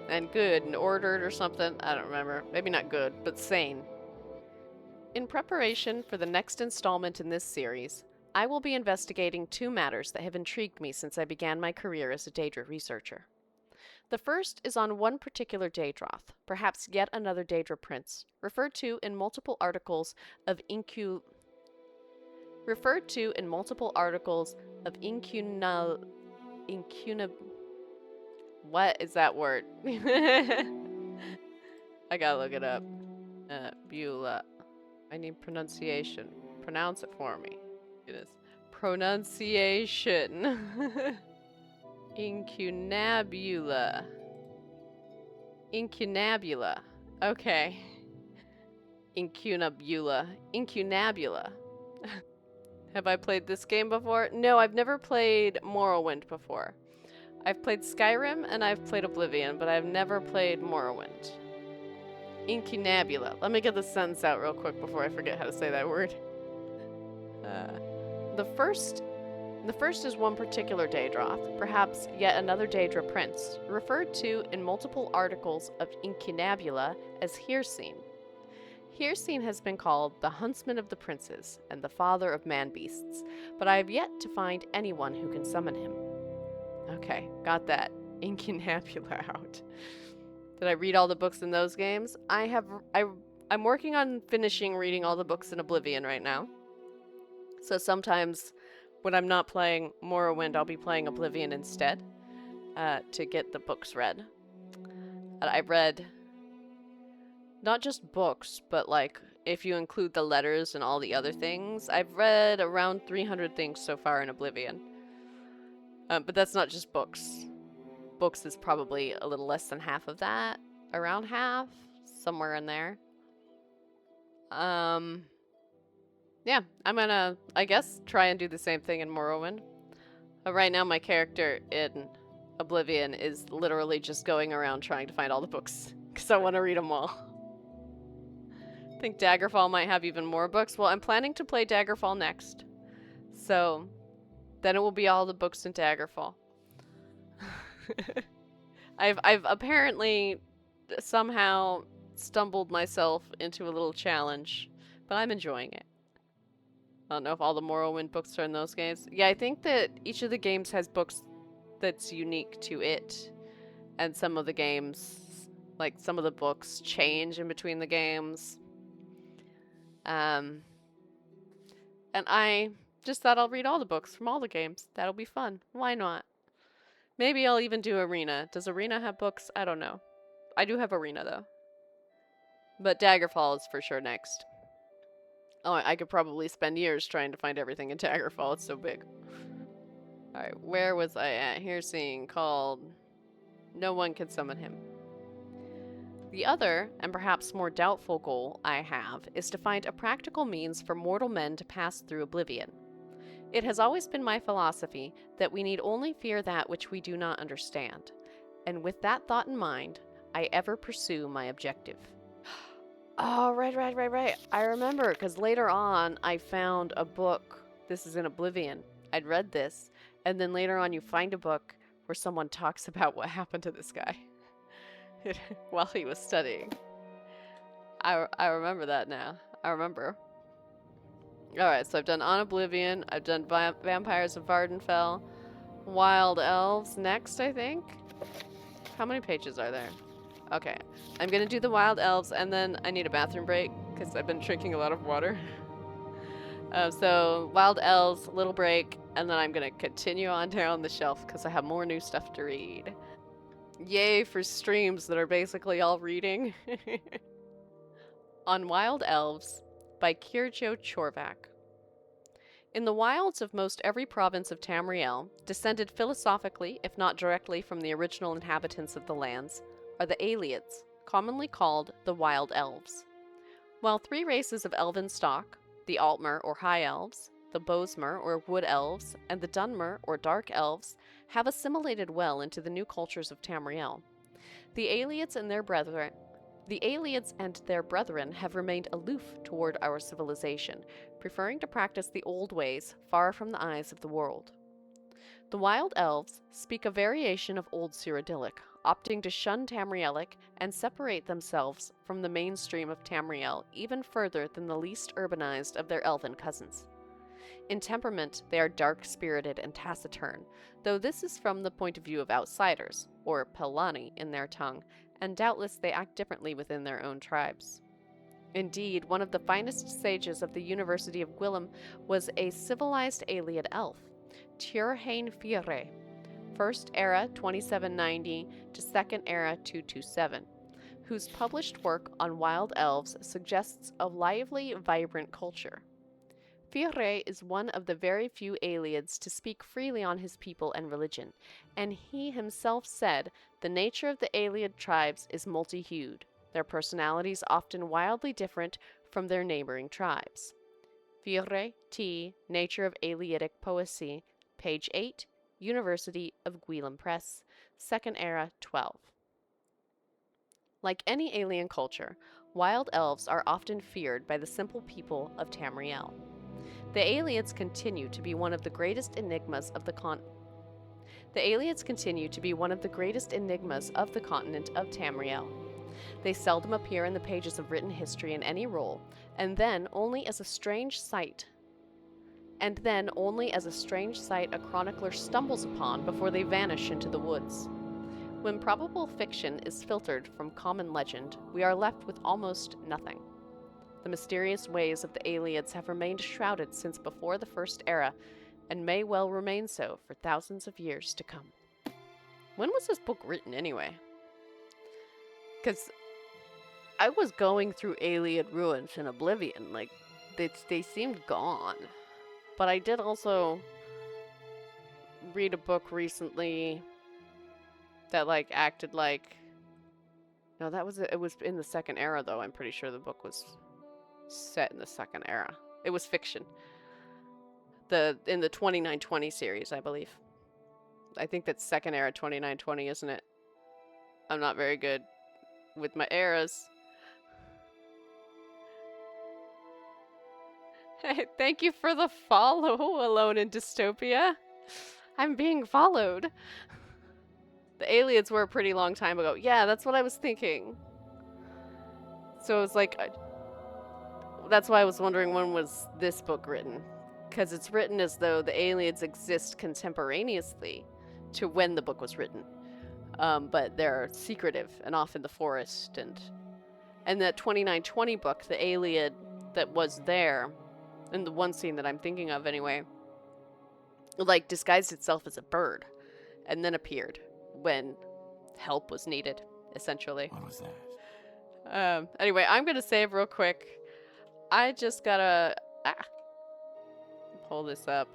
And good and ordered or something? I don't remember. Maybe not good, but sane. In preparation for the next installment in this series, I will be investigating two matters that have intrigued me since I began my career as a Daedra researcher. The first is on one particular Daedroth, perhaps yet another Daedra prince, referred to in multiple articles of what is that word? I gotta look it up. Beulah. I need pronunciation. Pronounce it for me. It is pronunciation. Incunabula. Incunabula. Okay. Incunabula. Incunabula. Have I played this game before? No, I've never played Morrowind before. I've played Skyrim and I've played Oblivion, but I've never played Morrowind. Incunabula. Let me get this sentence out real quick before I forget how to say that word. The first is one particular Daedroth, perhaps yet another Daedra prince, referred to in multiple articles of Incunabula as Hircine. Hircine has been called the huntsman of the princes and the father of man-beasts, but I have yet to find anyone who can summon him. Okay, got that Incunabula out. Did I read all the books in those games? I'm working on finishing reading all the books in Oblivion right now. So sometimes when I'm not playing Morrowind, I'll be playing Oblivion instead to get the books read. I've read not just books, but like if you include the letters and all the other things, I've read around 300 things so far in Oblivion. But that's not just books. Books is probably a little less than half of that. Around half. Somewhere in there. Yeah, I'm gonna, I guess, try and do the same thing in Morrowind. Right now my character in Oblivion is literally just going around trying to find all the books. Because I want to read them all. I think Daggerfall might have even more books. Well, I'm planning to play Daggerfall next. So, then it will be all the books in Daggerfall. I've apparently somehow stumbled myself into a little challenge, but I'm enjoying it. I don't know if all the Morrowind books are in those games. Yeah, I think that each of the games has books that's unique to it, and some of the games, like some of the books, change in between the games. And I just thought I'll read all the books from all the games. That'll be fun. Why not? Maybe I'll even do Arena. Does Arena have books? I don't know. I do have Arena, though. But Daggerfall is for sure next. Oh, I could probably spend years trying to find everything in Daggerfall. It's so big. Alright, where was I at? Here's seeing called No One Can Summon Him. The other, and perhaps more doubtful goal I have, is to find a practical means for mortal men to pass through Oblivion. It has always been my philosophy that we need only fear that which we do not understand, and with that thought in mind, I ever pursue my objective. Oh, right. I remember, because later on, I found a book. This is in Oblivion. I'd read this, and then later on you find a book where someone talks about what happened to this guy while he was studying. I remember that now. I remember. Alright, so I've done On Oblivion, I've done Vampires of Vvardenfell, Wild Elves next, I think? How many pages are there? Okay, I'm gonna do the Wild Elves, and then I need a bathroom break, because I've been drinking a lot of water. So, Wild Elves, little break, and then I'm gonna continue on down the shelf, because I have more new stuff to read. Yay for streams that are basically all reading. On Wild Elves, by Kirjo Chorvak. In the wilds of most every province of Tamriel, descended philosophically, if not directly from the original inhabitants of the lands, are the Aelids, commonly called the Wild Elves. While three races of elven stock, the Altmer or High Elves, the Bosmer or Wood Elves, and the Dunmer or Dark Elves, have assimilated well into the new cultures of Tamriel. The Aelids and their brethren have remained aloof toward our civilization, preferring to practice the old ways far from the eyes of the world. The Wild Elves speak a variation of Old Cyrodiilic, opting to shun Tamrielic and separate themselves from the mainstream of Tamriel even further than the least urbanized of their elven cousins. In temperament, they are dark-spirited and taciturn, though this is from the point of view of outsiders, or Pelani in their tongue, and doubtless they act differently within their own tribes. Indeed, one of the finest sages of the University of Gwillem was a civilized Ayleid elf, Tirhain Fire, First Era 2790 to Second Era 227, whose published work on Wild Elves suggests a lively, vibrant culture. Fire is one of the very few Ayleids to speak freely on his people and religion, and he himself said the nature of the Ayleid tribes is multi-hued, their personalities often wildly different from their neighboring tribes. Fire, T. Nature of Ayleidic Poesy, page 8, University of Gwillem Press, Second Era 12. Like any alien culture, wild elves are often feared by the simple people of Tamriel. The Ayleids continue to be one of the greatest enigmas of the continent of Tamriel. They seldom appear in the pages of written history in any role, and then only as a strange sight a chronicler stumbles upon before they vanish into the woods. When probable fiction is filtered from common legend, we are left with almost nothing. The mysterious ways of the Ayleids have remained shrouded since before the First Era, and may well remain so for thousands of years to come. When was this book written, anyway? Because I was going through Ayleid ruins in Oblivion, like, they seemed gone. But I did also read a book recently that, like, acted like... No, it was in the Second Era, though. I'm pretty sure the book was set in the Second Era. It was fiction. In the 2920 series, I believe. I think that's Second Era 2920, isn't it? I'm not very good with my eras. Thank you for the follow, Alone in Dystopia. I'm being followed. The Ayleids were a pretty long time ago. Yeah, that's what I was thinking. So it was like... that's why I was wondering, when was this book written? Because it's written as though the Ayleids exist contemporaneously to when the book was written. But they're secretive and off in the forest. And that 2920 book, the Ayleid that was there, in the one scene that I'm thinking of anyway, like, disguised itself as a bird and then appeared when help was needed, essentially. What was that? Anyway, I'm gonna save real quick. I just gotta pull this up.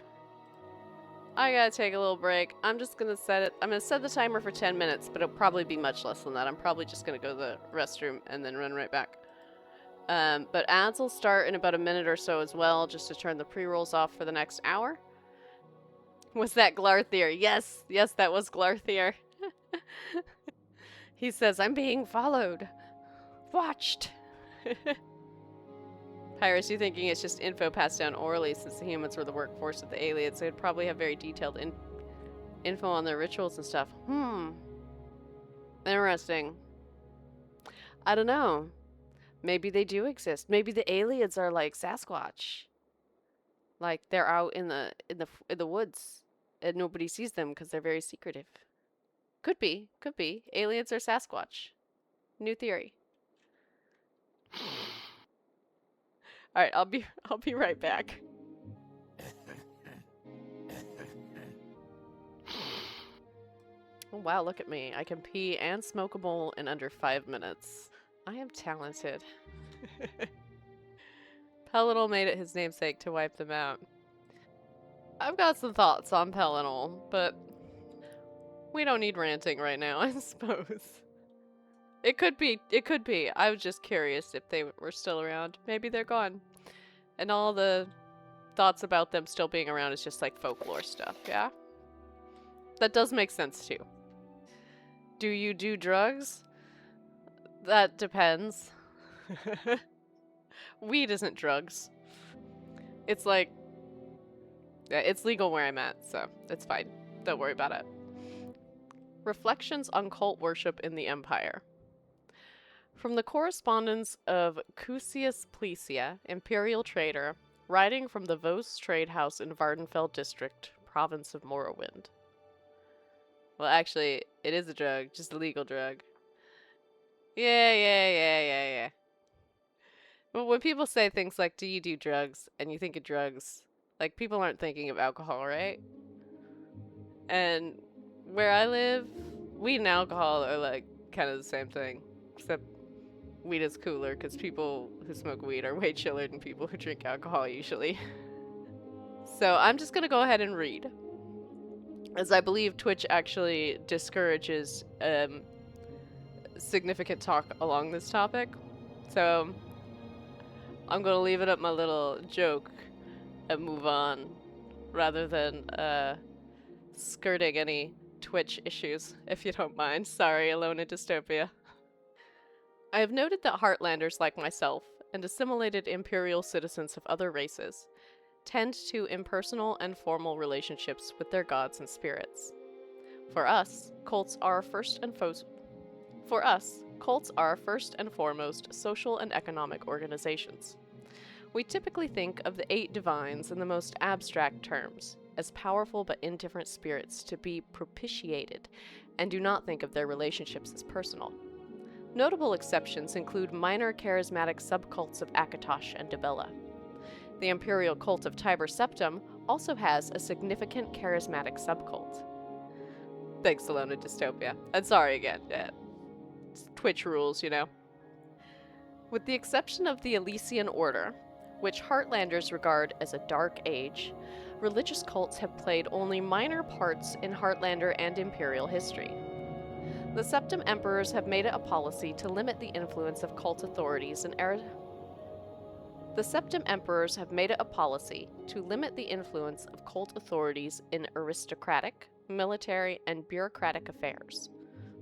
I gotta take a little break. I'm just gonna set it. I'm gonna set the timer for 10 minutes, but it'll probably be much less than that. I'm probably just gonna go to the restroom and then run right back. But ads will start in about a minute or so as well, just to turn the pre-rolls off for the next hour. Was that Glarthir? Yes, that was Glarthir. He says, I'm being followed. Watched. Pyrus, you thinking it's just info passed down orally since the humans were the workforce of the Ayleids, so they'd probably have very detailed info on their rituals and stuff. Interesting. I don't know. Maybe they do exist. Maybe the Ayleids are like Sasquatch. Like, they're out in the woods and nobody sees them because they're very secretive. Could be. Ayleids are Sasquatch. New theory. All right, I'll be right back. Oh, wow, look at me. I can pee and smoke a bowl in under 5 minutes. I am talented. Pellinol made it his namesake to wipe them out. I've got some thoughts on Pellinol, but we don't need ranting right now, I suppose. It could be. I was just curious if they were still around. Maybe they're gone. And all the thoughts about them still being around is just like folklore stuff, yeah? That does make sense too. Do you do drugs? That depends. Weed isn't drugs. It's like... yeah, it's legal where I'm at, so it's fine. Don't worry about it. Reflections on Cult Worship in the Empire. From the correspondence of Cusius Plesia, imperial trader, writing from the Vos trade house in Vvardenfell district, province of Morrowind. Well, actually, it is a drug, just a legal drug. Yeah. But when people say things like, do you do drugs? And you think of drugs, like, people aren't thinking of alcohol, right? And where I live, weed and alcohol are, like, kind of the same thing. Except weed is cooler, because people who smoke weed are way chiller than people who drink alcohol, usually. So I'm just gonna go ahead and read, as I believe Twitch actually discourages significant talk along this topic. So I'm gonna leave it at my little joke and move on, rather than skirting any Twitch issues, if you don't mind. Sorry, Alone in Dystopia. I have noted that Heartlanders like myself, and assimilated imperial citizens of other races, tend to impersonal and formal relationships with their gods and spirits. For us, cults are first and foremost social and economic organizations. We typically think of the 8 divines in the most abstract terms, as powerful but indifferent spirits to be propitiated, and do not think of their relationships as personal. Notable exceptions include minor charismatic subcults of Akatosh and Dibella. The imperial cult of Tiber Septim also has a significant charismatic subcult. Thanks, Alone in Dystopia. And sorry again. Twitch rules, you know. With the exception of the Elysian Order, which Heartlanders regard as a dark age, religious cults have played only minor parts in Heartlander and Imperial history. The Septim Emperors have made it a policy to limit the influence of cult authorities in aristocratic, military, and bureaucratic affairs.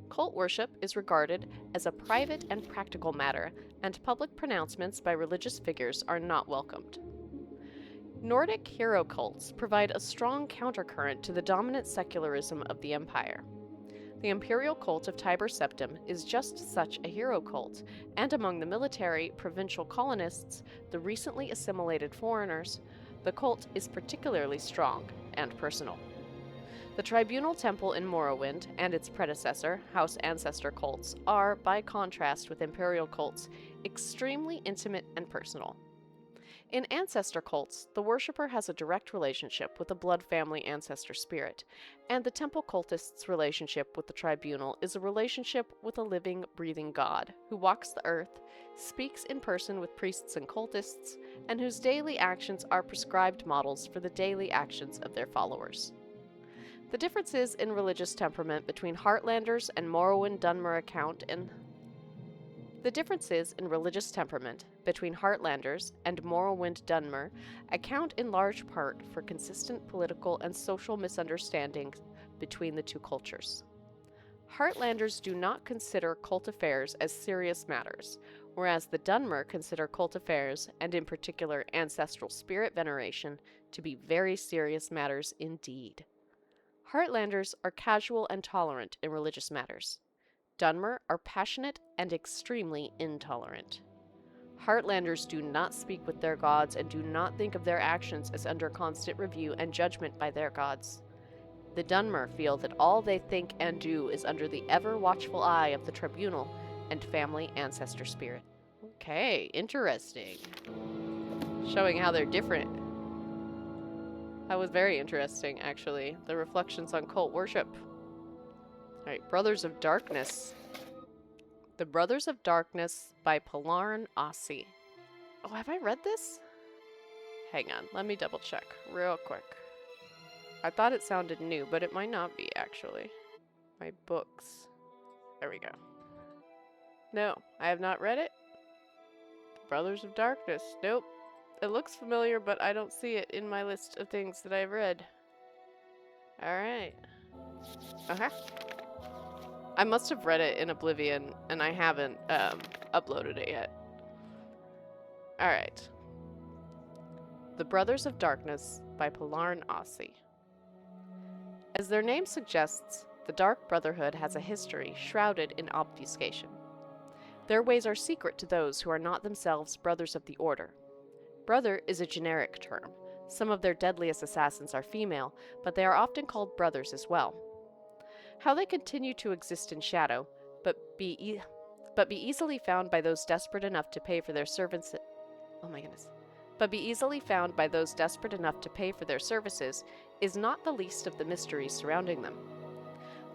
Cult worship is regarded as a private and practical matter, and public pronouncements by religious figures are not welcomed. Nordic hero cults provide a strong countercurrent to the dominant secularism of the Empire. The imperial cult of Tiber Septim is just such a hero cult, and among the military, provincial colonists, the recently assimilated foreigners, the cult is particularly strong and personal. The Tribunal Temple in Morrowind and its predecessor, House Ancestor cults, are, by contrast with imperial cults, extremely intimate and personal. In ancestor cults, the worshipper has a direct relationship with the blood family ancestor spirit, and the temple cultist's relationship with the tribunal is a relationship with a living, breathing god who walks the earth, speaks in person with priests and cultists, and whose daily actions are prescribed models for the daily actions of their followers. The differences in religious temperament between Heartlanders and Morrowind Dunmer account in large part for consistent political and social misunderstandings between the two cultures. Heartlanders do not consider cult affairs as serious matters, whereas the Dunmer consider cult affairs, and in particular ancestral spirit veneration, to be very serious matters indeed. Heartlanders are casual and tolerant in religious matters. Dunmer are passionate and extremely intolerant. Heartlanders do not speak with their gods and do not think of their actions as under constant review and judgment by their gods. The Dunmer feel that all they think and do is under the ever-watchful eye of the tribunal and family ancestor spirit. Okay, interesting. Showing how they're different. That was very interesting, actually. The reflections on cult worship. Alright, Brothers of Darkness. The Brothers of Darkness by Palarn Ossi. Oh, have I read this? Hang on, let me double check real quick. I thought it sounded new, but it might not be, actually. My books. There we go. No, I have not read it. Brothers of Darkness. Nope. It looks familiar, but I don't see it in my list of things that I've read. Alright. Okay. I must have read it in Oblivion, and I haven't uploaded it yet. Alright. The Brothers of Darkness by Palarn Ossi. As their name suggests, The Dark Brotherhood has a history shrouded in obfuscation. Their ways are secret to those who are not themselves brothers of the Order. Brother is a generic term. Some of their deadliest assassins are female, but they are often called brothers as well. How they continue to exist in shadow, but be easily found by those desperate enough to pay for their servants. Oh my goodness. But be easily found by those desperate enough to pay for their services is not the least of the mysteries surrounding them.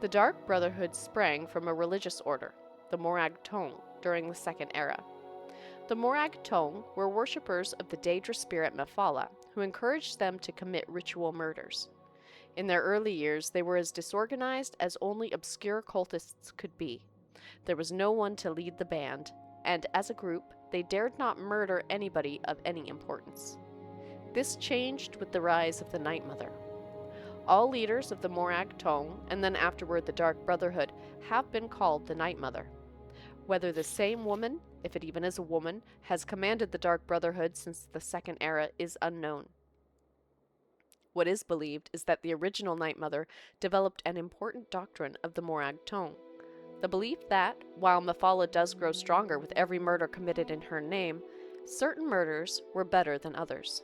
The Dark Brotherhood sprang from a religious order, the Morag Tong, during the Second Era. The Morag Tong were worshippers of the Daedra spirit Mephala, who encouraged them to commit ritual murders. In their early years, they were as disorganized as only obscure cultists could be. There was no one to lead the band, and as a group, they dared not murder anybody of any importance. This changed with the rise of the Night Mother. All leaders of the Morag Tong, and then afterward the Dark Brotherhood, have been called the Night Mother. Whether the same woman, if it even is a woman, has commanded the Dark Brotherhood since the Second Era is unknown. What is believed is that the original Night Mother developed an important doctrine of the Morag Tong. The belief that, while Mephala does grow stronger with every murder committed in her name, certain murders were better than others.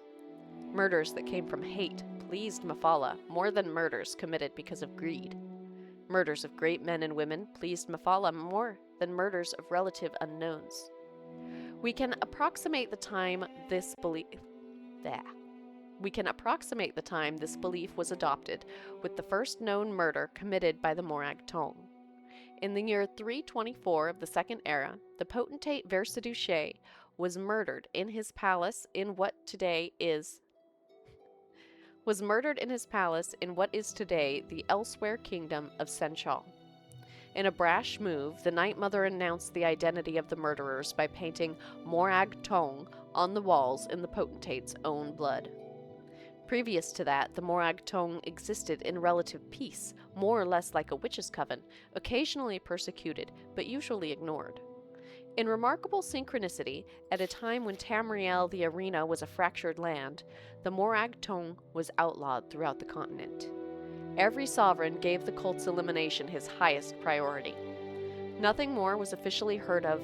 Murders that came from hate pleased Mephala more than murders committed because of greed. Murders of great men and women pleased Mephala more than murders of relative unknowns. We can approximate the time this belief was adopted with the first known murder committed by the Morag Tong. In the year 324 of the Second Era, the potentate Versaduce was murdered in his palace in what is today the Elsewhere Kingdom of Senchal. In a brash move, the Night Mother announced the identity of the murderers by painting Morag Tong on the walls in the potentate's own blood. Previous to that, the Morag Tong existed in relative peace, more or less like a witch's coven, occasionally persecuted, but usually ignored. In remarkable synchronicity, at a time when Tamriel the arena was a fractured land, the Morag Tong was outlawed throughout the continent. Every sovereign gave the cult's elimination his highest priority. Nothing more was officially heard of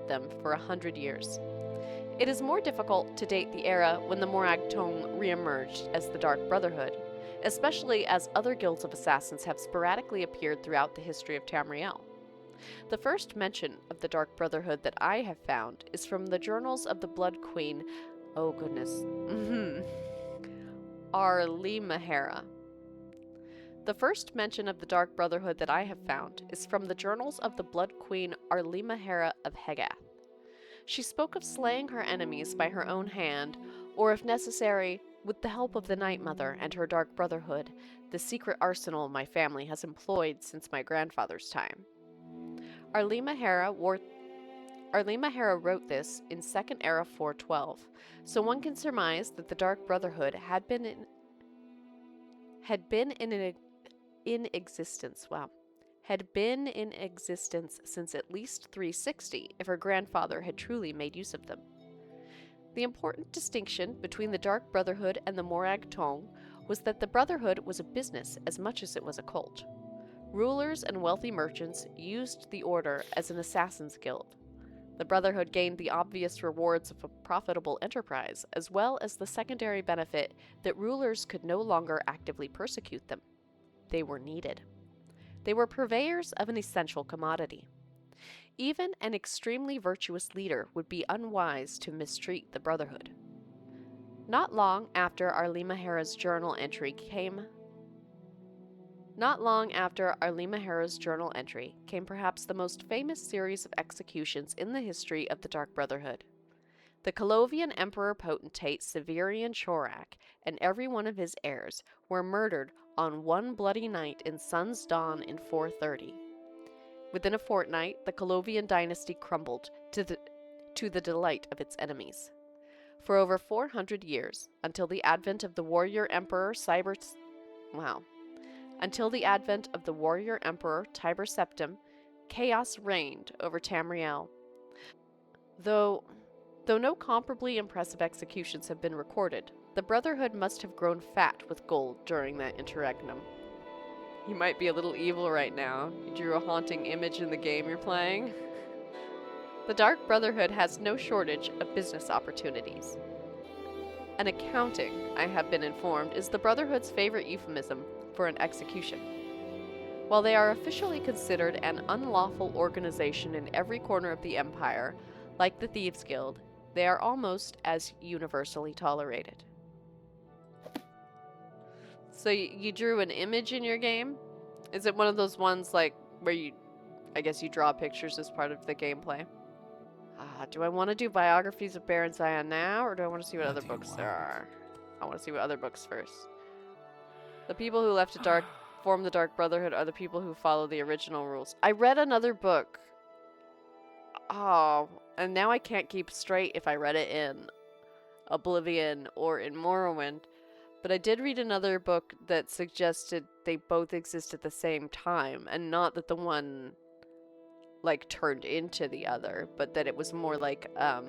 them for 100 years. It is more difficult to date the era when the Morag Tong re-emerged as the Dark Brotherhood, especially as other guilds of assassins have sporadically appeared throughout the history of Tamriel. The first mention of the Dark Brotherhood that I have found is from the journals of the Blood Queen, Arlimahera. The first mention of the Dark Brotherhood that I have found is from the journals of the Blood Queen Arlimahera of Hegath. She spoke of slaying her enemies by her own hand, or if necessary, with the help of the Night Mother and her Dark Brotherhood, the secret arsenal my family has employed since my grandfather's time. Arlimahera wrote this in Second Era 412, so one can surmise that the Dark Brotherhood had been in existence since at least 360 if her grandfather had truly made use of them. The important distinction between the Dark Brotherhood and the Morag Tong was that the Brotherhood was a business as much as it was a cult. Rulers and wealthy merchants used the order as an assassin's guild. The Brotherhood gained the obvious rewards of a profitable enterprise, as well as the secondary benefit that rulers could no longer actively persecute them. They were needed. They were purveyors of an essential commodity. Even an extremely virtuous leader would be unwise to mistreat the Brotherhood. Not long after Arlimahera's journal entry came perhaps the most famous series of executions in the history of the Dark Brotherhood. The Colovian Emperor Potentate Severian Chorak and every one of his heirs were murdered on one bloody night in Sun's Dawn in 430. Within a fortnight, the Colovian dynasty crumbled to the delight of its enemies. For over 400 years, until the advent of the warrior emperor Tiber Septim, chaos reigned over Tamriel. Though no comparably impressive executions have been recorded, the Brotherhood must have grown fat with gold during that interregnum. You might be a little evil right now. You drew a haunting image in the game you're playing. The Dark Brotherhood has no shortage of business opportunities. An accounting, I have been informed, is the Brotherhood's favorite euphemism for an execution. While they are officially considered an unlawful organization in every corner of the Empire, like the Thieves' Guild, they are almost as universally tolerated. So you drew an image in your game? Is it one of those ones like where I guess you draw pictures as part of the gameplay? Do I want to do biographies of Baron Zion now, or do I want to see what other books there are? I want to see what other books first. The people who left to form the Dark Brotherhood are the people who follow the original rules. I read another book. Oh, and now I can't keep straight if I read it in Oblivion or in Morrowind. But I did read another book that suggested they both exist at the same time, and not that the one like turned into the other, but that it was more like a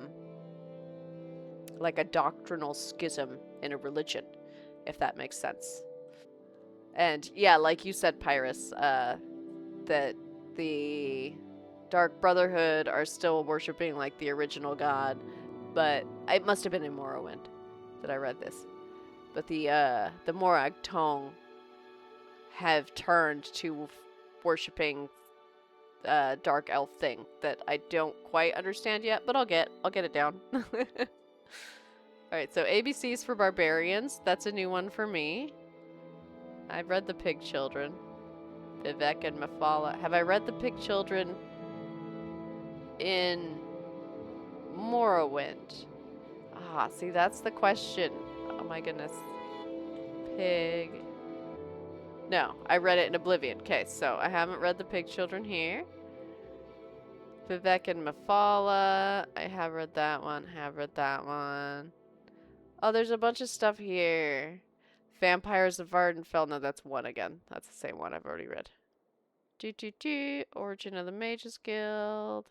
doctrinal schism in a religion, if that makes sense. And yeah, like you said, Pyrus, that the Dark Brotherhood are still worshipping like the original god, but it must have been in Morrowind that I read this. But the Morag Tong have turned to worshipping dark elf thing that I don't quite understand yet, but I'll get it down. Alright, so ABCs for Barbarians. That's a new one for me. I've read the Pig Children. Vivec and Mephala. Have I read the Pig Children in Morrowind? See, that's the question. Oh my goodness. Pig. No, I read it in Oblivion. Okay, so I haven't read the Pig Children here. Vivec and Mephala. I have read that one. Oh, there's a bunch of stuff here. Vampires of Vvardenfell. No, that's one again. That's the same one I've already read. Origin of the Mages Guild.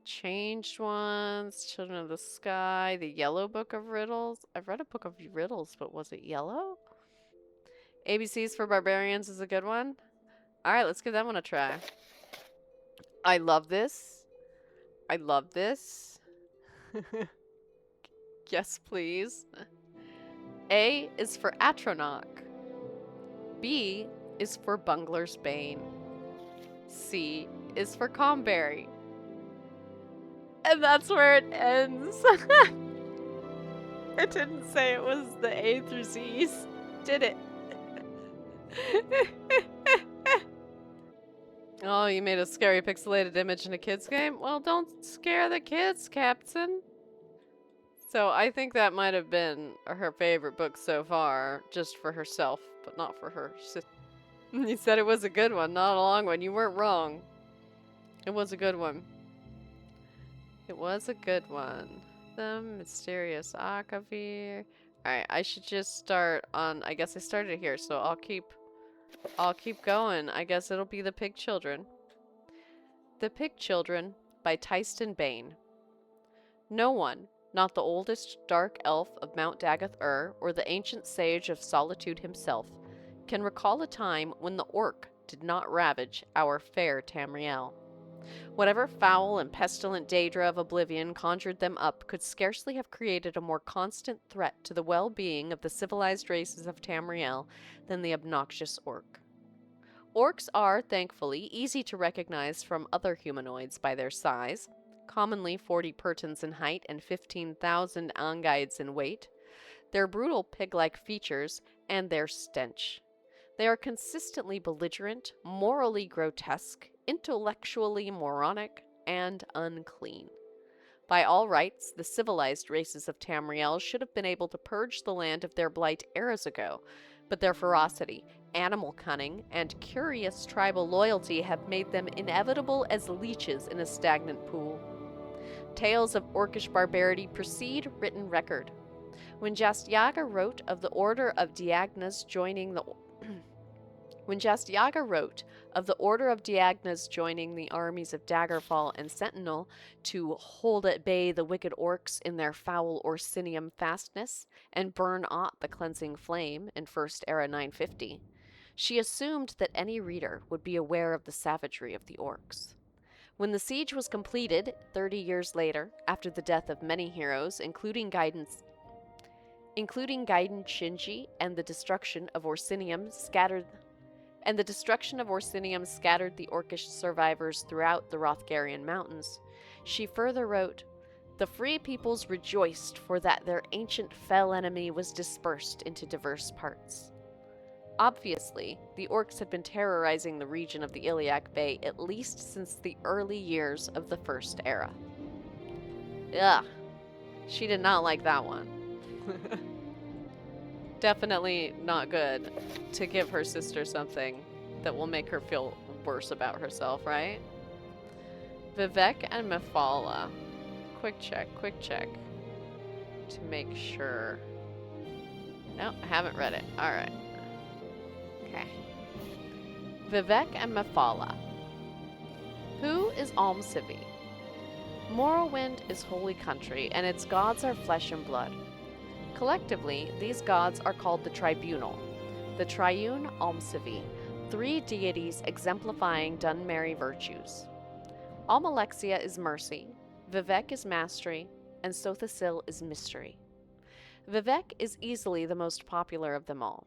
Changed Ones. Children of the Sky. The Yellow Book of Riddles. I've read a book of riddles, but was it yellow? ABCs for Barbarians is a good one. Alright, let's give that one a try. I love this. Yes, please. A is for Atronach. B is for Bungler's Bane. C is for Comberry. And that's where it ends. It didn't say it was the A through Z's, did it? Oh, you made a scary pixelated image in a kid's game? Well, don't scare the kids, Captain. So I think that might have been her favorite book so far, just for herself, but not for her sister. You said it was a good one, not a long one. You weren't wrong. It was a good one. It was a good one. The Mysterious Akavir. Alright, I should just start on... I guess I started here, so I'll keep going. I guess it'll be The Pig Children. The Pig Children by Tyston Bane. No one, not the oldest dark elf of Mount Dagath-Ur or the ancient sage of Solitude himself, can recall a time when the orc did not ravage our fair Tamriel. Whatever foul and pestilent daedra of Oblivion conjured them up could scarcely have created a more constant threat to the well-being of the civilized races of Tamriel than the obnoxious orc. Orcs are, thankfully, easy to recognize from other humanoids by their size, commonly 40 pertons in height and 15,000 angides in weight, their brutal pig-like features, and their stench. They are consistently belligerent, morally grotesque, intellectually moronic, and unclean. By all rights, the civilized races of Tamriel should have been able to purge the land of their blight eras ago, but their ferocity, animal cunning, and curious tribal loyalty have made them inevitable as leeches in a stagnant pool. Tales of orcish barbarity precede written record. When Jastiaga wrote of the Order of Diagnas joining the armies of Daggerfall and Sentinel to hold at bay the wicked orcs in their foul Orsinium fastness and burn aught the cleansing flame in First Era 950, She assumed that any reader would be aware of the savagery of the orcs. When the siege was completed, 30 years later, after the death of many heroes, including Gaiden Shinji, and the destruction of Orsinium scattered the orcish survivors throughout the Rothgarian mountains, she further wrote, "The free peoples rejoiced for that their ancient fell enemy was dispersed into diverse parts." Obviously, the orcs had been terrorizing the region of the Iliac Bay at least since the early years of the First Era. Ugh. She did not like that one. Definitely not good to give her sister something that will make her feel worse about herself, right? Vivec and Mephala. Quick check to make sure. No, I haven't read it. Alright. Okay. Vivec and Mephala. Who is Almsivi? Morrowind is holy country, and its gods are flesh and blood. Collectively, these gods are called the Tribunal, the Triune Almsivi, 3 deities exemplifying Dunmerry virtues. Almalexia is mercy, Vivec is mastery, and Sothasil is mystery. Vivec is easily the most popular of them all.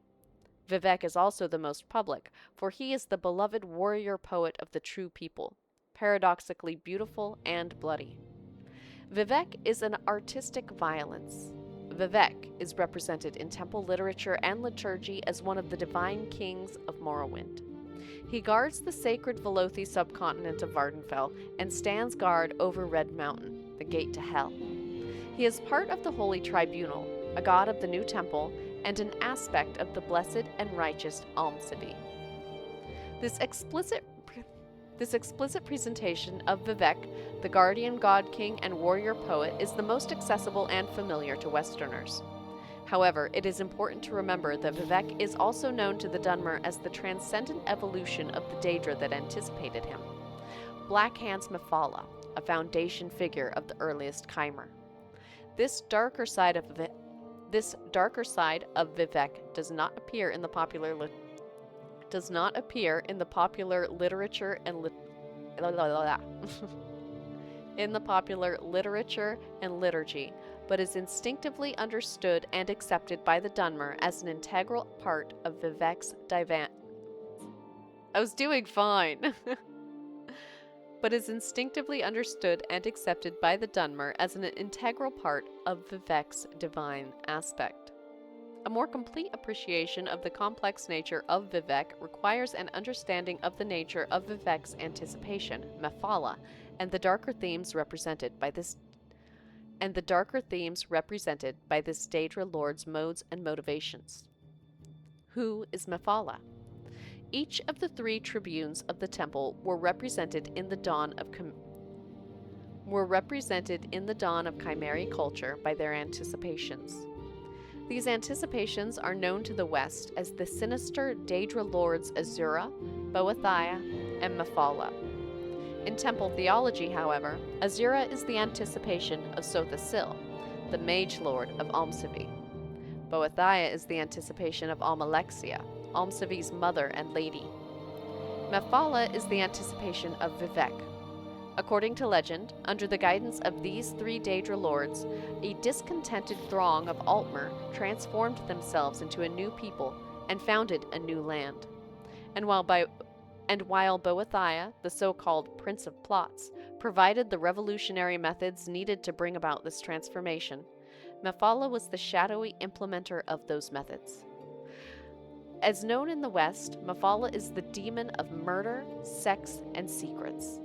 Vivec is also the most public, for he is the beloved warrior poet of the true people, paradoxically beautiful and bloody. Vivec is an artistic violence. Vivec is represented in temple literature and liturgy as one of the divine kings of Morrowind. He guards the sacred Velothi subcontinent of Vvardenfell and stands guard over Red Mountain, the gate to Hell. He is part of the Holy Tribunal, a god of the new temple, and an aspect of the blessed and righteous Almsivi. This explicit presentation of Vivec, the guardian god king and warrior poet, is the most accessible and familiar to Westerners. However, it is important to remember that Vivec is also known to the Dunmer as the transcendent evolution of the Daedra that anticipated him. Black Hand's Mephala, a foundation figure of the earliest Chimer. This darker side of Vivec does not appear in the popular literature and liturgy, but is instinctively understood and accepted by the Dunmer as an integral part of Vivec's divan. I was doing fine. But is instinctively understood and accepted by the Dunmer as an integral part of Vivec's divine aspect. A more complete appreciation of the complex nature of Vivec requires an understanding of the nature of Vivec's anticipation, Mephala, and the darker themes represented by this Daedra Lord's modes and motivations. Who is Mephala? Each of the 3 tribunes of the temple were represented in the dawn of Chimeri culture by their anticipations. These anticipations are known to the West as the sinister Daedra Lords Azura, Boethiah, and Mephala. In temple theology, however, Azura is the anticipation of Sothasil, the Mage Lord of Almsivi. Boethiah is the anticipation of Almalexia, Almsivi's mother and lady. Mephala is the anticipation of Vivec. According to legend, under the guidance of these 3 Daedra lords, a discontented throng of Altmer transformed themselves into a new people and founded a new land. And while Boethiah, the so-called Prince of Plots, provided the revolutionary methods needed to bring about this transformation, Mephala was the shadowy implementer of those methods. As known in the West, Mephala is the demon of murder, sex, and secrets.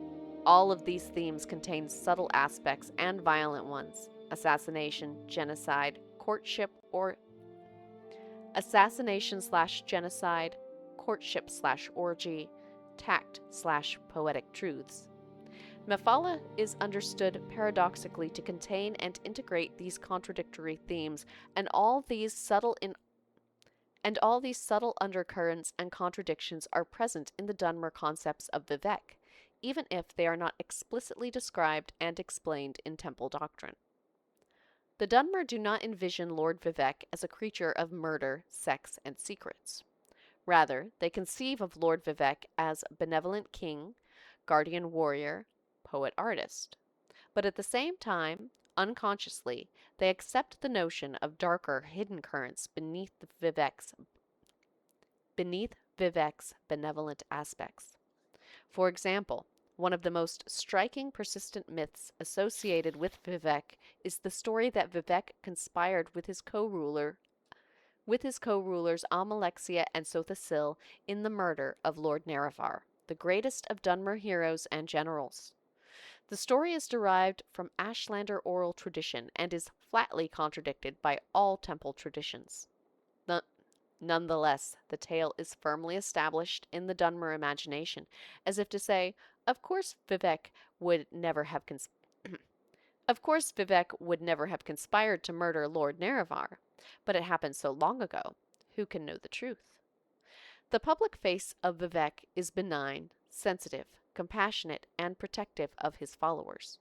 All of these themes contain subtle aspects and violent ones: assassination, genocide, courtship, or assassination/genocide, courtship/orgy, tact/poetic truths. Mephala is understood paradoxically to contain and integrate these contradictory themes, and all these subtle undercurrents and contradictions are present in the Dunmer concepts of Vivec, even if they are not explicitly described and explained in temple doctrine. The Dunmer do not envision Lord Vivec as a creature of murder, sex, and secrets. Rather, they conceive of Lord Vivec as benevolent king, guardian warrior, poet-artist. But at the same time, unconsciously, they accept the notion of darker, hidden currents beneath Vivec's benevolent aspects. For example, one of the most striking persistent myths associated with Vivec is the story that Vivec conspired with his co-rulers Amalexia and Sothasil in the murder of Lord Nerevar, the greatest of Dunmer heroes and generals. The story is derived from Ashlander oral tradition and is flatly contradicted by all temple traditions. Nonetheless, the tale is firmly established in the Dunmer imagination, as if to say, of course Vivec would never have conspired to murder Lord Nerevar, but it happened so long ago. Who can know the truth? The public face of Vivec is benign, sensitive, compassionate, and protective of his followers.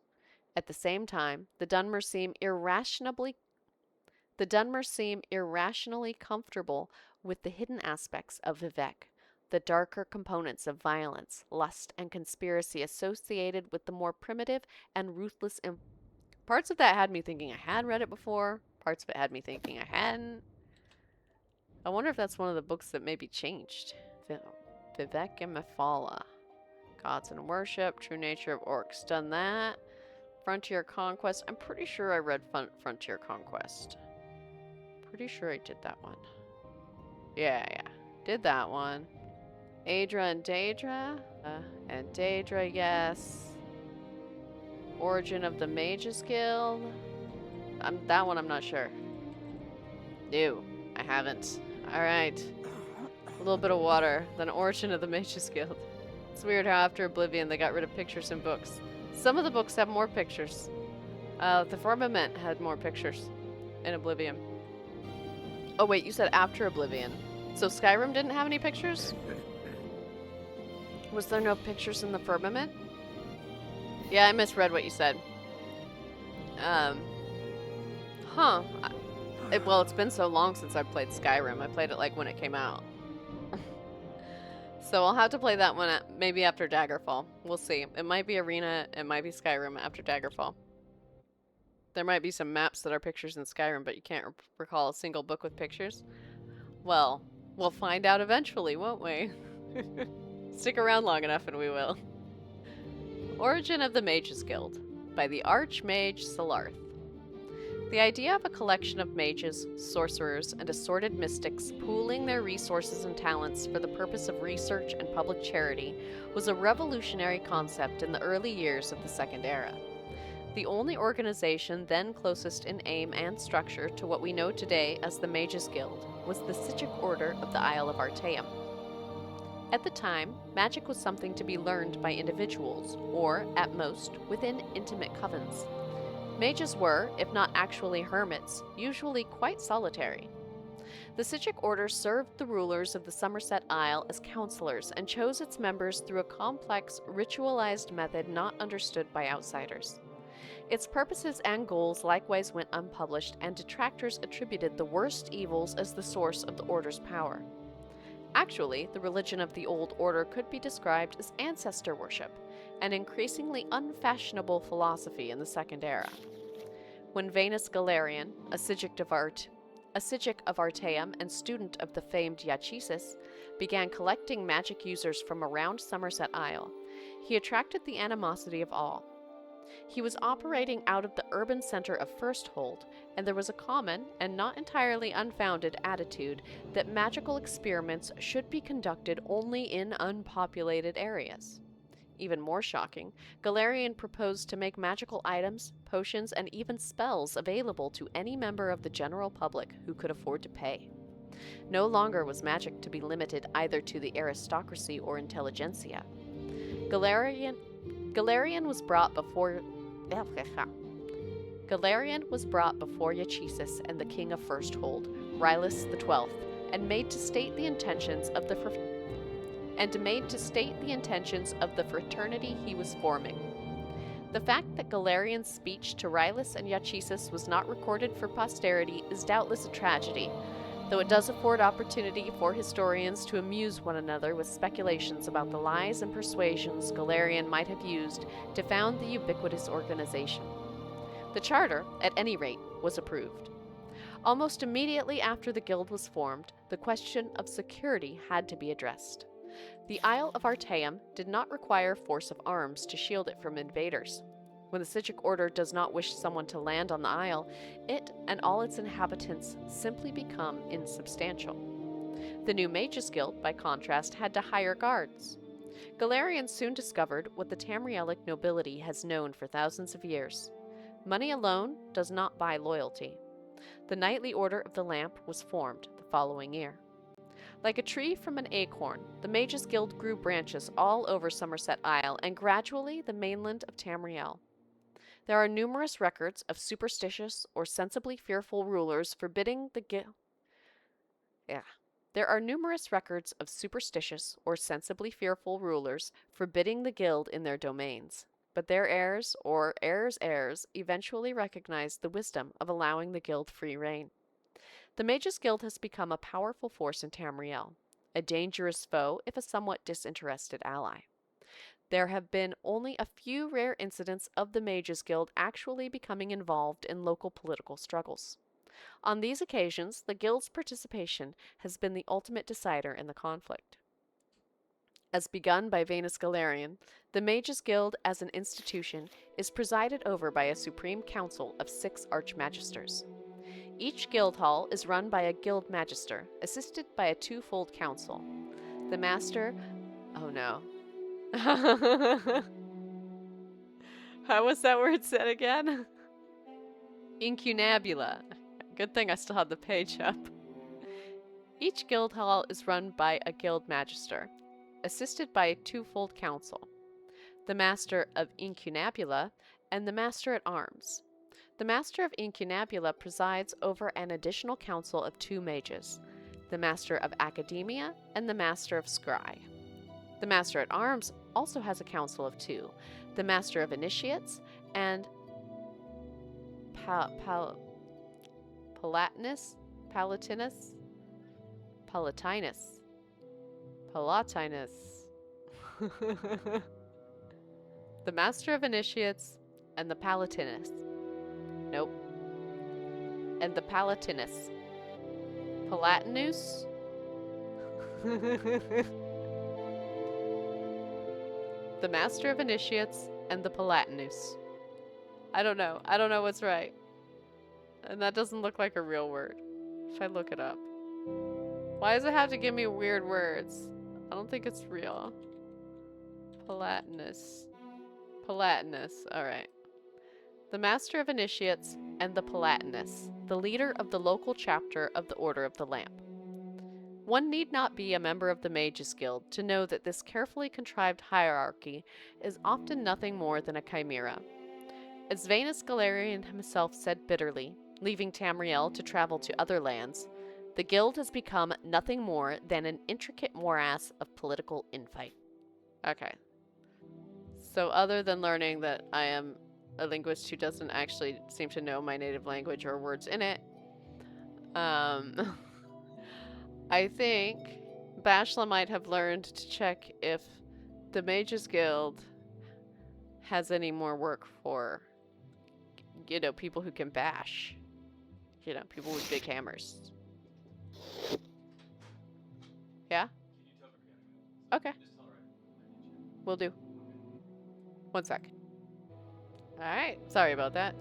At the same time, the Dunmer seem irrationally comfortable with the hidden aspects of Vivec, the darker components of violence, lust, and conspiracy associated with the more primitive and ruthless. Parts of that had me thinking I had read it before. Parts of it had me thinking I hadn't. I wonder if that's one of the books that maybe changed. Vivec and Mephala. Gods and Worship, True Nature of Orcs. Done that. Frontier Conquest. I'm pretty sure I read Frontier Conquest. Pretty sure I did that one. Yeah. Did that one. Aedra and Daedra. Yes. Origin of the Mages Guild. That one I'm not sure. No, I haven't. Alright. A little bit of water. Then Origin of the Mages Guild. It's weird how after Oblivion they got rid of pictures in books. Some of the books have more pictures. The Firmament had more pictures in Oblivion. Oh wait, you said after Oblivion. So Skyrim didn't have any pictures? Was there no pictures in the Firmament? Yeah, I misread what you said. Well, it's been so long since I played Skyrim. I played it like when it came out. So I'll have to play that one maybe after Daggerfall. We'll see. It might be Arena, it might be Skyrim after Daggerfall. There might be some maps that are pictures in Skyrim, but you can't recall a single book with pictures. Well, we'll find out eventually, won't we? Stick around long enough and we will. Origin of the Mages Guild by the Archmage Solarth. The idea of a collection of mages, sorcerers, and assorted mystics pooling their resources and talents for the purpose of research and public charity was a revolutionary concept in the early years of the Second Era. The only organization then closest in aim and structure to what we know today as the Mages Guild was the Psijic Order of the Isle of Artaeum. At the time, magic was something to be learned by individuals, or, at most, within intimate covens. Mages were, if not actually hermits, usually quite solitary. The Psijic Order served the rulers of the Somerset Isle as counselors and chose its members through a complex, ritualized method not understood by outsiders. Its purposes and goals likewise went unpublished, and detractors attributed the worst evils as the source of the Order's power. Actually, the religion of the Old Order could be described as ancestor worship, an increasingly unfashionable philosophy in the Second Era. When Venus Galerian, a Psijic of Artaeum and student of the famed Yachisis, began collecting magic users from around Somerset Isle, he attracted the animosity of all. He was operating out of the urban center of Firsthold, and there was a common, and not entirely unfounded, attitude that magical experiments should be conducted only in unpopulated areas. Even more shocking, Galerian proposed to make magical items, potions, and even spells available to any member of the general public who could afford to pay. No longer was magic to be limited either to the aristocracy or intelligentsia. Galerian was brought before Yachisis and the king of Firsthold, Rylus XII, and made to state the intentions of the fraternity he was forming. The fact that Galerian's speech to Rylus and Yachisis was not recorded for posterity is doubtless a tragedy, though it does afford opportunity for historians to amuse one another with speculations about the lies and persuasions Galarian might have used to found the ubiquitous organization. The charter, at any rate, was approved. Almost immediately after the guild was formed, the question of security had to be addressed. The Isle of Artaeum did not require force of arms to shield it from invaders. When the Psijic Order does not wish someone to land on the Isle, it and all its inhabitants simply become insubstantial. The new Mages Guild, by contrast, had to hire guards. Galarians soon discovered what the Tamrielic nobility has known for thousands of years. Money alone does not buy loyalty. The Knightly Order of the Lamp was formed the following year. Like a tree from an acorn, the Mages Guild grew branches all over Somerset Isle and gradually the mainland of Tamriel. There are numerous records of superstitious or sensibly fearful rulers forbidding the guild. There are numerous records of superstitious or sensibly fearful rulers forbidding the guild in their domains, but their heirs or heirs' heirs eventually recognized the wisdom of allowing the guild free rein. The Mages Guild has become a powerful force in Tamriel, a dangerous foe if a somewhat disinterested ally. There have been only a few rare incidents of the Mages Guild actually becoming involved in local political struggles. On these occasions, the Guild's participation has been the ultimate decider in the conflict. As begun by Venus Galarian, the Mages Guild as an institution is presided over by a supreme council of 6 archmagisters. Each guild hall is run by a guild magister, assisted by a twofold council. The master... Oh no. How was that word said again? Incunabula. Good thing I still have the page up. Each guild hall is run by a guild magister, assisted by a twofold council. The master of Incunabula and the master at arms. The master of Incunabula presides over an additional council of 2 mages, the master of Academia and the master of Scry. The master at arms also has a council of 2, the master of Initiates and Palatinus. The master of Initiates and the Palatinus. Nope. And the Palatinus. Palatinus? The Master of Initiates and the Palatinus. I don't know. I don't know what's right. And that doesn't look like a real word. If I look it up. Why does it have to give me weird words? I don't think it's real. Palatinus. Palatinus. Alright. The Master of Initiates and the Palatinus, the leader of the local chapter of the Order of the Lamp. One need not be a member of the Mages Guild to know that this carefully contrived hierarchy is often nothing more than a chimera. As Venus Galarian himself said bitterly, leaving Tamriel to travel to other lands, the guild has become nothing more than an intricate morass of political infight. Okay. So other than learning that I am a linguist who doesn't actually seem to know my native language or words in it, I think Bashla might have learned to check if the Mages Guild has any more work for, you know, people who can bash. You know, people with big hammers. Yeah? Okay. Will do. 1 sec. Alright, sorry about that.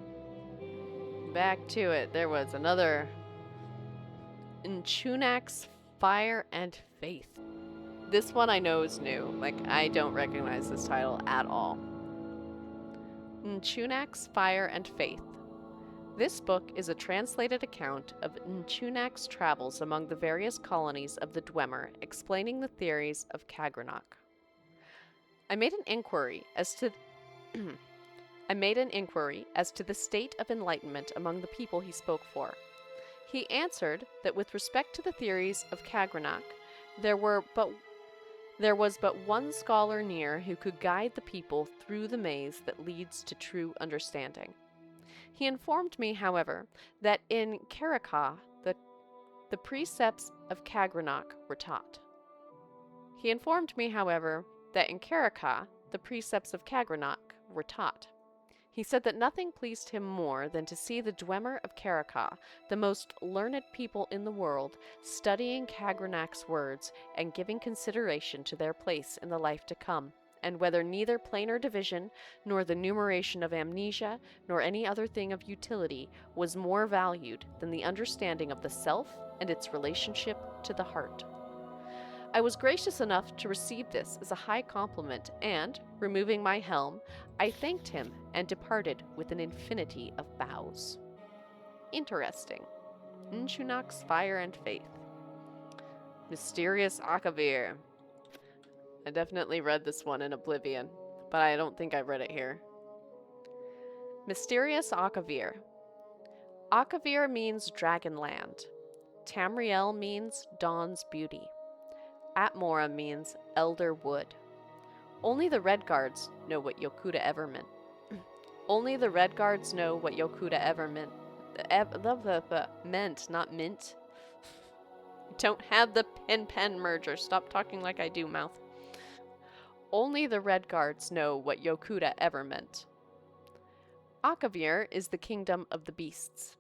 Back to it. There was another Nchunak's Fire and Faith. This one I know is new. Like, I don't recognize this title at all. Nchunak's Fire and Faith. This book is a translated account of Nchunak's travels among the various colonies of the Dwemer, explaining the theories of Kagranok. I made an inquiry as to the state of enlightenment among the people he spoke for. He answered that with respect to the theories of Kagranok, there was but one scholar near who could guide the people through the maze that leads to true understanding. He informed me, however, that in Karaka, the precepts of Kagranok were taught. He informed me, however, that in Karaka, the precepts of Kagranok were taught. He said that nothing pleased him more than to see the Dwemer of Karaka, the most learned people in the world, studying Kagranak's words and giving consideration to their place in the life to come, and whether neither planar division, nor the numeration of amnesia, nor any other thing of utility was more valued than the understanding of the self and its relationship to the heart. I was gracious enough to receive this as a high compliment, and, removing my helm, I thanked him and departed with an infinity of bows. Interesting. Nchunak's Fire and Faith. Mysterious Akavir. I definitely read this one in Oblivion, but I don't think I read it here. Mysterious Akavir. Akavir means Dragonland. Tamriel means Dawn's Beauty. Atmora means Elder Wood. Only the Red Guards know what Yokuda ever meant. Only the Red Guards know what Yokuda ever meant. Meant, not mint. Don't have the pen merger. Stop talking like I do, mouth. Only the Red Guards know what Yokuda ever meant. Akavir is the kingdom of the beasts.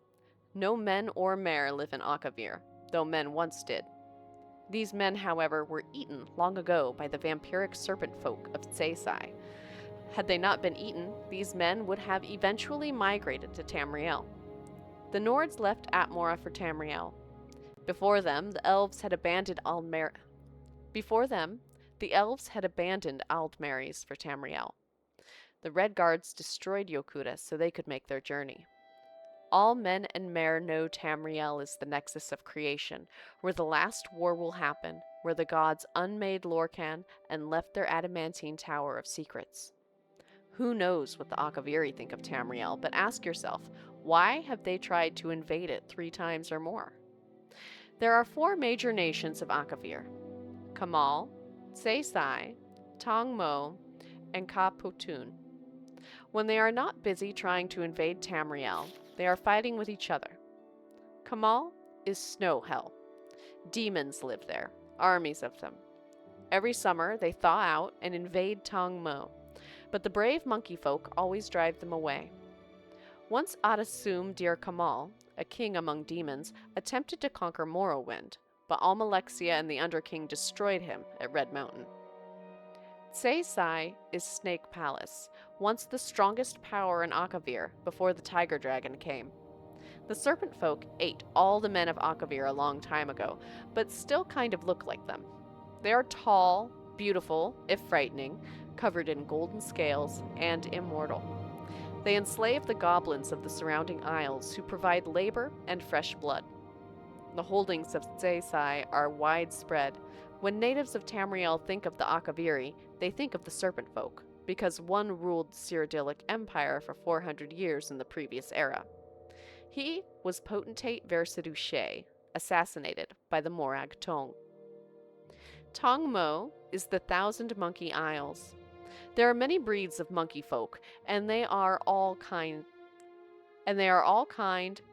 No men or mare live in Akavir, though men once did. These men, however, were eaten long ago by the vampiric serpent folk of Tseisai. Had they not been eaten, these men would have eventually migrated to Tamriel. The Nords left Atmora for Tamriel. Before them, the elves had abandoned Aldmaris for Tamriel. The Red Guards destroyed Yokuda so they could make their journey. All men and mare know Tamriel is the nexus of creation, where the last war will happen, where the gods unmade Lorcan and left their adamantine tower of secrets. Who knows what the Akaviri think of Tamriel, but ask yourself, why have they tried to invade it 3 times or more? There are 4 major nations of Akavir: Kemel, Tseisai, Tongmo, and Kapotun. When they are not busy trying to invade Tamriel, they are fighting with each other. Kemel is snow hell. Demons live there, armies of them. Every summer they thaw out and invade Tongmo, but the brave monkey folk always drive them away. Once Adasum Dir Kemel, a king among demons, attempted to conquer Morrowind, but Almalexia and the Underking destroyed him at Red Mountain. Tseisai is Snake Palace, once the strongest power in Akavir before the Tiger Dragon came. The Serpent Folk ate all the men of Akavir a long time ago, but still kind of look like them. They are tall, beautiful, if frightening, covered in golden scales, and immortal. They enslave the goblins of the surrounding isles who provide labor and fresh blood. The holdings of Tseisai are widespread. When natives of Tamriel think of the Akaviri, they think of the Serpent Folk, because one ruled the Cyrodiilic Empire for 400 years in the previous era. He was potentate Versidouche, assassinated by the Morag Tong. Tongmo is the Thousand Monkey Isles. There are many breeds of monkey folk, and they are all kind,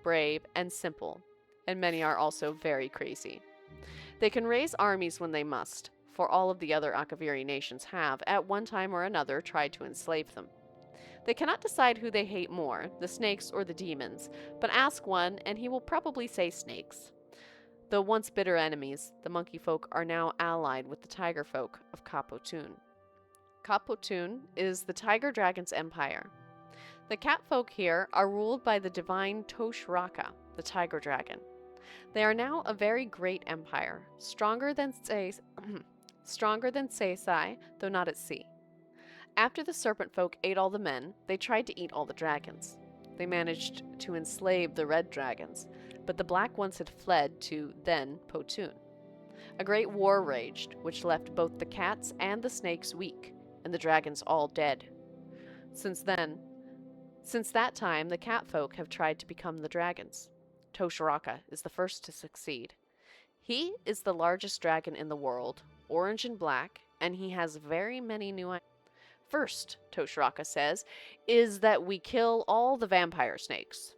brave, and simple, and many are also very crazy. They can raise armies when they must, for all of the other Akaviri nations have, at one time or another, tried to enslave them. They cannot decide who they hate more, the snakes or the demons, but ask one and he will probably say snakes. Though once bitter enemies, the monkey folk are now allied with the tiger folk of Kapotun. Kapotun is the tiger dragon's empire. The cat folk here are ruled by the divine Toshraka, the tiger dragon. They are now a very great empire, stronger than Tseisai, though not at sea. After the serpent folk ate all the men, they tried to eat all the dragons. They managed to enslave the red dragons, but the black ones had fled to, then, Potun. A great war raged, which left both the cats and the snakes weak, and the dragons all dead. Since that time, the cat folk have tried to become the dragons. Toshraka is the first to succeed. He is the largest dragon in the world, orange and black, and he has very many new ideas. First, Toshraka says, is that we kill all the vampire snakes.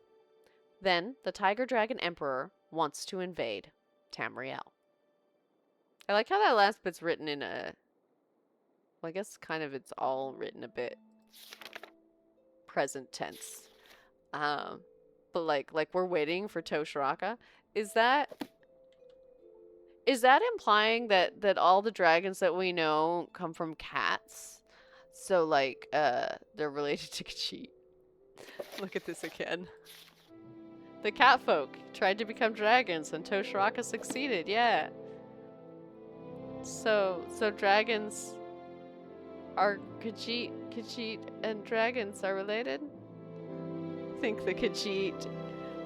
Then, the Tiger Dragon Emperor wants to invade. Tamriel. I like how that last bit's written in a... Well, I guess kind of it's all written a bit present tense. But like we're waiting for Toshraka. Is that implying that all the dragons that we know come from cats? So like they're related to Khajiit. Look at this again. The cat folk tried to become dragons and Toshraka succeeded. Yeah. So dragons are Khajiit and dragons are related? I think the Khajiit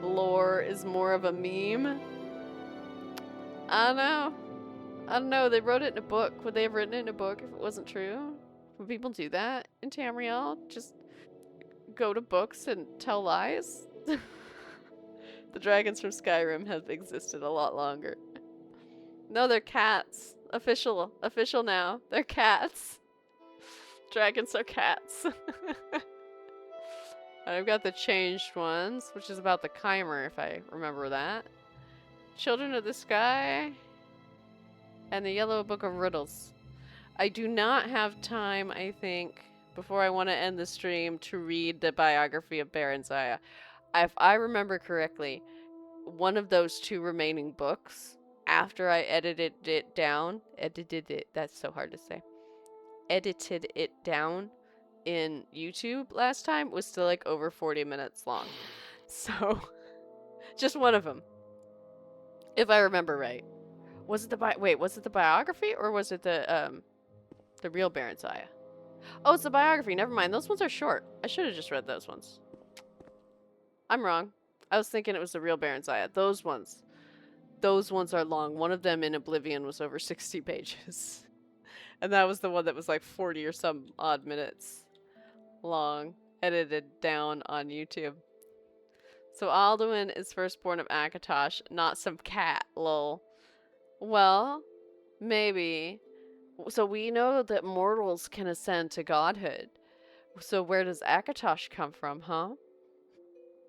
lore is more of a meme. I don't know. They wrote it in a book. Would they have written it in a book if it wasn't true? Would people do that in Tamriel? Just go to books and tell lies? The dragons from Skyrim have existed a lot longer. No, they're cats. Official now. They're cats. Dragons are cats. I've got the changed ones, which is about the Chimer, if I remember that. Children of the Sky. And the Yellow Book of Riddles. I do not have time, I think, before I want to end the stream, to read the biography of Baron Zaya. If I remember correctly, one of those two remaining books, after I edited it down, that's so hard to say, edited it down in YouTube last time, was still like over 40 minutes long. So, just one of them. If I remember right. Was it the biography or was it the real Baron Zaya? Oh, it's the biography. Never mind. Those ones are short. I should have just read those ones. I'm wrong. I was thinking it was the real Baron Zaya. Those ones are long. One of them in Oblivion was over 60 pages. And that was the one that was like 40 or some odd minutes long, edited down on YouTube. So Alduin is firstborn of Akatosh, not some cat, lol. Well, maybe. So we know that mortals can ascend to godhood. So where does Akatosh come from, huh?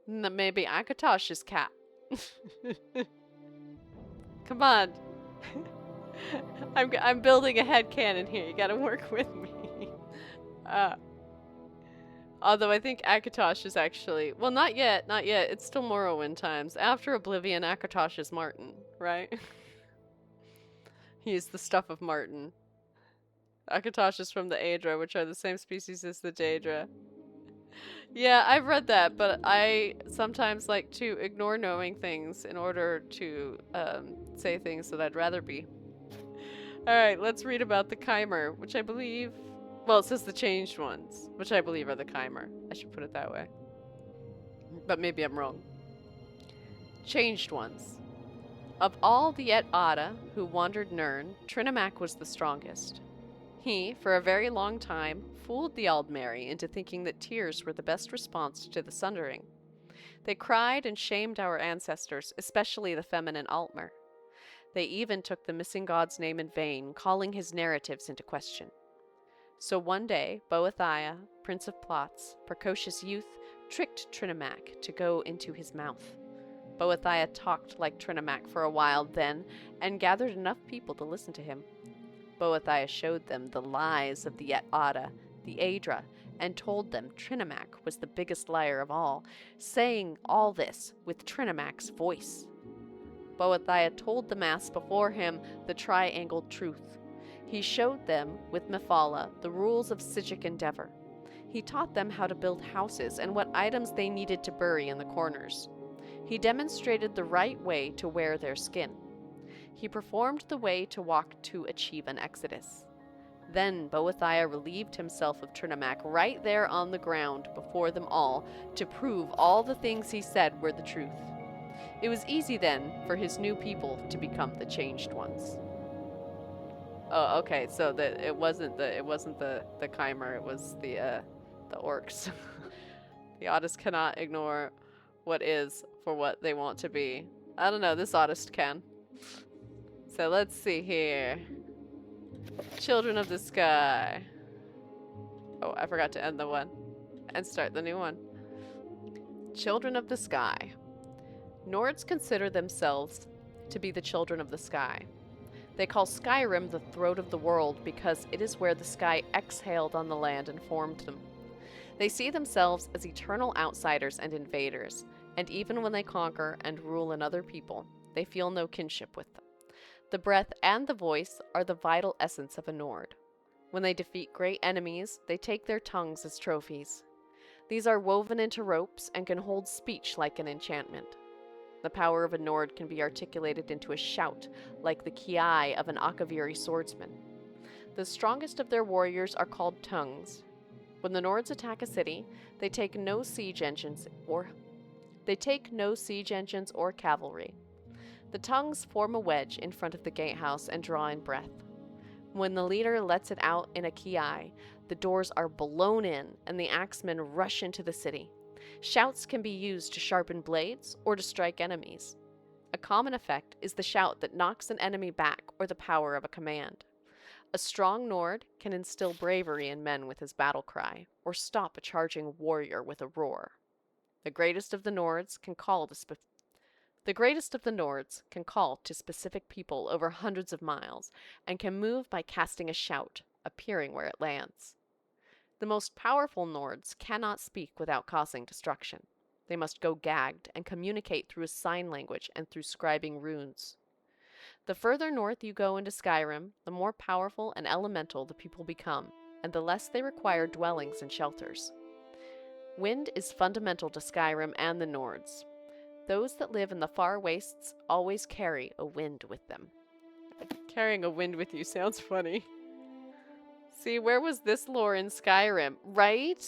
Maybe Akatosh is cat. Come on. I'm building a headcanon here. You gotta work with me. Although I think Akatosh is actually... Well, not yet. Not yet. It's still Morrowind times. After Oblivion, Akatosh is Martin, right? He's the stuff of Martin. Akatosh is from the Aedra, which are the same species as the Daedra. Yeah, I've read that, but I sometimes like to ignore knowing things in order to say things that I'd rather be. Alright, let's read about the Chimer, which I believe... Well, it says the changed ones, which I believe are the Chimer. I should put it that way. But maybe I'm wrong. Changed ones. Of all the Et Ada who wandered Nirn, Nchunak was the strongest. He, for a very long time, fooled the Aldmeri into thinking that tears were the best response to the sundering. They cried and shamed our ancestors, especially the feminine Altmer. They even took the missing god's name in vain, calling his narratives into question. So one day, Boethiah, Prince of Plots, precocious youth, tricked Nchunak to go into his mouth. Boethiah talked like Nchunak for a while then, and gathered enough people to listen to him. Boethiah showed them the lies of the Et Ada, the Aedra, and told them Nchunak was the biggest liar of all, saying all this with Trinamac's voice. Boethiah told the mass before him the triangled truth. He showed them, with Mephala, the rules of Psijic endeavor. He taught them how to build houses and what items they needed to bury in the corners. He demonstrated the right way to wear their skin. He performed the way to walk to achieve an exodus. Then Boethiah relieved himself of Nchunak right there on the ground before them all to prove all the things he said were the truth. It was easy then for his new people to become the changed ones. Oh, okay. So it wasn't the Chimer. It was the orcs. The Audist cannot ignore what is for what they want to be. I don't know. This Audist can. So let's see here. Children of the Sky. Oh, I forgot to end the one and start the new one. Children of the Sky. Nords consider themselves to be the children of the sky. They call Skyrim the throat of the world because it is where the sky exhaled on the land and formed them. They see themselves as eternal outsiders and invaders, and even when they conquer and rule another people, they feel no kinship with them. The breath and the voice are the vital essence of a Nord. When they defeat great enemies, they take their tongues as trophies. These are woven into ropes and can hold speech like an enchantment. The power of a Nord can be articulated into a shout, like the kiai of an Akaviri swordsman. The strongest of their warriors are called tongues. When the Nords attack a city, they take no siege engines or cavalry. The tongues form a wedge in front of the gatehouse and draw in breath. When the leader lets it out in a kiai, the doors are blown in and the axemen rush into the city. Shouts can be used to sharpen blades or to strike enemies. A common effect is the shout that knocks an enemy back or the power of a command. A strong Nord can instill bravery in men with his battle cry, or stop a charging warrior with a roar. The greatest of the Nords can call to specific people over hundreds of miles, and can move by casting a shout, appearing where it lands. The most powerful Nords cannot speak without causing destruction. They must go gagged and communicate through a sign language and through scribing runes. The further north you go into Skyrim, the more powerful and elemental the people become, and the less they require dwellings and shelters. Wind is fundamental to Skyrim and the Nords. Those that live in the far wastes always carry a wind with them. Carrying a wind with you sounds funny. See, where was this lore in Skyrim? Right?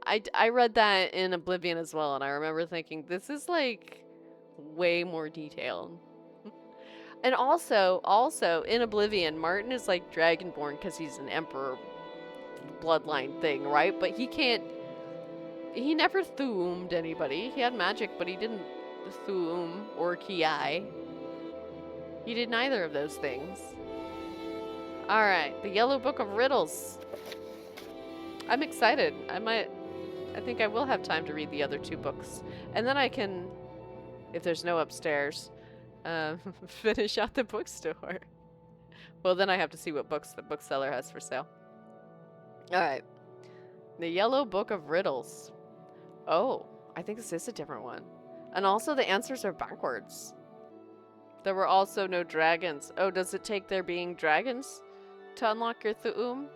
I read that in Oblivion as well, and I remember thinking, this is like way more detailed. And also, in Oblivion, Martin is like Dragonborn because he's an Emperor bloodline thing, right? But he never thumed anybody. He had magic, but he didn't thum or kiai. He did neither of those things. Alright, the Yellow Book of Riddles. I'm excited. I think I will have time to read the other 2 books. And then I can, if there's no upstairs, finish out the bookstore. Well, then I have to see what books the bookseller has for sale. Alright. The Yellow Book of Riddles. Oh, I think this is a different one. And also the answers are backwards. There were also no dragons. Oh, does it take there being dragons to unlock your Thu'um?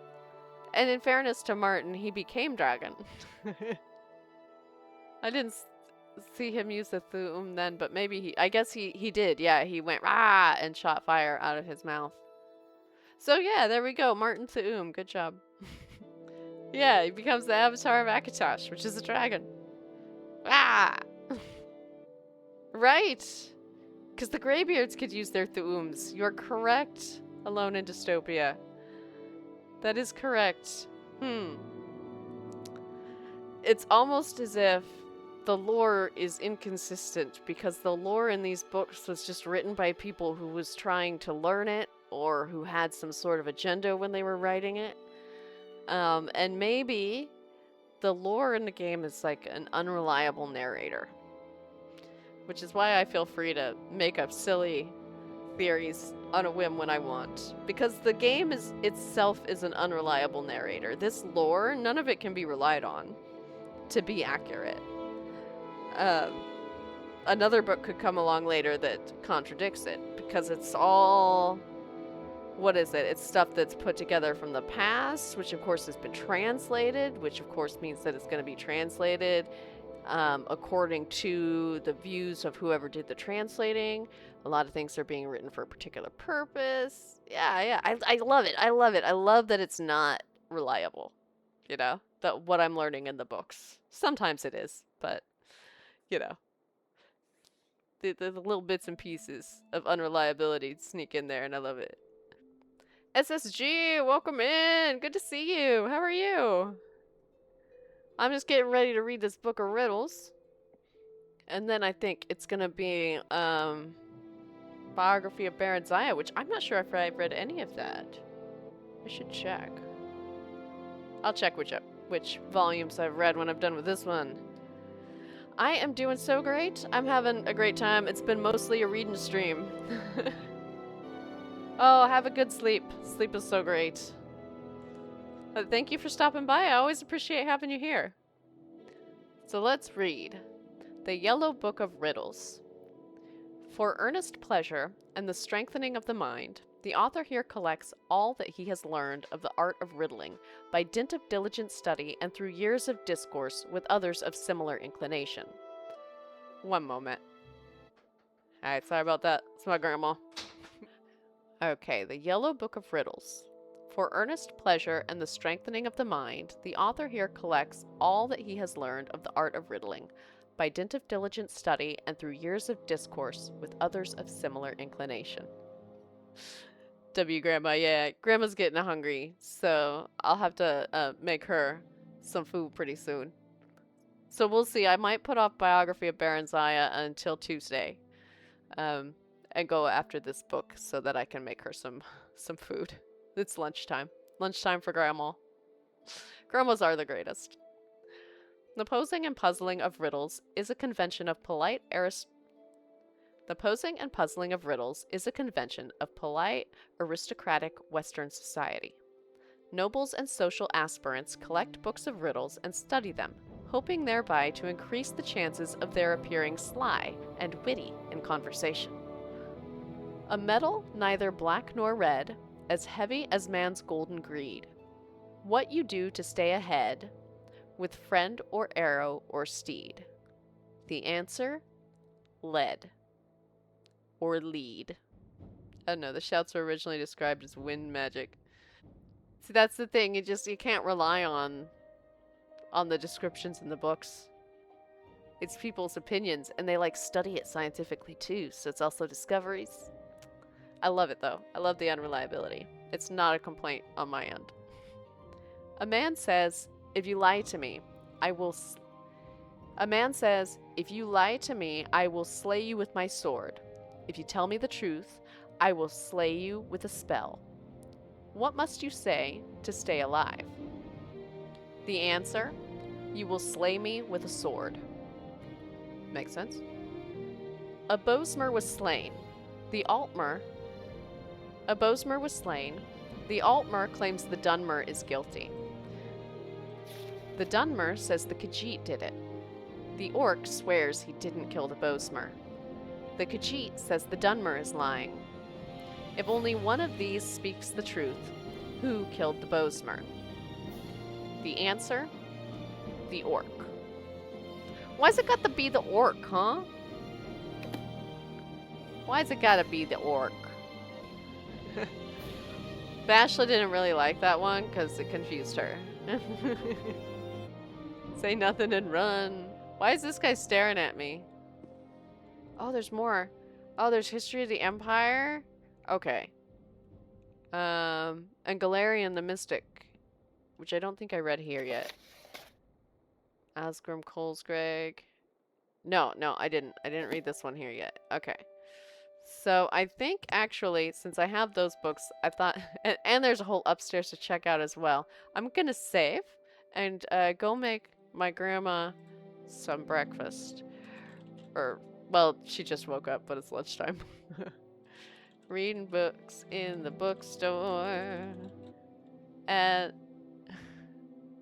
And in fairness to Martin, he became dragon. I didn't see him use the Thu'um then, but maybe I guess he did. Yeah, he went rah and shot fire out of his mouth. So yeah, there we go. Martin Thu'um. Good job. Yeah, he becomes the avatar of Akatosh, which is a dragon. Ah! Right! Because the Greybeards could use their Thu'ums. You're correct, Alone in Dystopia. That is correct. It's almost as if the lore is inconsistent, because the lore in these books was just written by people who was trying to learn it, or who had some sort of agenda when they were writing it. And maybe the lore in the game is like an unreliable narrator. Which is why I feel free to make up silly theories on a whim when I want. Because the game itself is an unreliable narrator. This lore, none of it can be relied on to be accurate. Another book could come along later that contradicts it, because it's all... What is it? It's stuff that's put together from the past, which of course has been translated, which of course means that it's going to be translated according to the views of whoever did the translating. A lot of things are being written for a particular purpose. Yeah, I love it. I love it. I love that it's not reliable, you know, that what I'm learning in the books. Sometimes it is, but, you know, the little bits and pieces of unreliability sneak in there, and I love it. SSG, welcome in. Good to see you. How are you? I'm just getting ready to read this book of riddles. And then I think it's going to be biography of Baron Zaya, which I'm not sure if I've read any of that. I should check. I'll check which volumes I've read when I'm done with this one. I am doing so great. I'm having a great time. It's been mostly a reading stream. Oh, have a good sleep. Sleep is so great. Thank you for stopping by. I always appreciate having you here. So let's read The Yellow Book of Riddles. For earnest pleasure and the strengthening of the mind, the author here collects all that he has learned of the art of riddling by dint of diligent study and through years of discourse with others of similar inclination. One moment. Alright, sorry about that. It's my grandma. Okay, The Yellow Book of Riddles. For earnest pleasure and the strengthening of the mind, the author here collects all that he has learned of the art of riddling by dint of diligent study and through years of discourse with others of similar inclination. W Grandma, yeah, Grandma's getting hungry, so I'll have to make her some food pretty soon. So we'll see. I might put off Biography of Baron Zaya until Tuesday, and go after this book so that I can make her some food. It's lunchtime. Lunchtime for Grandma. Grandmas are the greatest. The posing and puzzling of riddles is a convention of polite aristocratic Western society. Nobles and social aspirants collect books of riddles and study them, hoping thereby to increase the chances of their appearing sly and witty in conversation. A metal neither black nor red, as heavy as man's golden greed. What you do to stay ahead, with friend or arrow or steed. The answer, lead. Or lead. Oh no, the shouts were originally described as wind magic. See, that's the thing, you can't rely on the descriptions in the books. It's people's opinions, and they study it scientifically too, so it's also discoveries. I love it though. I love the unreliability. It's not a complaint on my end. A man says, if you lie to me, I will slay you with my sword. If you tell me the truth, I will slay you with a spell. What must you say to stay alive? The answer, you will slay me with a sword. Makes sense? A bosmer was slain. The Altmer claims the Dunmer is guilty. The Dunmer says the Khajiit did it. The Orc swears he didn't kill the bosmer. The Khajiit says the Dunmer is lying. If only one of these speaks the truth, who killed the bosmer? The answer, the Orc. Why's it got to be the Orc, huh? Why's it gotta be the Orc? Bashla didn't really like that one because it confused her. Say nothing and run. Why is this guy staring at me? Oh, there's more. Oh, there's History of the Empire? Okay. And Galarian the Mystic, which I don't think I read here yet. Asgrim Kolsgreg. No, I didn't. I didn't read this one here yet. Okay. So I think actually, since I have those books, I thought, and there's a whole upstairs to check out as well. I'm gonna save and go make my grandma some breakfast. Or, well, she just woke up, but it's lunchtime. Reading books in the bookstore. And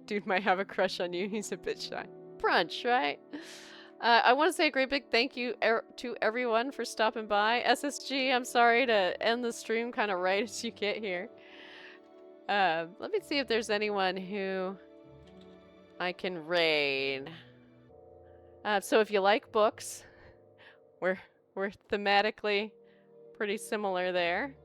dude might have a crush on you. He's a bit shy. Brunch, right? I want to say a great big thank you to everyone for stopping by. SSG, I'm sorry to end the stream kind of right as you get here. Let me see if there's anyone who I can raid. So if you like books, we're thematically pretty similar there.